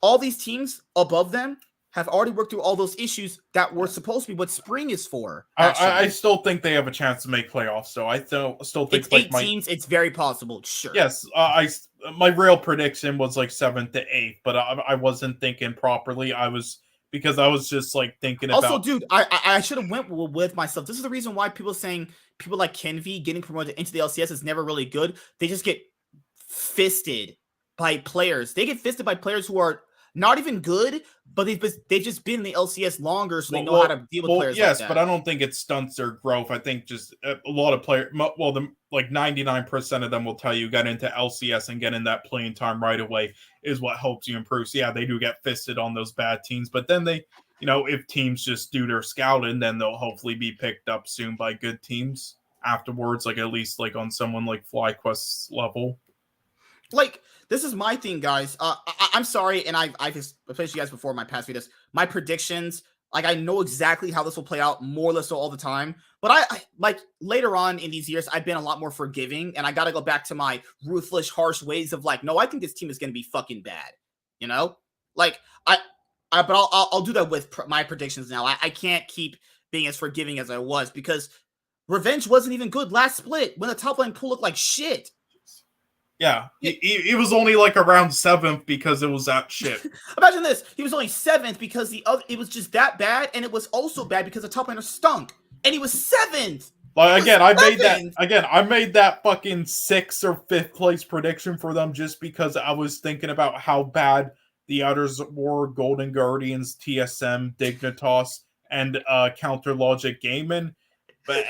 Speaker 1: all these teams above them have already worked through all those issues that were supposed to be what spring is for.
Speaker 3: I still think they have a chance to make playoffs. So I still think
Speaker 1: it's 8 teams. It's very possible. Sure.
Speaker 3: Yes. My real prediction was like 7th to 8th, but I wasn't thinking properly. Because I was just like thinking about.
Speaker 1: Also, dude, I should have went with myself. This is the reason why people like Kenvy getting promoted into the LCS is never really good. They just get fisted by players. They get fisted by players who are not even good, but they've just been in the LCS longer, so they know how to deal with players.
Speaker 3: Yes,
Speaker 1: like that.
Speaker 3: But I don't think it stunts their growth. I think just a lot of players. Well, 99% of them will tell you get into LCS and get in that playing time right away is what helps you improve. So yeah, they do get fisted on those bad teams, but then they, if teams just do their scouting, then they'll hopefully be picked up soon by good teams afterwards. Like at least like on someone like FlyQuest's level.
Speaker 1: Like, this is my thing, guys. I'm sorry, and I've explained to you guys before in my past videos. My predictions, like, I know exactly how this will play out more or less so all the time. But I like later on in these years, I've been a lot more forgiving, and I got to go back to my ruthless, harsh ways of like, no, I think this team is going to be fucking bad. Like but I'll do that with my predictions now. I can't keep being as forgiving as I was because Revenge wasn't even good last split when the top lane pool looked like shit.
Speaker 3: Yeah, he was only like around 7th because it was that shit.
Speaker 1: Imagine this: he was only 7th because it was just that bad, and it was also bad because the top laner stunk, and he was 7th.
Speaker 3: Like I made that fucking 6th or 5th place prediction for them just because I was thinking about how bad the others were: Golden Guardians, TSM, Dignitas, and Counter Logic Gaming. But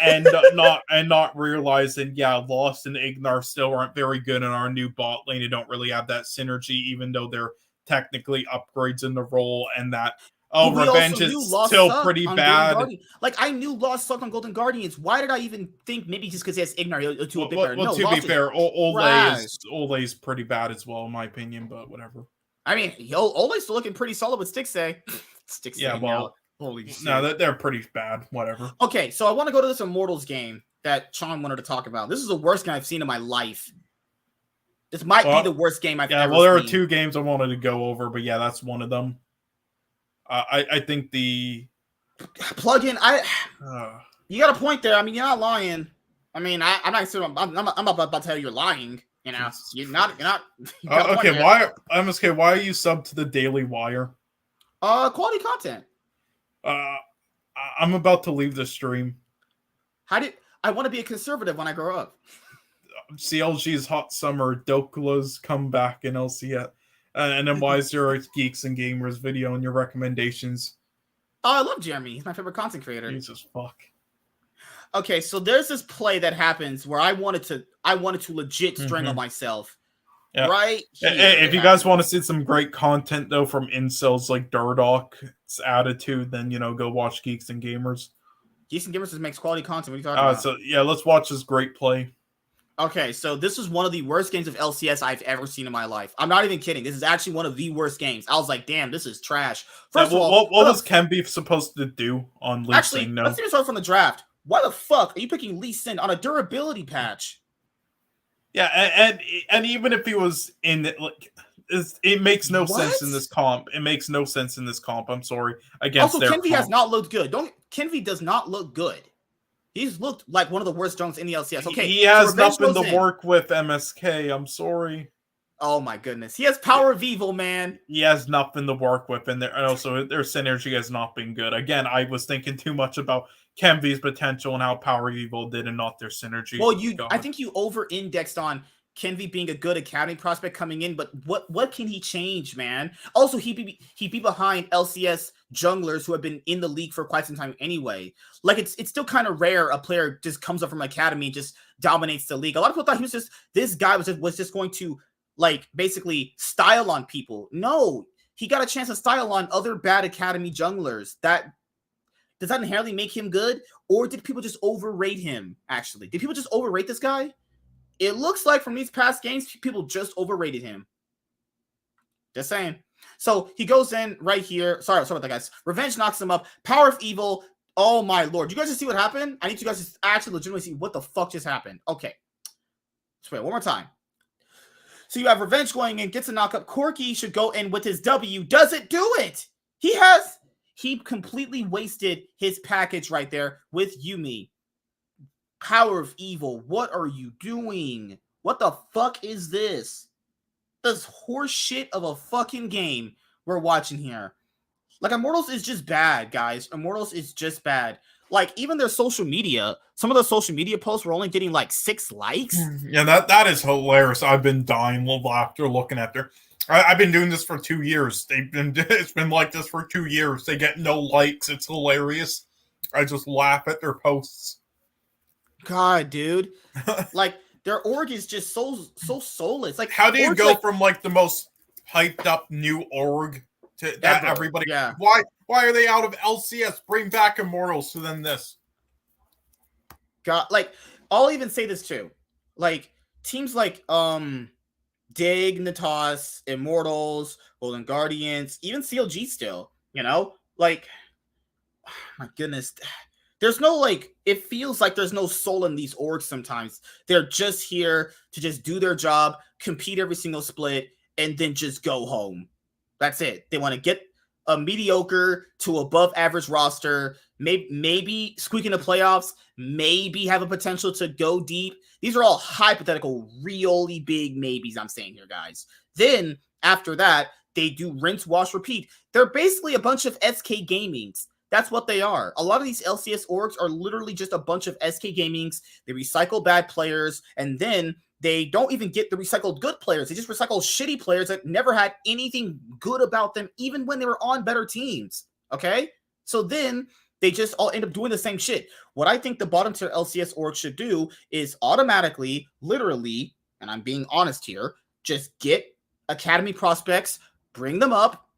Speaker 3: not realizing, Lost and Ignar still aren't very good in our new bot lane. They don't really have that synergy, even though they're technically upgrades in the role, and that Revenge is still pretty bad.
Speaker 1: Like, I knew Lost sucked on Golden Guardians. Why did I even think maybe just because he has Ignar, he'll do a bit better?
Speaker 3: Well,
Speaker 1: no,
Speaker 3: to be fair, Ole is pretty bad as well, in my opinion, but whatever.
Speaker 1: I mean, Ole's still looking pretty solid with Stixay.
Speaker 3: Yeah, well, holy shit. No, they're pretty bad. Whatever.
Speaker 1: Okay, so I want to go to this Immortals game that Sean wanted to talk about. This is the worst game I've seen in my life. This might be the worst game I've ever seen.
Speaker 3: Yeah, well, there are 2 games I wanted to go over, but yeah, that's one of them. I think the
Speaker 1: plugin. You got a point there. I mean, you're not lying. I mean, I'm not saying I'm about to tell you you're lying. You know, you're not.
Speaker 3: Okay, why are you subbed to the Daily Wire?
Speaker 1: Quality content.
Speaker 3: I'm about to leave the stream.
Speaker 1: I want to be a conservative when I grow up?
Speaker 3: CLG's Hot Summer, Dokula's comeback in LCS. And then why is there a Geeks and Gamers video in your recommendations?
Speaker 1: Oh, I love Jeremy. He's my favorite content creator.
Speaker 3: Jesus fuck.
Speaker 1: Okay, so there's this play that happens where I wanted to legit strangle myself.
Speaker 3: Yeah.
Speaker 1: Right here,
Speaker 3: if you guys want to see some great content though from incels like Durdok's attitude, then go watch Geeks and Gamers.
Speaker 1: Geeks and Gamers makes quality content. What are you talking about?
Speaker 3: So yeah, let's watch this great play.
Speaker 1: Okay, so this is one of the worst games of LCS I've ever seen in my life. I'm not even kidding. This is actually one of the worst games. I was like, damn, this is trash.
Speaker 3: First of all, what was Kenby supposed to do on Lee Sin?
Speaker 1: Let's even start from the draft. Why the fuck are you picking Lee Sin on a durability patch?
Speaker 3: Yeah, and even if he was in it, like, it makes no sense in this comp. It makes no sense in this comp. I'm sorry. Against
Speaker 1: also, Kenvi has not looked good. Kenvi does not look good. He's looked like one of the worst junks in the LCS. Okay,
Speaker 3: he has nothing to work with MSK. I'm sorry.
Speaker 1: Oh my goodness, he has Power of Evil, man.
Speaker 3: He has nothing to work with, and also their synergy has not been good. Again, I was thinking too much about Kenvi's potential and how Power of Evil did, and not their synergy.
Speaker 1: Well, I think you over-indexed on Kenvi being a good academy prospect coming in, but what can he change, man? Also, he be behind LCS junglers who have been in the league for quite some time anyway. Like, it's still kind of rare a player just comes up from academy and just dominates the league. A lot of people thought he was this guy was just going to, like, basically style on people. No, he got a chance to style on other bad academy junglers. Does that inherently make him good, or did people just overrate him? Actually, did people just overrate this guy? It looks like from these past games, people just overrated him. Just saying. So he goes in right here. Sorry about that, guys. Revenge knocks him up. Power of Evil. Oh my lord. You guys just see what happened? I need you guys to actually legitimately see what the fuck just happened. Okay. Let's wait one more time. So you have Revenge going in, gets a knockup. Corky should go in with his W. Does it do it? He completely wasted his package right there with Yuumi. Power of Evil, what are you doing? What the fuck is this? This horse shit of a fucking game we're watching here. Like, Immortals is just bad, guys. Immortals is just bad. Like, even their social media, some of the social media posts were only getting like 6 likes.
Speaker 3: Yeah, that is hilarious. I've been dying of laughter looking at their. I've been doing this for 2 years. It's been like this for 2 years. They get no likes. It's hilarious. I just laugh at their posts.
Speaker 1: God, dude. Like, their org is just so soulless. Like,
Speaker 3: how do you go from like the most hyped up new org to that everybody?
Speaker 1: Yeah.
Speaker 3: Why are they out of LCS? Bring back Immortals to then this.
Speaker 1: God, like, I'll even say this too. Like, teams like Dignitas, Immortals, Golden Guardians, even CLG still, like, oh my goodness. There's no, like, it feels like there's no soul in these orgs sometimes. They're just here to just do their job, compete every single split, and then just go home. That's it. They want to get a mediocre to above average roster, maybe squeak in the playoffs, maybe have a potential to go deep. These are all hypothetical, really big maybes I'm saying here, guys. Then after that, they do rinse, wash, repeat. They're basically a bunch of SK Gamings. That's what they are. A lot of these LCS orgs are literally just a bunch of SK Gamings. They recycle bad players, and then they don't even get the recycled good players. They just recycle shitty players that never had anything good about them, even when they were on better teams. Okay? So then they just all end up doing the same shit. What I think the bottom tier LCS org should do is automatically, literally, and I'm being honest here, just get academy prospects, bring them up,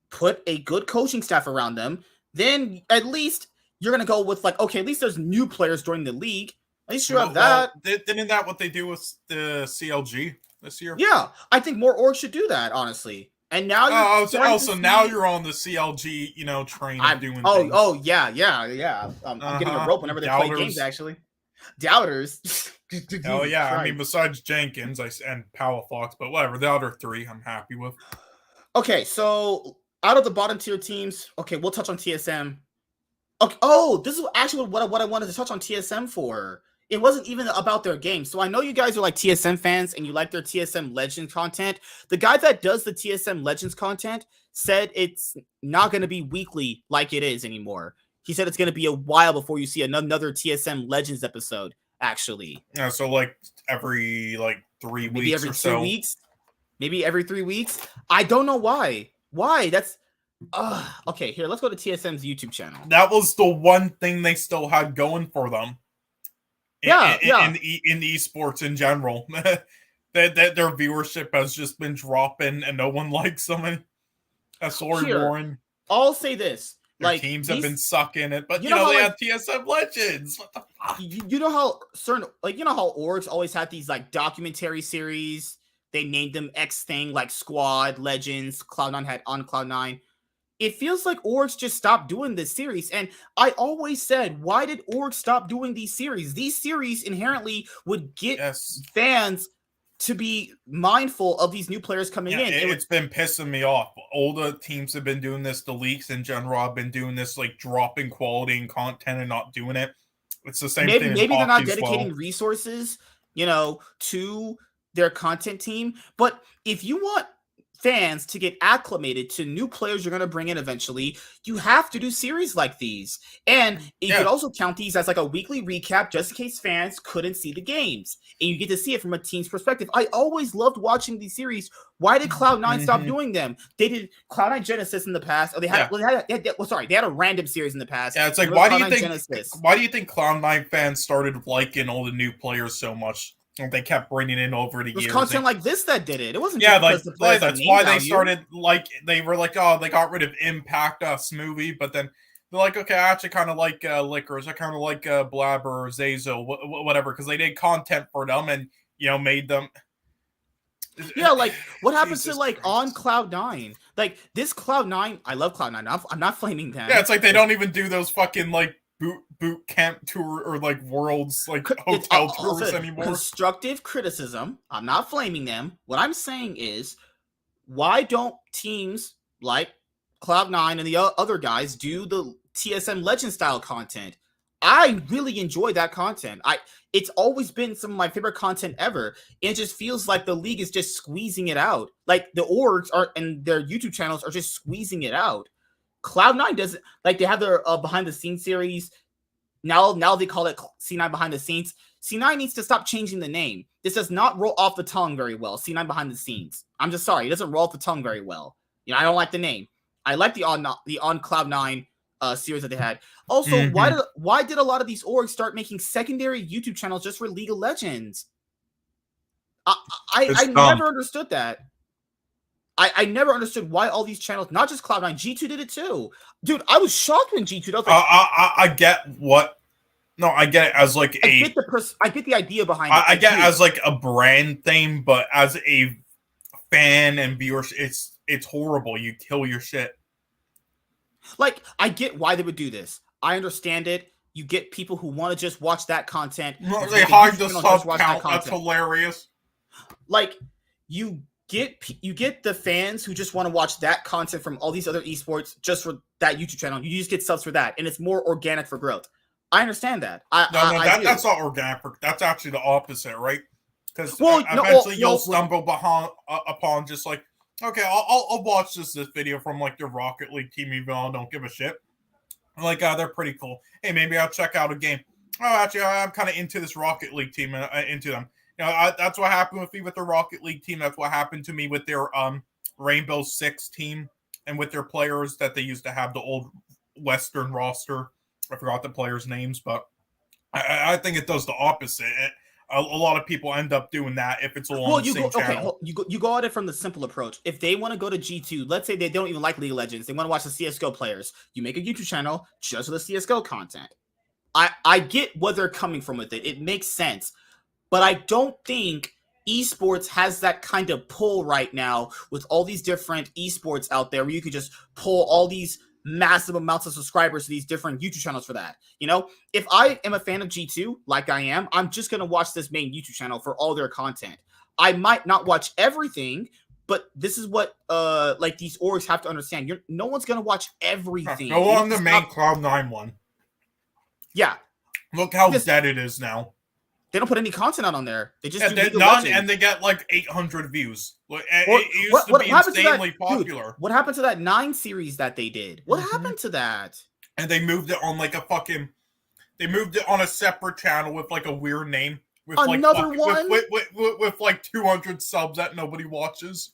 Speaker 1: put a good coaching staff around them. Then at least you're going to go with like, okay, at least there's new players joining the league. At least you have that.
Speaker 3: Isn't that what they do with the CLG this year?
Speaker 1: Yeah, I think more orgs should do that, honestly. And now
Speaker 3: so now you're on the CLG, train of doing things.
Speaker 1: Yeah. I'm getting a rope whenever they play games, actually. Doubters.
Speaker 3: Oh, yeah. Right. I mean, besides Jenkins and Palafox, but whatever. The other three I'm happy with.
Speaker 1: Okay, so out of the bottom tier teams, okay, we'll touch on TSM. Okay, this is actually what I wanted to touch on TSM for. It wasn't even about their game. So I know you guys are like TSM fans and you like their TSM Legends content. The guy that does the TSM Legends content said it's not going to be weekly like it is anymore. He said it's going to be a while before you see another TSM Legends episode, actually.
Speaker 3: Yeah, so like every 3 weeks
Speaker 1: maybe every
Speaker 3: or so.
Speaker 1: 2 weeks. Maybe every 3 weeks. I don't know why. Why? That's okay. Here, let's go to TSM's YouTube channel.
Speaker 3: That was the one thing they still had going for them. In esports in general, that their viewership has just been dropping and no one likes them. Sorry, Warren.
Speaker 1: I'll say this:
Speaker 3: their teams have been sucking it, but they have TSM Legends. What the fuck?
Speaker 1: You know how how orgs always had these documentary series. They named them X thing, like Squad, Legends, Cloud9 had on Cloud9. It feels like orgs just stopped doing this series. And I always said, why did orgs stop doing these series? These series inherently would get fans to be mindful of these new players coming in.
Speaker 3: It's been pissing me off. All the teams have been doing this. The leagues in general have been doing this, dropping quality and content and not doing it. It's the same thing.
Speaker 1: Maybe they're not dedicating resources, to their content team. But if you want fans to get acclimated to new players you're going to bring in eventually, you have to do series like these. And you could also count these as a weekly recap just in case fans couldn't see the games. And you get to see it from a team's perspective. I always loved watching these series. Why did Cloud9 stop doing them? They did Cloud9 Genesis in the past. Or they had they had a random series in the past.
Speaker 3: Yeah, it's like, why do you think Cloud9 fans started liking all the new players so much? They kept bringing in over the years.
Speaker 1: It was content like this that did it. It wasn't
Speaker 3: just that's why they started they were like, oh, they got rid of Impact Smoothie, but then they're like, okay, I actually kind of like Lickers. I kind of like Blabber, Zazo, whatever, because they did content for them and made them.
Speaker 1: Yeah, what happened to on Cloud9? This Cloud9, I love Cloud9. I'm not flaming them.
Speaker 3: Yeah, it's like they don't even do those fucking boot camp tour or worlds hotel tours anymore.
Speaker 1: Constructive criticism. I'm not flaming them. What I'm saying is, why don't teams like Cloud9 and the other guys do the TSM Legend style content? I really enjoy that content. It's always been some of my favorite content ever. It just feels like the league is just squeezing it out. The orgs are and their YouTube channels are just squeezing it out. Cloud9 doesn't they have their behind the scenes series. Now they call it C9 behind the scenes. C9 needs to stop changing the name. This does not roll off the tongue very well. C9 behind the scenes. I'm just sorry, it doesn't roll off the tongue very well. I don't like the name. I like the on Cloud9 series that they had. Also, why did a lot of these orgs start making secondary YouTube channels just for League of Legends? I never understood that. I never understood why all these channels, not just Cloud9, G2 did it too. Dude, I was shocked when G2 did it.
Speaker 3: I get what. No, I get it as I
Speaker 1: get the idea behind it.
Speaker 3: I get it as a brand thing, but as a fan and viewer, it's horrible. You kill your shit.
Speaker 1: I get why they would do this. I understand it. You get people who want to just watch that content.
Speaker 3: No, they hide the sub count. That's hilarious.
Speaker 1: You get the fans who just want to watch that content from all these other esports just for that YouTube channel. You just get subs for that, and it's more organic for growth. I understand that.
Speaker 3: That's not organic. That's actually the opposite, right? Because eventually you'll stumble upon just like, okay, I'll watch this video from like the Rocket League team, even though I don't give a shit. Like, they're pretty cool. Hey, maybe I'll check out a game. Oh, actually, I'm kind of into this Rocket League team, into them. You know, that's what happened with me with the Rocket League team. That's what happened to me with their Rainbow Six team and with their players that they used to have, the old Western roster. I forgot the players' names, but I think it does the opposite. A lot of people end up doing that if it's along the same channel.
Speaker 1: Okay, you go at it from the simple approach. If they want to go to G2, let's say they don't even like League of Legends, they want to watch the CSGO players, you make a YouTube channel just for the CSGO content. I get where they're coming from with it. It makes sense. But I don't think esports has that kind of pull right now with all these different esports out there where you could just pull all these massive amounts of subscribers to these different YouTube channels for that. You know, if I am a fan of G2, like I am, I'm just going to watch this main YouTube channel for all their content. I might not watch everything, but this is what like these orgs have to understand. No one's going to watch everything.
Speaker 3: Go on the main Cloud9 one.
Speaker 1: Yeah.
Speaker 3: Look how dead it is now.
Speaker 1: They don't put any content out on there. They just do
Speaker 3: none, and they get like 800 views. It used to be insanely popular.
Speaker 1: Dude, what happened to that 9 series that they did? What happened to that?
Speaker 3: And they moved it on like they moved it on a separate channel with like a weird name. With
Speaker 1: another one?
Speaker 3: With like 200 subs that nobody watches.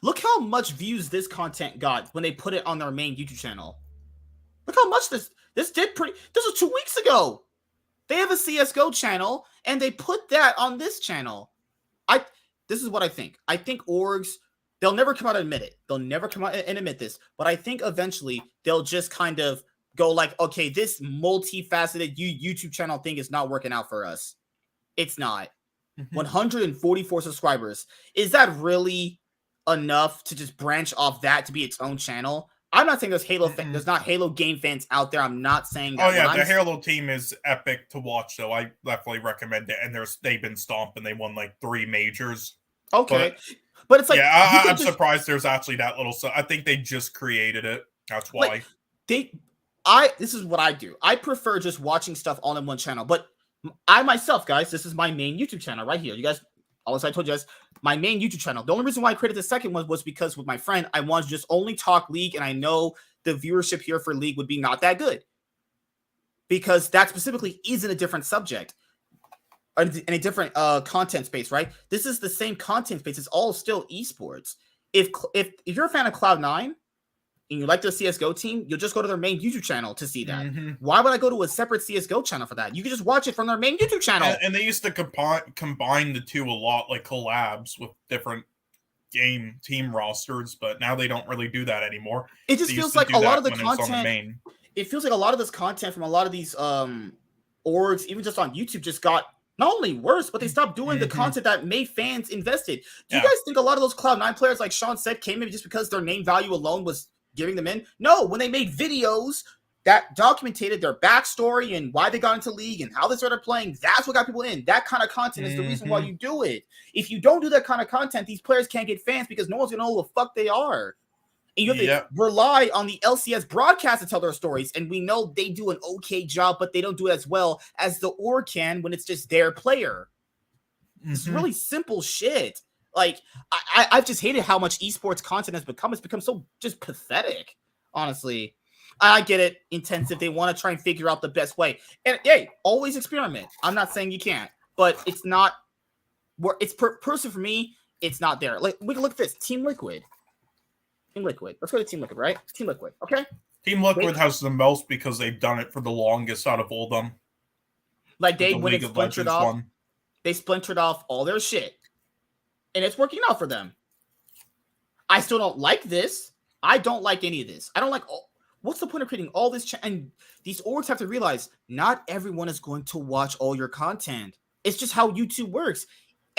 Speaker 1: Look how much views this content got when they put it on their main YouTube channel. Look how much this did pretty. This was 2 weeks ago. They have a CSGO channel, and they put that on this channel. This is what I think. I think orgs, they'll never come out and admit it. They'll never come out and admit this. But I think eventually they'll just kind of go like, okay, this multifaceted YouTube channel thing is not working out for us. It's not. 144 subscribers. Is that really enough to just branch off that to be its own channel? I'm not saying there's not Halo game fans out there. I'm not saying that.
Speaker 3: Oh yeah, the Halo team is epic to watch, so I definitely recommend it. And they've been stomping. They won like 3 majors.
Speaker 1: Okay, but it's like,
Speaker 3: yeah, I'm surprised there's actually that little. So I think they just created it. That's why.
Speaker 1: This is what I do. I prefer just watching stuff all in one channel. But I myself, guys, this is my main YouTube channel right here. You guys. As I told you guys, my main YouTube channel. The only reason why I created the second one was because with my friend, I wanted to just only talk League, and I know the viewership here for League would be not that good. Because that specifically is in a different subject. In a different content space, right? This is the same content space. It's all still esports. If you're a fan of Cloud9, and you like the CSGO team, you'll just go to their main YouTube channel to see that. Why would I go to a separate CSGO channel for that? You can just watch it from their main YouTube channel.
Speaker 3: And they used to combine the two a lot, like collabs with different game team rosters, but now they don't really do that anymore.
Speaker 1: It just feels like a lot of the content. It feels like a lot of this content from a lot of these orgs, even just on YouTube, just got not only worse, but they stopped doing the content that made fans invested. Do you guys think a lot of those Cloud9 players, like Sean said, came in just because their name value alone was giving them in? No, when they made videos that documented their backstory and why they got into League and how they started playing, that's what got people in. That kind of content is the reason why you do it. If you don't do that kind of content, these players can't get fans because no one's gonna know who the fuck they are. And you have to rely on the LCS broadcast to tell their stories. And we know they do an okay job, but they don't do it as well as the org can when it's just their player. It's really simple shit. Like, I've just hated how much esports content has become. It's become so just pathetic, honestly. I get it, intensive. They want to try and figure out the best way. And, hey, always experiment. I'm not saying you can't. But it's not where it's personally for me, it's not there. Like, we can look at this. Team Liquid. Let's go to Team Liquid, right? Team Liquid, okay?
Speaker 3: Team Liquid has the most because they've done it for the longest out of all them.
Speaker 1: Like, when it splintered off, they splintered off all their shit. And it's working out for them. I still don't like this. I don't like any of this. I don't like what's the point of creating all this? And these orgs have to realize not everyone is going to watch all your content. It's just how YouTube works.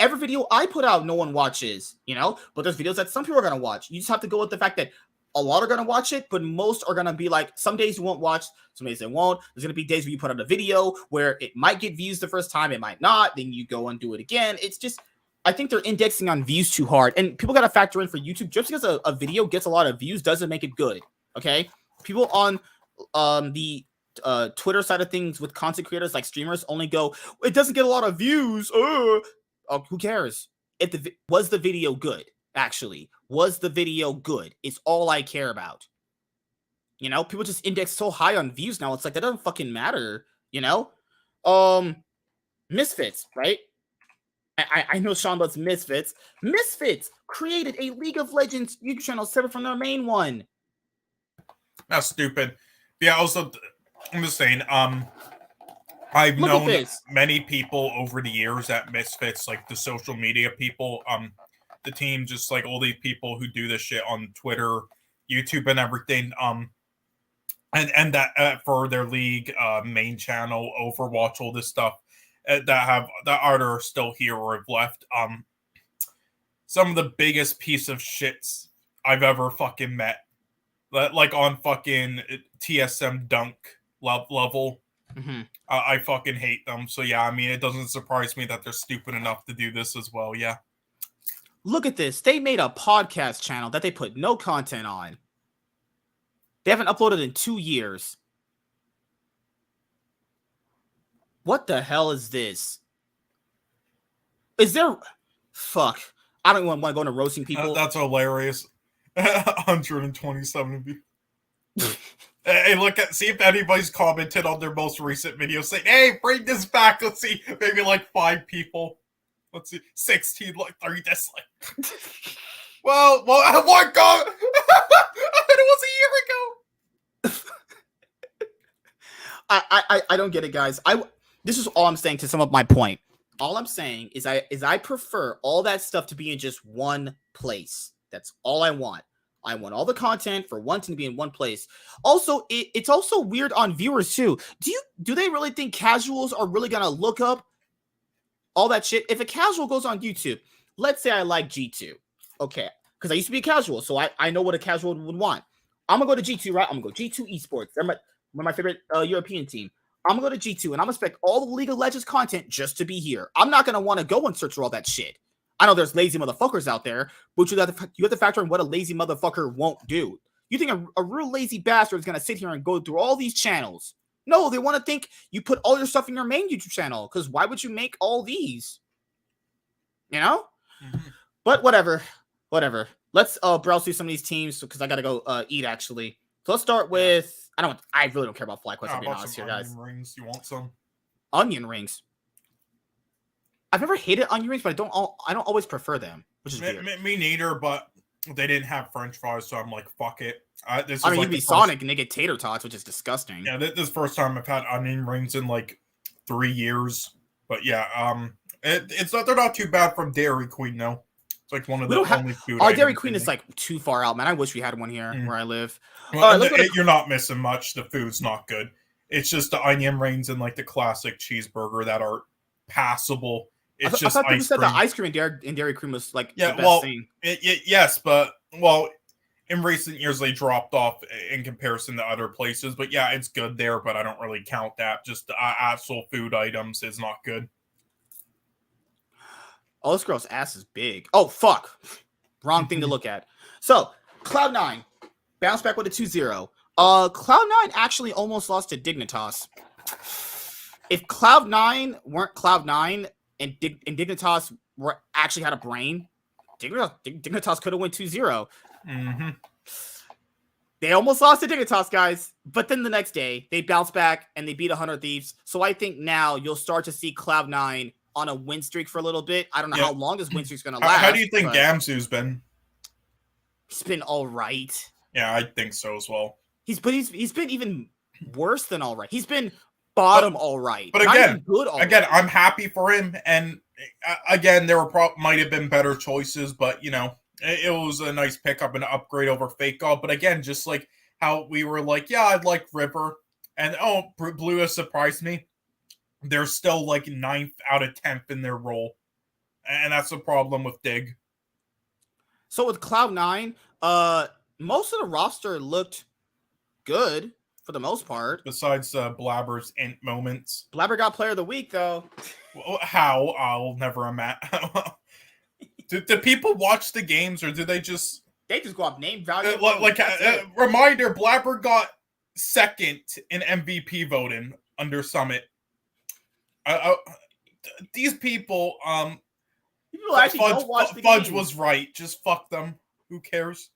Speaker 1: Every video I put out, no one watches, but there's videos that some people are going to watch. You just have to go with the fact that a lot are going to watch it, but most are going to be like, some days you won't watch, some days they won't. There's going to be days where you put out a video where it might get views the first time, it might not. Then you go and do it again. It's just, I think they're indexing on views too hard, and people got to factor in for YouTube. Just because a video gets a lot of views doesn't make it good. Okay, people on the Twitter side of things with content creators like streamers only go, it doesn't get a lot of views. Oh, who cares? If was the video good? Actually, was the video good? It's all I care about. You know, people just index so high on views now. It's like that doesn't fucking matter. You know, Misfits, right? I know Sean loves Misfits. Misfits created a League of Legends YouTube channel separate from their main one.
Speaker 3: That's stupid. Yeah, also, I'm just saying, I've known many people over the years at Misfits, like the social media people, the team, just like all these people who do this shit on Twitter, YouTube, and everything, and that for their league main channel, Overwatch, all this stuff. That are still here or have left. Some of the biggest piece of shits I've ever fucking met, like on fucking TSM dunk level.
Speaker 1: Mm-hmm.
Speaker 3: I fucking hate them. So yeah, I mean, it doesn't surprise me that they're stupid enough to do this as well. Yeah.
Speaker 1: Look at this. They made a podcast channel that they put no content on. They haven't uploaded in 2 years. What the hell is this? Is there... Fuck. I don't even want to go into roasting people.
Speaker 3: That's hilarious. 127 people. Hey, see if anybody's commented on their most recent video saying, hey, bring this back. Let's see. Maybe like 5 people. Let's see. 16, like 30 dislikes. well, oh my god! It was a year
Speaker 1: ago! I don't get it, guys. This is all I'm saying to sum up my point. All I'm saying is I prefer all that stuff to be in just one place. That's all I want. I want all the content for one to be in one place. Also, it's also weird on viewers too. Do they really think casuals are really gonna look up all that shit? If a casual goes on YouTube, let's say I like G2, okay, because I used to be a casual, so I know what a casual would want. I'm gonna go to G2, right? I'm gonna go G2 Esports. They're my favorite European team. I'm going to go to G2, and I'm going to expect all the League of Legends content just to be here. I'm not going to want to go and search for all that shit. I know there's lazy motherfuckers out there, but you have to factor in what a lazy motherfucker won't do. You think a real lazy bastard is going to sit here and go through all these channels? No, they want to think you put all your stuff in your main YouTube channel, because why would you make all these? You know? Mm-hmm. But whatever. Let's browse through some of these teams, because I got to go eat, actually. So let's start with... I really don't care about FlyQuest, I'll be honest here, guys.
Speaker 3: Onion rings. You want some?
Speaker 1: Onion rings. I've never hated onion rings, but I don't always prefer them, which is weird.
Speaker 3: Me neither, but they didn't have French fries, so I'm like, fuck it.
Speaker 1: You'd be Sonic and they get tater tots, which is disgusting.
Speaker 3: Yeah, this is the first time I've had onion rings in like 3 years. But yeah, they're not too bad from Dairy Queen, though. It's like one of the only food.
Speaker 1: Our Dairy Queen is like too far out, man. I wish we had one here where I live.
Speaker 3: Well, you're not missing much. The food's not good. It's just the onion rings and like the classic cheeseburger that are passable. It's I thought
Speaker 1: people said the ice cream in Dairy Queen was like
Speaker 3: the
Speaker 1: best thing.
Speaker 3: Yes, but in recent years they dropped off in comparison to other places. But yeah, it's good there, but I don't really count that. Just the actual food items is not good.
Speaker 1: Oh, this girl's ass is big. Oh, fuck. Wrong thing to look at. So, Cloud9 bounced back with a 2-0. Cloud9 actually almost lost to Dignitas. If Cloud9 weren't Cloud9 and Dignitas actually had a brain, Dignitas could have went 2-0.
Speaker 3: Mm-hmm.
Speaker 1: They almost lost to Dignitas, guys. But then the next day, they bounced back and they beat 100 Thieves. So I think now you'll start to see Cloud9 on a win streak for a little bit. I don't know how long this win streak's going to last.
Speaker 3: How do you think Gamsu's been?
Speaker 1: He's been all right.
Speaker 3: Yeah, I think so as well.
Speaker 1: He's been even worse than all right. He's been bottom all right.
Speaker 3: But again, I'm happy for him. And again, there might have been better choices, but you know, it was a nice pickup and upgrade over Fake God. But again, just like how we were like, yeah, I'd like River, and Blue has surprised me. They're still like 9th out of 10th in their role. And that's the problem with Dig.
Speaker 1: So with Cloud9, most of the roster looked good for the most part.
Speaker 3: Besides Blabber's int moments.
Speaker 1: Blabber got player of the week, though.
Speaker 3: How? I'll never imagine. Did people watch the games, or did they just...
Speaker 1: They just go up name value.
Speaker 3: Reminder, Blabber got second in MVP voting under Summit. These people,
Speaker 1: people actually don't watch the
Speaker 3: Fudge
Speaker 1: games.
Speaker 3: was right. Just fuck them. Who cares?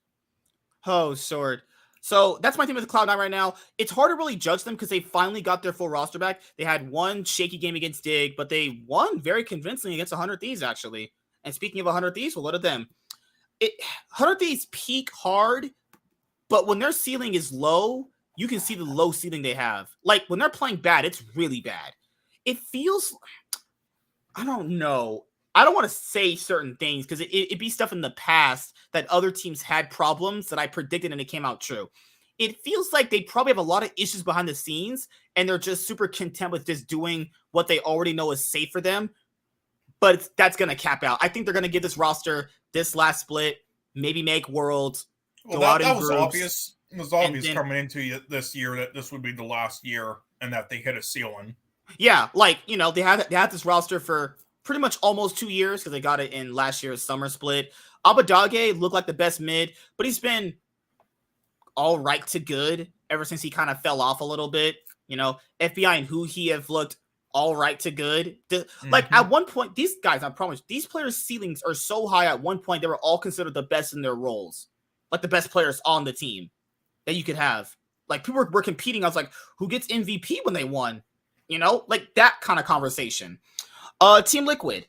Speaker 1: Oh, sword. So that's my team with Cloud9 right now. It's hard to really judge them because they finally got their full roster back. They had one shaky game against Dig, but they won very convincingly against 100 Thieves, actually. And speaking of 100 Thieves, we'll look at them. 100 Thieves peak hard, but when their ceiling is low, you can see the low ceiling they have. Like, when they're playing bad, it's really bad. It feels... I don't know. I don't want to say certain things because it'd be stuff in the past that other teams had problems that I predicted and it came out true. It feels like they probably have a lot of issues behind the scenes and they're just super content with just doing what they already know is safe for them. But that's going to cap out. I think they're going to give this roster this last split, maybe make Worlds,
Speaker 3: go
Speaker 1: out in
Speaker 3: that was
Speaker 1: groups,
Speaker 3: obvious. It was obvious coming into this year that this would be the last year and that they hit a ceiling.
Speaker 1: Yeah, like, you know, they had this roster for pretty much almost 2 years because they got it in last year's summer split. Abadage looked like the best mid, but he's been all right to good ever since he kind of fell off a little bit. You know, FBI and Huhi have looked all right to good. Like, at one point, these guys, I promise, these players' ceilings are so high at one point, they were all considered the best in their roles. Like, the best players on the team that you could have. Like, people were competing. I was like, who gets MVP when they won? You know, like that kind of conversation. Team Liquid.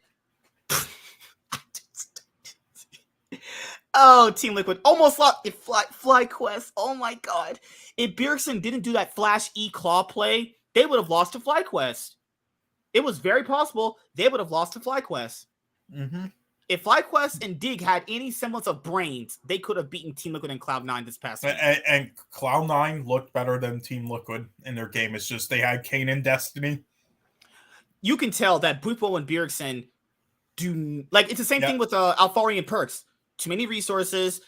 Speaker 1: Oh, Team Liquid almost lost it. FlyQuest. Oh my god! If Bjergsen didn't do that Flash E claw play, they would have lost to FlyQuest. It was very possible they would have lost to FlyQuest. If FlyQuest and Dig had any semblance of brains, they could have beaten Team Liquid and Cloud9 this past week.
Speaker 3: And Cloud9 looked better than Team Liquid in their game. It's just they had Kane and Destiny.
Speaker 1: You can tell that Bupo and Bjergsen do... Like, it's the same thing with Alfari and Perks. Too many resources.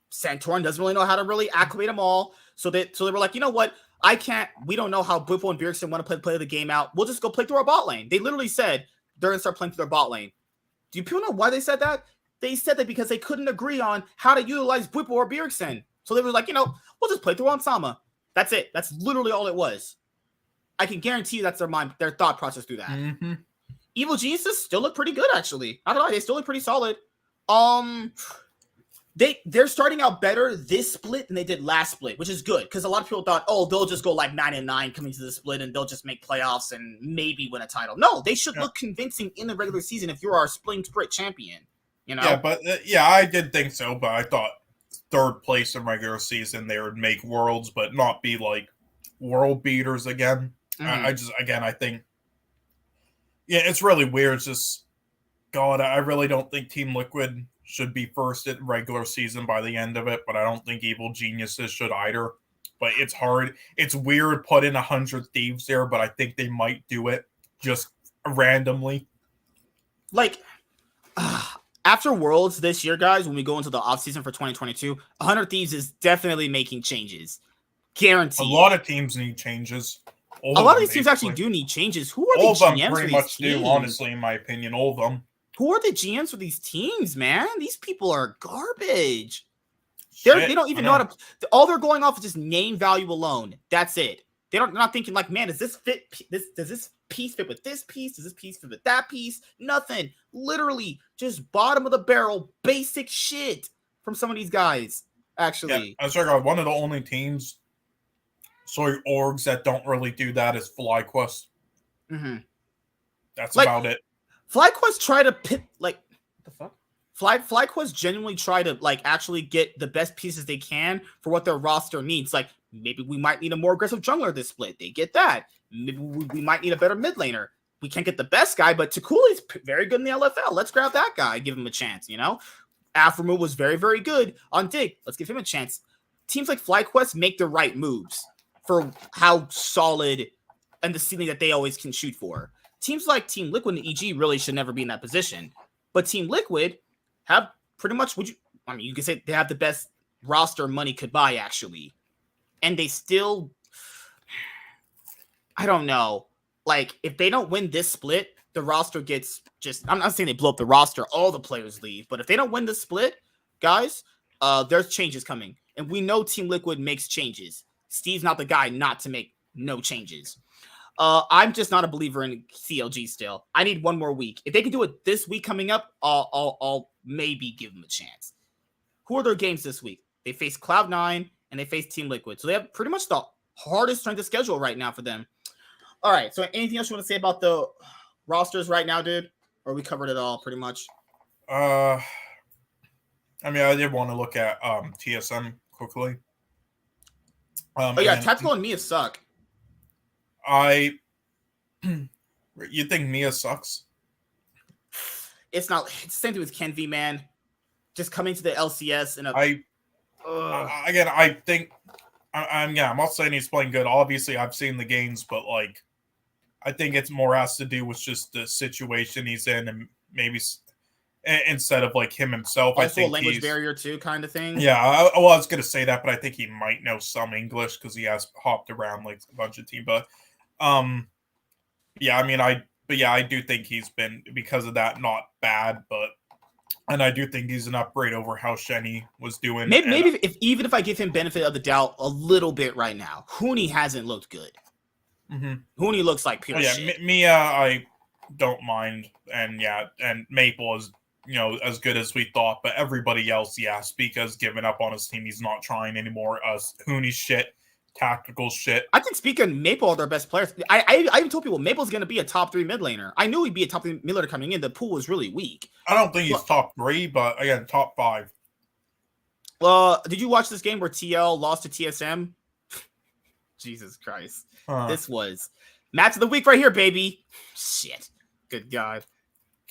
Speaker 1: Santorin doesn't really know how to really acclimate them all. So they were like, you know what? We don't know how Bupo and Bjergsen want to play the game out. We'll just go play through our bot lane. They literally said they're going to start playing through their bot lane. Do you people know why they said that? They said that because they couldn't agree on how to utilize Bupo or Bjergsen. So they were like, you know, we'll just play through on Sama. That's it. That's literally all it was. I can guarantee you that's their thought process through that. Evil Geniuses still look pretty good, actually. I don't know. They still look pretty solid. They're starting out better this split than they did last split, which is good because a lot of people thought, oh, they'll just go like 9-9 coming to the split and they'll just make playoffs and maybe win a title. No, they should look convincing in the regular season if you're our split champion. You know? Yeah,
Speaker 3: but I did think so, but I thought third place in regular season they would make Worlds, but not be like world beaters again. I think, it's really weird. It's just, God, I really don't think Team Liquid should be first at regular season by the end of it, but I don't think Evil Geniuses should either. But it's hard. It's weird putting 100 Thieves there, but I think they might do it just randomly.
Speaker 1: Like, after Worlds this year, guys, when we go into the offseason for 2022, 100 Thieves is definitely making changes. Guaranteed.
Speaker 3: A lot of teams need changes.
Speaker 1: A lot of these teams actually do need changes. Who are the GMs for these teams? All of them pretty much do,
Speaker 3: honestly, in my opinion. All of them.
Speaker 1: Who are the GMs for these teams, man? These people are garbage. They don't even know how to... All they're going off is just name value alone. That's it. They're not thinking like, man, does this fit? Does this piece fit with this piece? Does this piece fit with that piece? Nothing. Literally, just bottom of the barrel, basic shit from some of these guys, actually.
Speaker 3: Yeah, I was one of the only teams... orgs that don't really do that is FlyQuest. That's about it.
Speaker 1: FlyQuest try to pit what the fuck? FlyQuest genuinely try to actually get the best pieces they can for what their roster needs. Like, maybe we might need a more aggressive jungler this split. They get that. Maybe we might need a better mid laner. We can't get the best guy, but Takuli's very good in the LFL. Let's grab that guy, give him a chance, you know? Aframu was very, very good on Dig. Let's give him a chance. Teams like FlyQuest make the right moves for how solid and the ceiling that they always can shoot for. Teams like Team Liquid and EG really should never be in that position. But Team Liquid have pretty much, you can say they have the best roster money could buy, actually. And they still, I don't know. Like, if they don't win this split, the roster gets I'm not saying they blow up the roster, all the players leave, but if they don't win the split, guys, there's changes coming. And we know Team Liquid makes changes. Steve's not the guy not to make no changes. I'm just not a believer in CLG still. I need one more week. If they can do it this week coming up, I'll maybe give them a chance. Who are their games this week? They face Cloud9 and they face Team Liquid. So they have pretty much the hardest strength of schedule right now for them. All right. So anything else you want to say about the rosters right now, dude? Or we covered it all pretty much?
Speaker 3: I mean, I did want to look at TSM quickly.
Speaker 1: Tactical and Mia suck.
Speaker 3: You think Mia sucks?
Speaker 1: It's not. It's the same thing with Ken V, man. Just coming to the LCS and
Speaker 3: I think I'm not saying he's playing good. Obviously, I've seen the games, but like, I think it's more has to do with just the situation he's in, and maybe instead of like him himself.
Speaker 1: Also
Speaker 3: I think
Speaker 1: a language barrier too, kind of thing.
Speaker 3: Yeah, I was gonna say that, but I think he might know some English because he has hopped around like a bunch of teams. But yeah, I mean, I do think he's been, because of that, not bad, and I do think he's an upgrade over how Shenny was doing.
Speaker 1: Maybe if I give him benefit of the doubt a little bit right now, Huni hasn't looked good.
Speaker 3: Mm-hmm.
Speaker 1: Huni looks like pure shit.
Speaker 3: Mia, I don't mind, and Maple is as good as we thought, but everybody else, Spica's given up on his team. He's not trying anymore. Huni's shit, tactical shit.
Speaker 1: I think Spica and Maple are their best players. I even told people Maple's going to be a top 3 mid laner. I knew he'd be a top 3 mid laner coming in. The pool was really weak.
Speaker 3: I don't think he's top 3, but again, top 5.
Speaker 1: Did you watch this game where TL lost to TSM? Jesus Christ. This was match of the week right here, baby. Shit. Good God.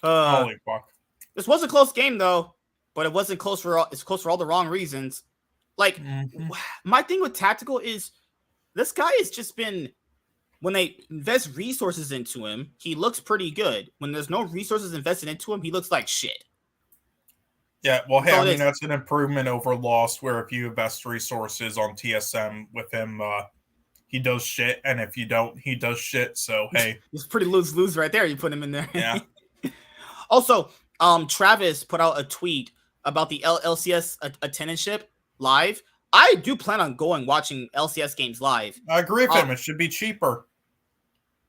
Speaker 3: Holy fuck.
Speaker 1: This was a close game, though, but it wasn't close for it's close for all the wrong reasons. Like, my thing with Tactical is this guy has just been, when they invest resources into him, he looks pretty good. When there's no resources invested into him, he looks like shit.
Speaker 3: Yeah, well, hey, I mean, that's an improvement over Lost, where if you invest resources on TSM with him, he does shit, and if you don't, he does shit, so hey.
Speaker 1: It's pretty lose-lose right there. You put him in there.
Speaker 3: Yeah.
Speaker 1: Also, Travis put out a tweet about the LCS attendance live. I do plan on watching LCS games live.
Speaker 3: I agree with him. It should be cheaper.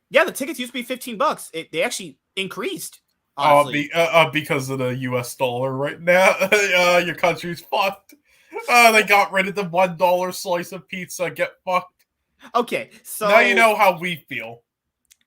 Speaker 1: Yeah, the tickets used to be $15. They actually increased. Honestly.
Speaker 3: Because of the US dollar right now. Your country's fucked. They got rid of the $1 slice of pizza. Get fucked.
Speaker 1: Okay, so
Speaker 3: now you know how we feel.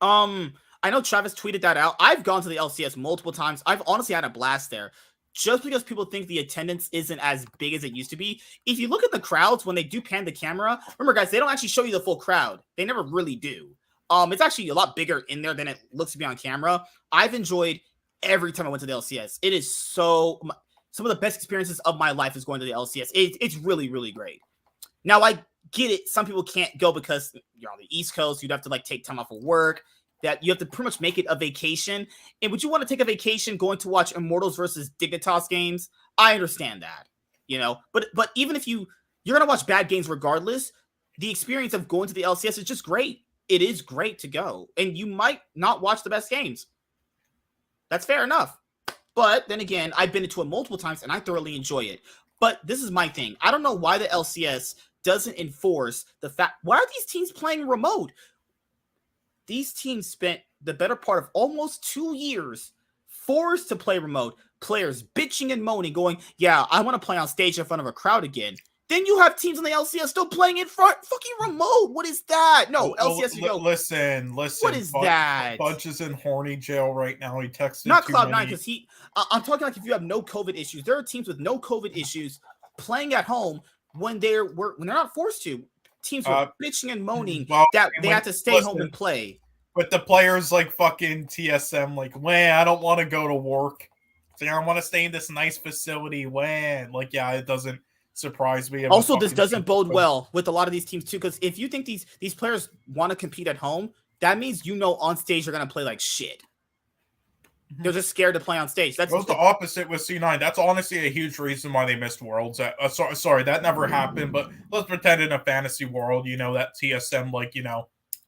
Speaker 1: I know Travis tweeted that out. I've gone to the LCS multiple times. I've honestly had a blast there. Just because people think the attendance isn't as big as it used to be. If you look at the crowds, when they do pan the camera, remember, guys, they don't actually show you the full crowd. They never really do. It's actually a lot bigger in there than it looks to be on camera. I've enjoyed every time I went to the LCS. It is some of the best experiences of my life is going to the LCS. It's really, really great. Now, I get it. Some people can't go because you're on the East Coast. You'd have to take time off of work. That you have to pretty much make it a vacation. And would you want to take a vacation going to watch Immortals versus Dignitas games? I understand that, But even if you're going to watch bad games regardless, the experience of going to the LCS is just great. It is great to go. And you might not watch the best games. That's fair enough. But then again, I've been to it multiple times and I thoroughly enjoy it. But this is my thing. I don't know why the LCS doesn't enforce the fact. Why are these teams playing remote? These teams spent the better part of almost 2 years forced to play remote. Players bitching and moaning, going, yeah, I want to play on stage in front of a crowd again. Then you have teams in the LCS still playing in front fucking remote. What is that? No, LCS, you go.
Speaker 3: Listen.
Speaker 1: What is that?
Speaker 3: Bunch is in horny jail right now. He texted
Speaker 1: not Cloud9 because I'm talking like if you have no COVID issues. There are teams with no COVID issues playing at home when they're not forced to. Teams were bitching and moaning that they have to stay home and play.
Speaker 3: But the players like fucking TSM, I don't want to go to work. I want to stay in this nice facility. It doesn't surprise me.
Speaker 1: Also, this doesn't bode well with a lot of these teams too, because if you think these players want to compete at home, that means on stage you're going to play like shit. They're just scared to play on stage. That's
Speaker 3: the opposite with C9. That's honestly a huge reason why they missed Worlds. Sorry, that never happened. But let's pretend in a fantasy world, that TSM,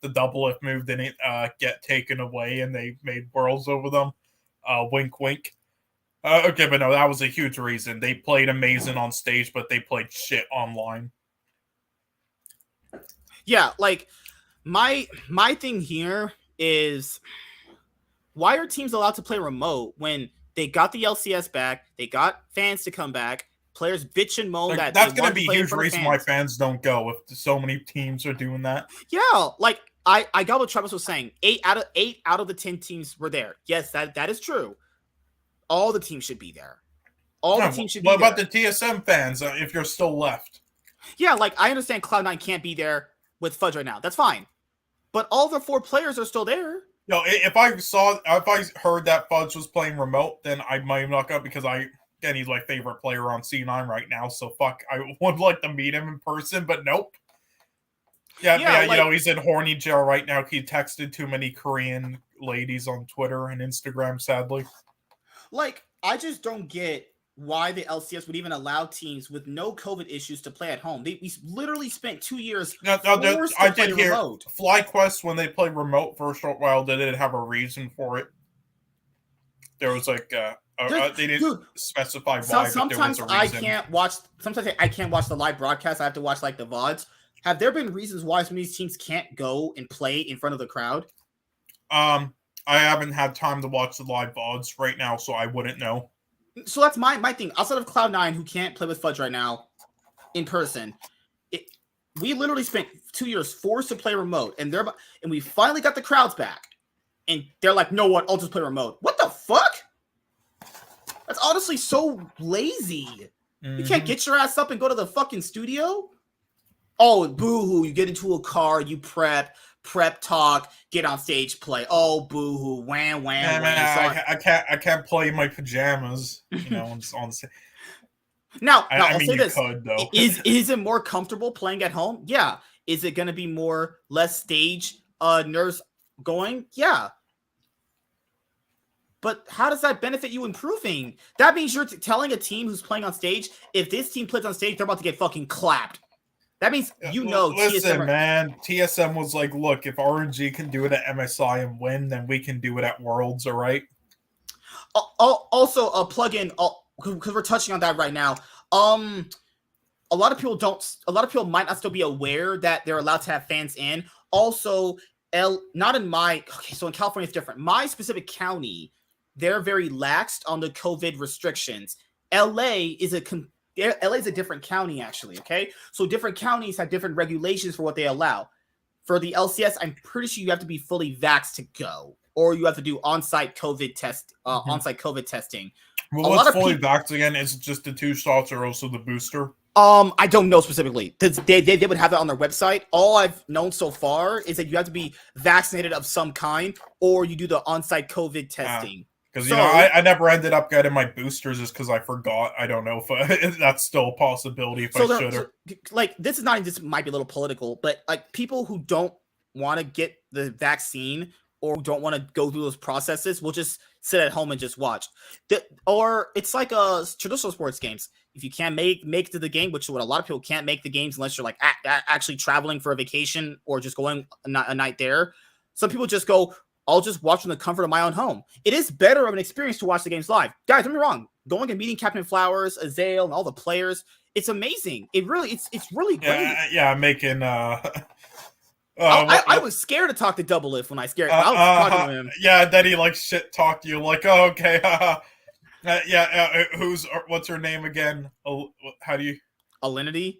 Speaker 3: the double if move didn't get taken away and they made worlds over them. Wink, wink. Okay, but no, that was a huge reason. They played amazing on stage, but they played shit online.
Speaker 1: Yeah, like my thing here is, why are teams allowed to play remote when they got the LCS back, they got fans to come back, players bitch and moan that
Speaker 3: that's going to be a huge reason why fans don't go if so many teams are doing that.
Speaker 1: Yeah, like I got what Travis was saying. 8 out of the 10 teams were there. Yes, that is true. All the teams should be there. All the teams should be there.
Speaker 3: What about the TSM fans if you're still left?
Speaker 1: Yeah, like I understand Cloud9 can't be there with Fudge right now. That's fine. But all the 4 players are still there.
Speaker 3: No, if I heard that Fudge was playing remote, then I might not go because he's my favorite player on C9 right now. So fuck, I would like to meet him in person, but nope. Yeah, like, he's in horny jail right now. He texted too many Korean ladies on Twitter and Instagram, sadly.
Speaker 1: Like, I just don't get why the LCS would even allow teams with no COVID issues to play at home. We literally spent 2 years forced to play remote.
Speaker 3: FlyQuest, when they played remote for a short while, they didn't have a reason for it. There was like they didn't specify why.
Speaker 1: Sometimes
Speaker 3: but there was a reason.
Speaker 1: Sometimes I can't watch the live broadcast. I have to watch like the VODs. Have there been reasons why some of these teams can't go and play in front of the crowd?
Speaker 3: I haven't had time to watch the live VODs right now, so I wouldn't know.
Speaker 1: So that's my thing. Outside of Cloud9, who can't play with Fudge right now in person, we literally spent 2 years forced to play remote, and we finally got the crowds back. And they're like, "No, what? I'll just play remote." What the fuck? That's honestly so lazy. Mm-hmm. You can't get your ass up and go to the fucking studio? Oh, boo-hoo. You get into a car, you prep talk, get on stage, play. Oh, boo-hoo, wham.
Speaker 3: I can't play in my pajamas, on
Speaker 1: Now, I'll say this. Could, though. Is it more comfortable playing at home? Yeah. Is it going to be less stage nerves going? Yeah. But how does that benefit you improving? That means you're telling a team who's playing on stage, if this team plays on stage, they're about to get fucking clapped. That means
Speaker 3: Listen, man, TSM was like, look, if RGE can do it at MSI and win, then we can do it at Worlds, all right?
Speaker 1: Also, a plug-in, because we're touching on that right now. A lot of people might not still be aware that they're allowed to have fans in. Also, so in California it's different. My specific county, they're very laxed on the COVID restrictions. LA is a different county, actually, okay? So different counties have different regulations for what they allow. For the LCS, I'm pretty sure you have to be fully vaxxed to go, or you have to do on-site COVID testing.
Speaker 3: Well, what's fully vaxxed again? Is it just the 2 shots or also the booster?
Speaker 1: I don't know specifically. They would have that on their website. All I've known so far is that you have to be vaccinated of some kind, or you do the on-site COVID testing.
Speaker 3: Because, I never ended up getting my boosters just because I forgot. I don't know if that's still a possibility if I should. So,
Speaker 1: this might be a little political, but like people who don't want to get the vaccine or don't want to go through those processes will just sit at home and just watch. Or it's like traditional sports games. If you can't make it to the game, which is what a lot of people can't make the games unless you're like actually traveling for a vacation or just going a night there. Some people just go, I'll just watch in the comfort of my own home. It is better of an experience to watch the games live. Guys, don't get me wrong. Going and meeting Captain Flowers, Azael, and all the players, it's amazing. It's really great.
Speaker 3: Yeah, making
Speaker 1: I was scared to talk to Double If when I was talking to him.
Speaker 3: Yeah, then he like shit talked you like, oh, okay. What's her name again? How do you?
Speaker 1: Alinity?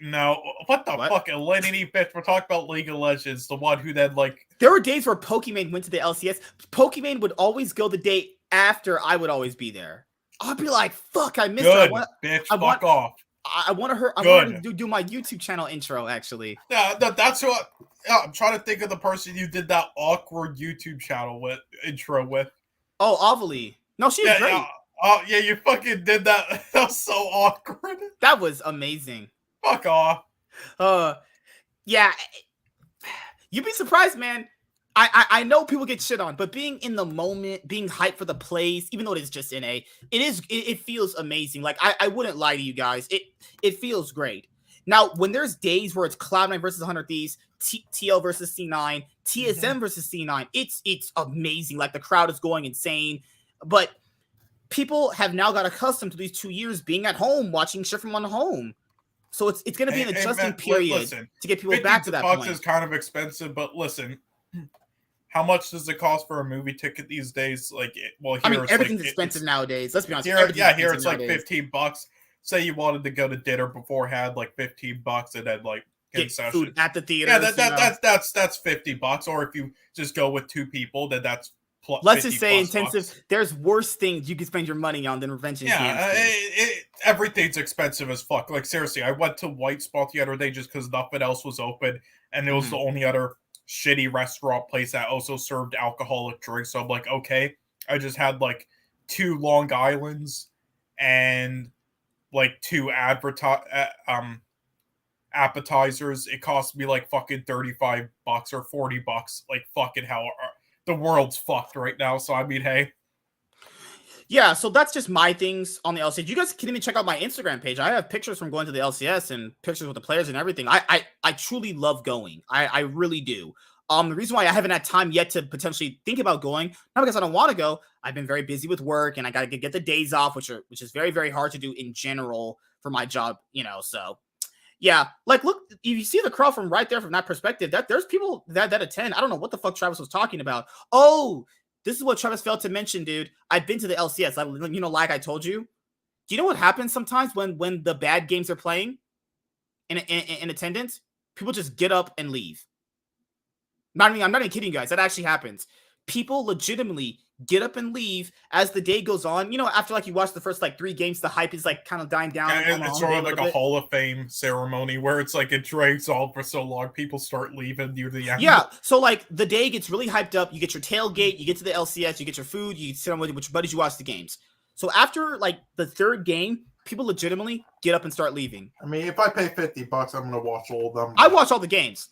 Speaker 3: No, what the fuck, Alinity, bitch? We're talking about League of Legends, the one who then like.
Speaker 1: There were days where Pokimane went to the LCS. Pokimane would always go the day after I would always be there. I'd be like, fuck, I missed her.
Speaker 3: Bitch, fuck off.
Speaker 1: I want to do my YouTube channel intro, actually.
Speaker 3: Yeah, that's what. Yeah, I'm trying to think of the person you did that awkward YouTube channel intro with.
Speaker 1: Oh, Avali. No, she's great.
Speaker 3: Yeah, you fucking did that. That was so awkward.
Speaker 1: That was amazing.
Speaker 3: Fuck off.
Speaker 1: Yeah. You'd be surprised, man. I know people get shit on, but being in the moment, being hyped for the plays, even though it is just NA, it feels amazing. Like I wouldn't lie to you guys. It feels great. Now, when there's days where it's Cloud9 versus 100 Thieves, TL versus C9, TSM versus C9, it's amazing. Like, the crowd is going insane. But people have now got accustomed to these 2 years being at home, watching shit from on home. So it's going to be an adjusting period to get people back to that point.
Speaker 3: $50 is kind of expensive, but listen, how much does it cost for a movie ticket these days? Like, well, here
Speaker 1: everything's expensive nowadays. Let's be honest.
Speaker 3: Here it's like $15. Say you wanted to go to dinner beforehand, like $15, and then like
Speaker 1: get food at the theater.
Speaker 3: Yeah, that's $50. Or if you just go with 2 people, then that's
Speaker 1: let's just say intensive. Bucks. There's worse things you can spend your money on than revenge games.
Speaker 3: Everything's expensive as fuck. Like, seriously, I went to White Spot the other day just because nothing else was open, and it was the only other shitty restaurant place that also served alcoholic drinks. So I'm like, okay, I just had like 2 Long Islands and like 2 appetizers. It cost me like fucking $35 or $40. Like, fucking hell. The world's fucked right now, so I mean, hey.
Speaker 1: Yeah, so that's just my things on the LCS. You guys can even check out my Instagram page. I have pictures from going to the LCS and pictures with the players and everything. I truly love going. I really do. The reason why I haven't had time yet to potentially think about going, not because I don't want to go. I've been very busy with work, and I got to get the days off, which is very, very hard to do in general for my job, so. Yeah, like, look, if you see the crowd from right there from that perspective, that there's people that attend. I don't know what the fuck Travis was talking about. Oh, this is what Travis failed to mention, dude. I've been to the LCS. Like I told you. Do you know what happens sometimes when the bad games are playing in attendance? People just get up and leave. I'm not even kidding you guys. That actually happens. People legitimately get up and leave as the day goes on. After like you watch the first like 3 games, the hype is like kind of dying down.
Speaker 3: It's sort of like a Hall of Fame ceremony where it's like it drags on for so long, people start leaving near the end.
Speaker 1: Yeah, so like the day gets really hyped up. You get your tailgate, you get to the LCS, you get your food, you sit on with your buddies, you watch the games. So after like the 3rd game, people legitimately get up and start leaving.
Speaker 2: I mean, if I pay $50, I'm gonna watch all of them.
Speaker 1: I watch all the games.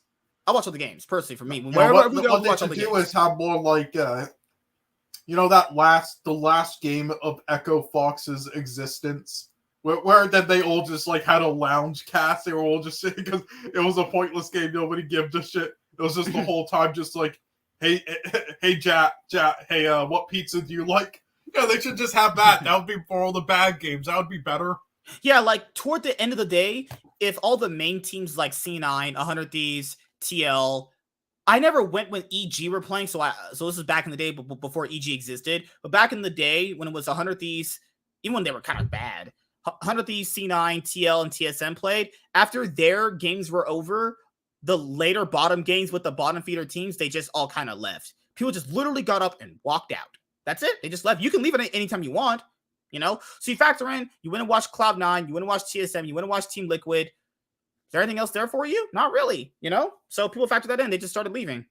Speaker 1: I watch all the games personally. For me,
Speaker 2: what they should do is have more like, the last game of Echo Fox's existence, where then they all just like had a lounge cast. They were all just sitting because it was a pointless game. Nobody gave a shit. It was just the whole time just like, hey, Jack, hey, what pizza do you like?
Speaker 3: Yeah, they should just have that. That would be for all the bad games. That would be better.
Speaker 1: Yeah, like toward the end of the day, if all the main teams like C9, 100 Thieves, TL. I never went when EG were playing, so this is back in the day before EG existed. But back in the day when it was 100 Thieves, even when they were kind of bad, 100 Thieves, C9, TL, and TSM played. After their games were over, the later bottom games with the bottom feeder teams, they just all kind of left. People just literally got up and walked out. That's it. They just left. You can leave it anytime you want, So you factor in, you went and watch Cloud9, you went and watch TSM, you went and watch Team Liquid. Is there anything else there for you? Not really, So people factor that in. They just started leaving.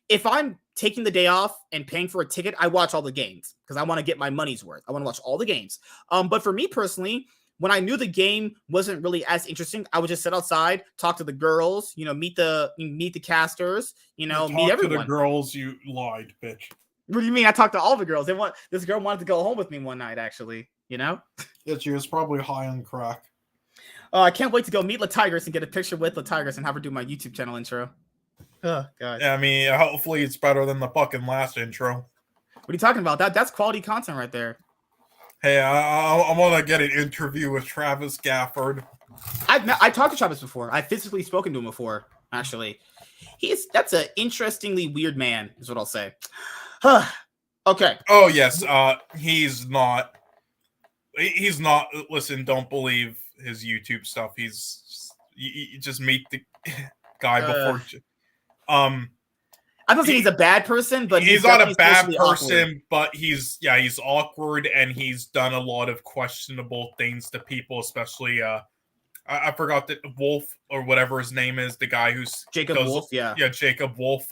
Speaker 1: If I'm taking the day off and paying for a ticket, I watch all the games because I want to get my money's worth. I want to watch all the games. But for me personally, when I knew the game wasn't really as interesting, I would just sit outside, talk to the girls, meet the casters, meet everyone.
Speaker 3: To the girls, you lied, bitch.
Speaker 1: What do you mean? I talked to all the girls. This girl wanted to go home with me one night, actually.
Speaker 2: Yeah, she was probably high on crack.
Speaker 1: I can't wait to go meet Latigress and get a picture with Latigress and have her do my YouTube channel intro. Oh, God.
Speaker 3: Yeah, I mean, hopefully it's better than the fucking last intro.
Speaker 1: What are you talking about? That's quality content right there.
Speaker 3: Hey, I want to get an interview with Travis Gafford.
Speaker 1: I talked to Travis before. I've physically spoken to him before, actually. That's an interestingly weird man, is what I'll say. Okay.
Speaker 3: Oh, yes. He's not. Listen, don't believe his YouTube stuff. You just meet the guy before. I'm
Speaker 1: not saying he's a bad person, but
Speaker 3: he's not a bad person, awkward. But he's awkward, and he's done a lot of questionable things to people, especially I forgot that Wolf or whatever his name is, the guy who's
Speaker 1: Jacob Wolf,
Speaker 3: Jacob Wolf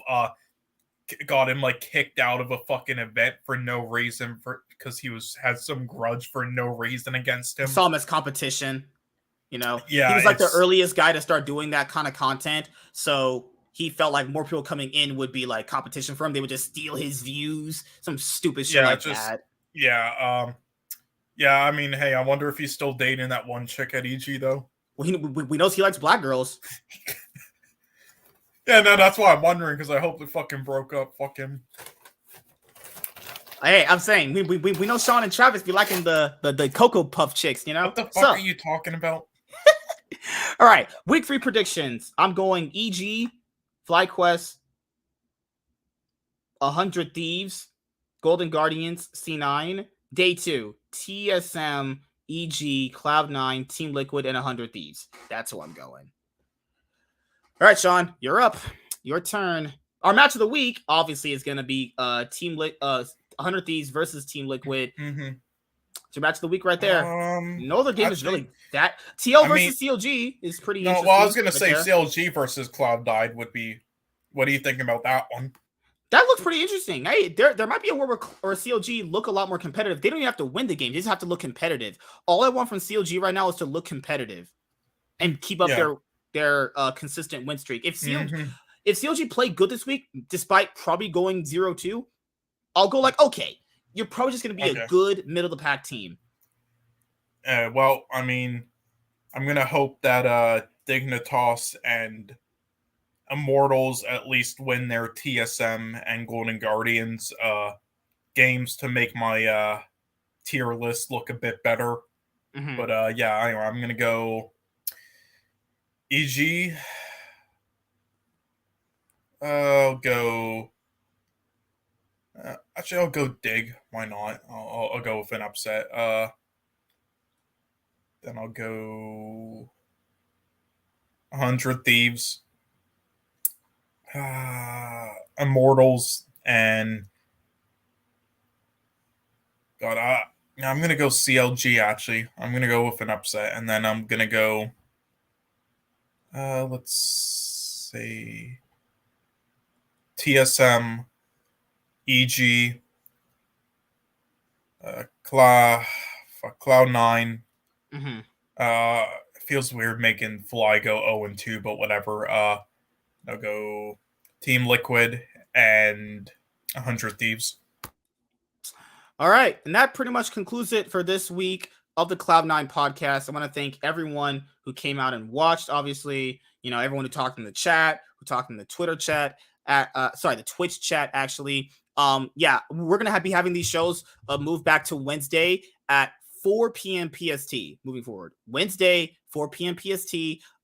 Speaker 3: got him like kicked out of a fucking event for no reason, because he had some grudge for no reason against him.
Speaker 1: Saw him as competition. He was
Speaker 3: Yeah,
Speaker 1: like the earliest guy to start doing that kind of content. So he felt like more people coming in would be like competition for him. They would just steal his views, some stupid shit that.
Speaker 3: Yeah. I mean, hey, I wonder if he's still dating that one chick at EG though.
Speaker 1: Well, we know he likes black girls.
Speaker 3: Yeah, no, that's why I'm wondering, because I hope they fucking broke up. Fuck him.
Speaker 1: Hey, I'm saying we know Sean and Travis be liking the Cocoa Puff chicks, you know.
Speaker 3: What the fuck are you talking about?
Speaker 1: All right, week 3 predictions. I'm going EG, FlyQuest, 100 Thieves, Golden Guardians, C9. Day 2, TSM, EG, Cloud9, Team Liquid, and 100 Thieves. That's who I'm going. All right, Sean, you're up. Your turn. Our match of the week, obviously, is going to be 100 Thieves versus Team Liquid.
Speaker 3: Mm-hmm.
Speaker 1: It's your match of the week right there. No other game
Speaker 3: actually,
Speaker 1: is really that. TL versus CLG is pretty interesting.
Speaker 3: Well, I was going to say CLG versus Cloud9 would be. What do you think about that one?
Speaker 1: That looks pretty interesting. Hey, there might be a world where CLG look a lot more competitive. They don't even have to win the game. They just have to look competitive. All I want from CLG right now is to look competitive and keep up their consistent win streak. If CLG played good this week, despite probably going 0-2, I'll go like, okay, you're probably just going to be a good middle of the pack team.
Speaker 3: Well, I mean, I'm going to hope that Dignitas and Immortals at least win their TSM and Golden Guardians games to make my tier list look a bit better. Mm-hmm. But anyway, I'm going to go EG. I'll go Dig. Why not? I'll go with an upset. Then I'll go 100 Thieves, Immortals, and I'm gonna go CLG. Actually, I'm gonna go with an upset, and then I'm gonna go. Let's say TSM, EG, Cloud9.
Speaker 1: Mm-hmm.
Speaker 3: It feels weird making Fly go 0-2, but whatever. I'll go Team Liquid and 100 Thieves.
Speaker 1: All right, and that pretty much concludes it for this week of the Cloud9 podcast. I want to thank everyone who came out and watched. Obviously, everyone who talked in the chat, who talked in the Twitter chat, the Twitch chat. Actually, we're gonna be having these shows move back to Wednesday at 4 p.m. PST moving forward. Wednesday, 4 p.m. PST,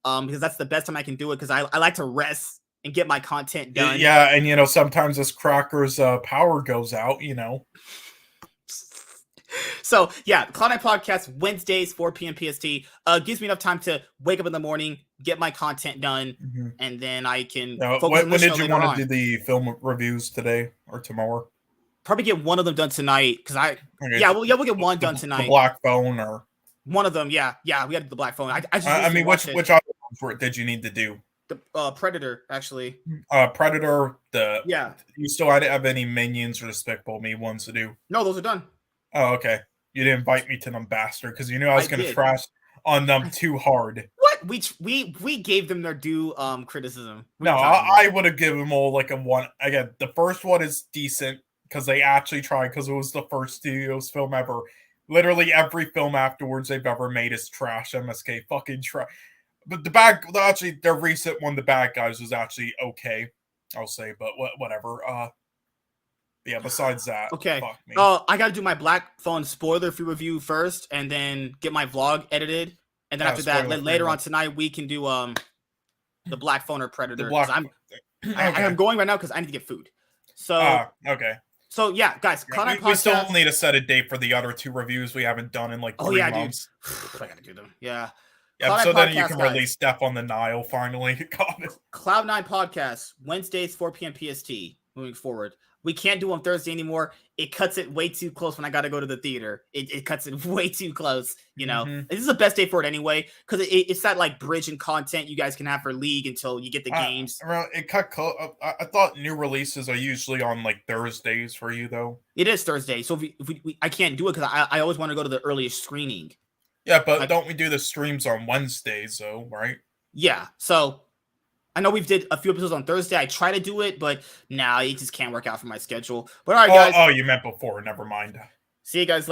Speaker 1: because that's the best time I can do it, because I like to rest and get my content done.
Speaker 3: Yeah, and sometimes this cracker's power goes out,
Speaker 1: So yeah, Cloud9 podcast Wednesdays, 4 p.m. PST gives me enough time to wake up in the morning, get my content done, and then I can focus on the show.
Speaker 3: When did you want to do the film reviews, today or tomorrow?
Speaker 1: Probably get one of them done tonight, because we'll get one done tonight.
Speaker 3: The black phone, or
Speaker 1: one of them, yeah, we got to do the black phone.
Speaker 3: Which other ones did you need to do?
Speaker 1: The Predator, actually.
Speaker 3: Predator. You still have any Minions or Despicable Me ones to do?
Speaker 1: No, those are done.
Speaker 3: Oh, okay. You didn't invite me to them, bastard, because you knew I was going to trash on them too hard.
Speaker 1: What? We gave them their due criticism.
Speaker 3: I would have given them all like a 1. Again, the first one is decent because they actually tried, because it was the first studio's film ever. Literally every film afterwards they've ever made is trash. MSK fucking trash. But their recent one, The Bad Guys, was actually okay, I'll say, but whatever. Yeah, besides that,
Speaker 1: okay.
Speaker 3: Fuck me.
Speaker 1: I got to do my Black Phone spoiler-free review first, and then get my vlog edited, and then after that, later on tonight, we can do the Black Phone or Predator. I'm going right now because I need to get food. So
Speaker 3: okay.
Speaker 1: So yeah, guys,
Speaker 3: we still need to set a date for the other 2 reviews we haven't done in like 3 months.
Speaker 1: Dude. I gotta do them. Yeah.
Speaker 3: Yeah, so then you can release Death on the Nile finally.
Speaker 1: Cloud9 podcast Wednesdays 4 p.m. PST moving forward. We can't do on Thursday anymore. It cuts it way too close when I got to go to the theater. It cuts it way too close. This is the best day for it anyway, because it's that like bridge and content you guys can have for League until you get the games.
Speaker 3: It cut close. I thought new releases are usually on like Thursdays for you though.
Speaker 1: It is Thursday, so if I can't do it because I always want to go to the earliest screening.
Speaker 3: Yeah, but don't we do the streams on Wednesdays though, right?
Speaker 1: Yeah, so I know we've did a few episodes on Thursday. I try to do it, but it just can't work out for my schedule. But all right, guys.
Speaker 3: Oh, you meant before. Never mind.
Speaker 1: See you guys later.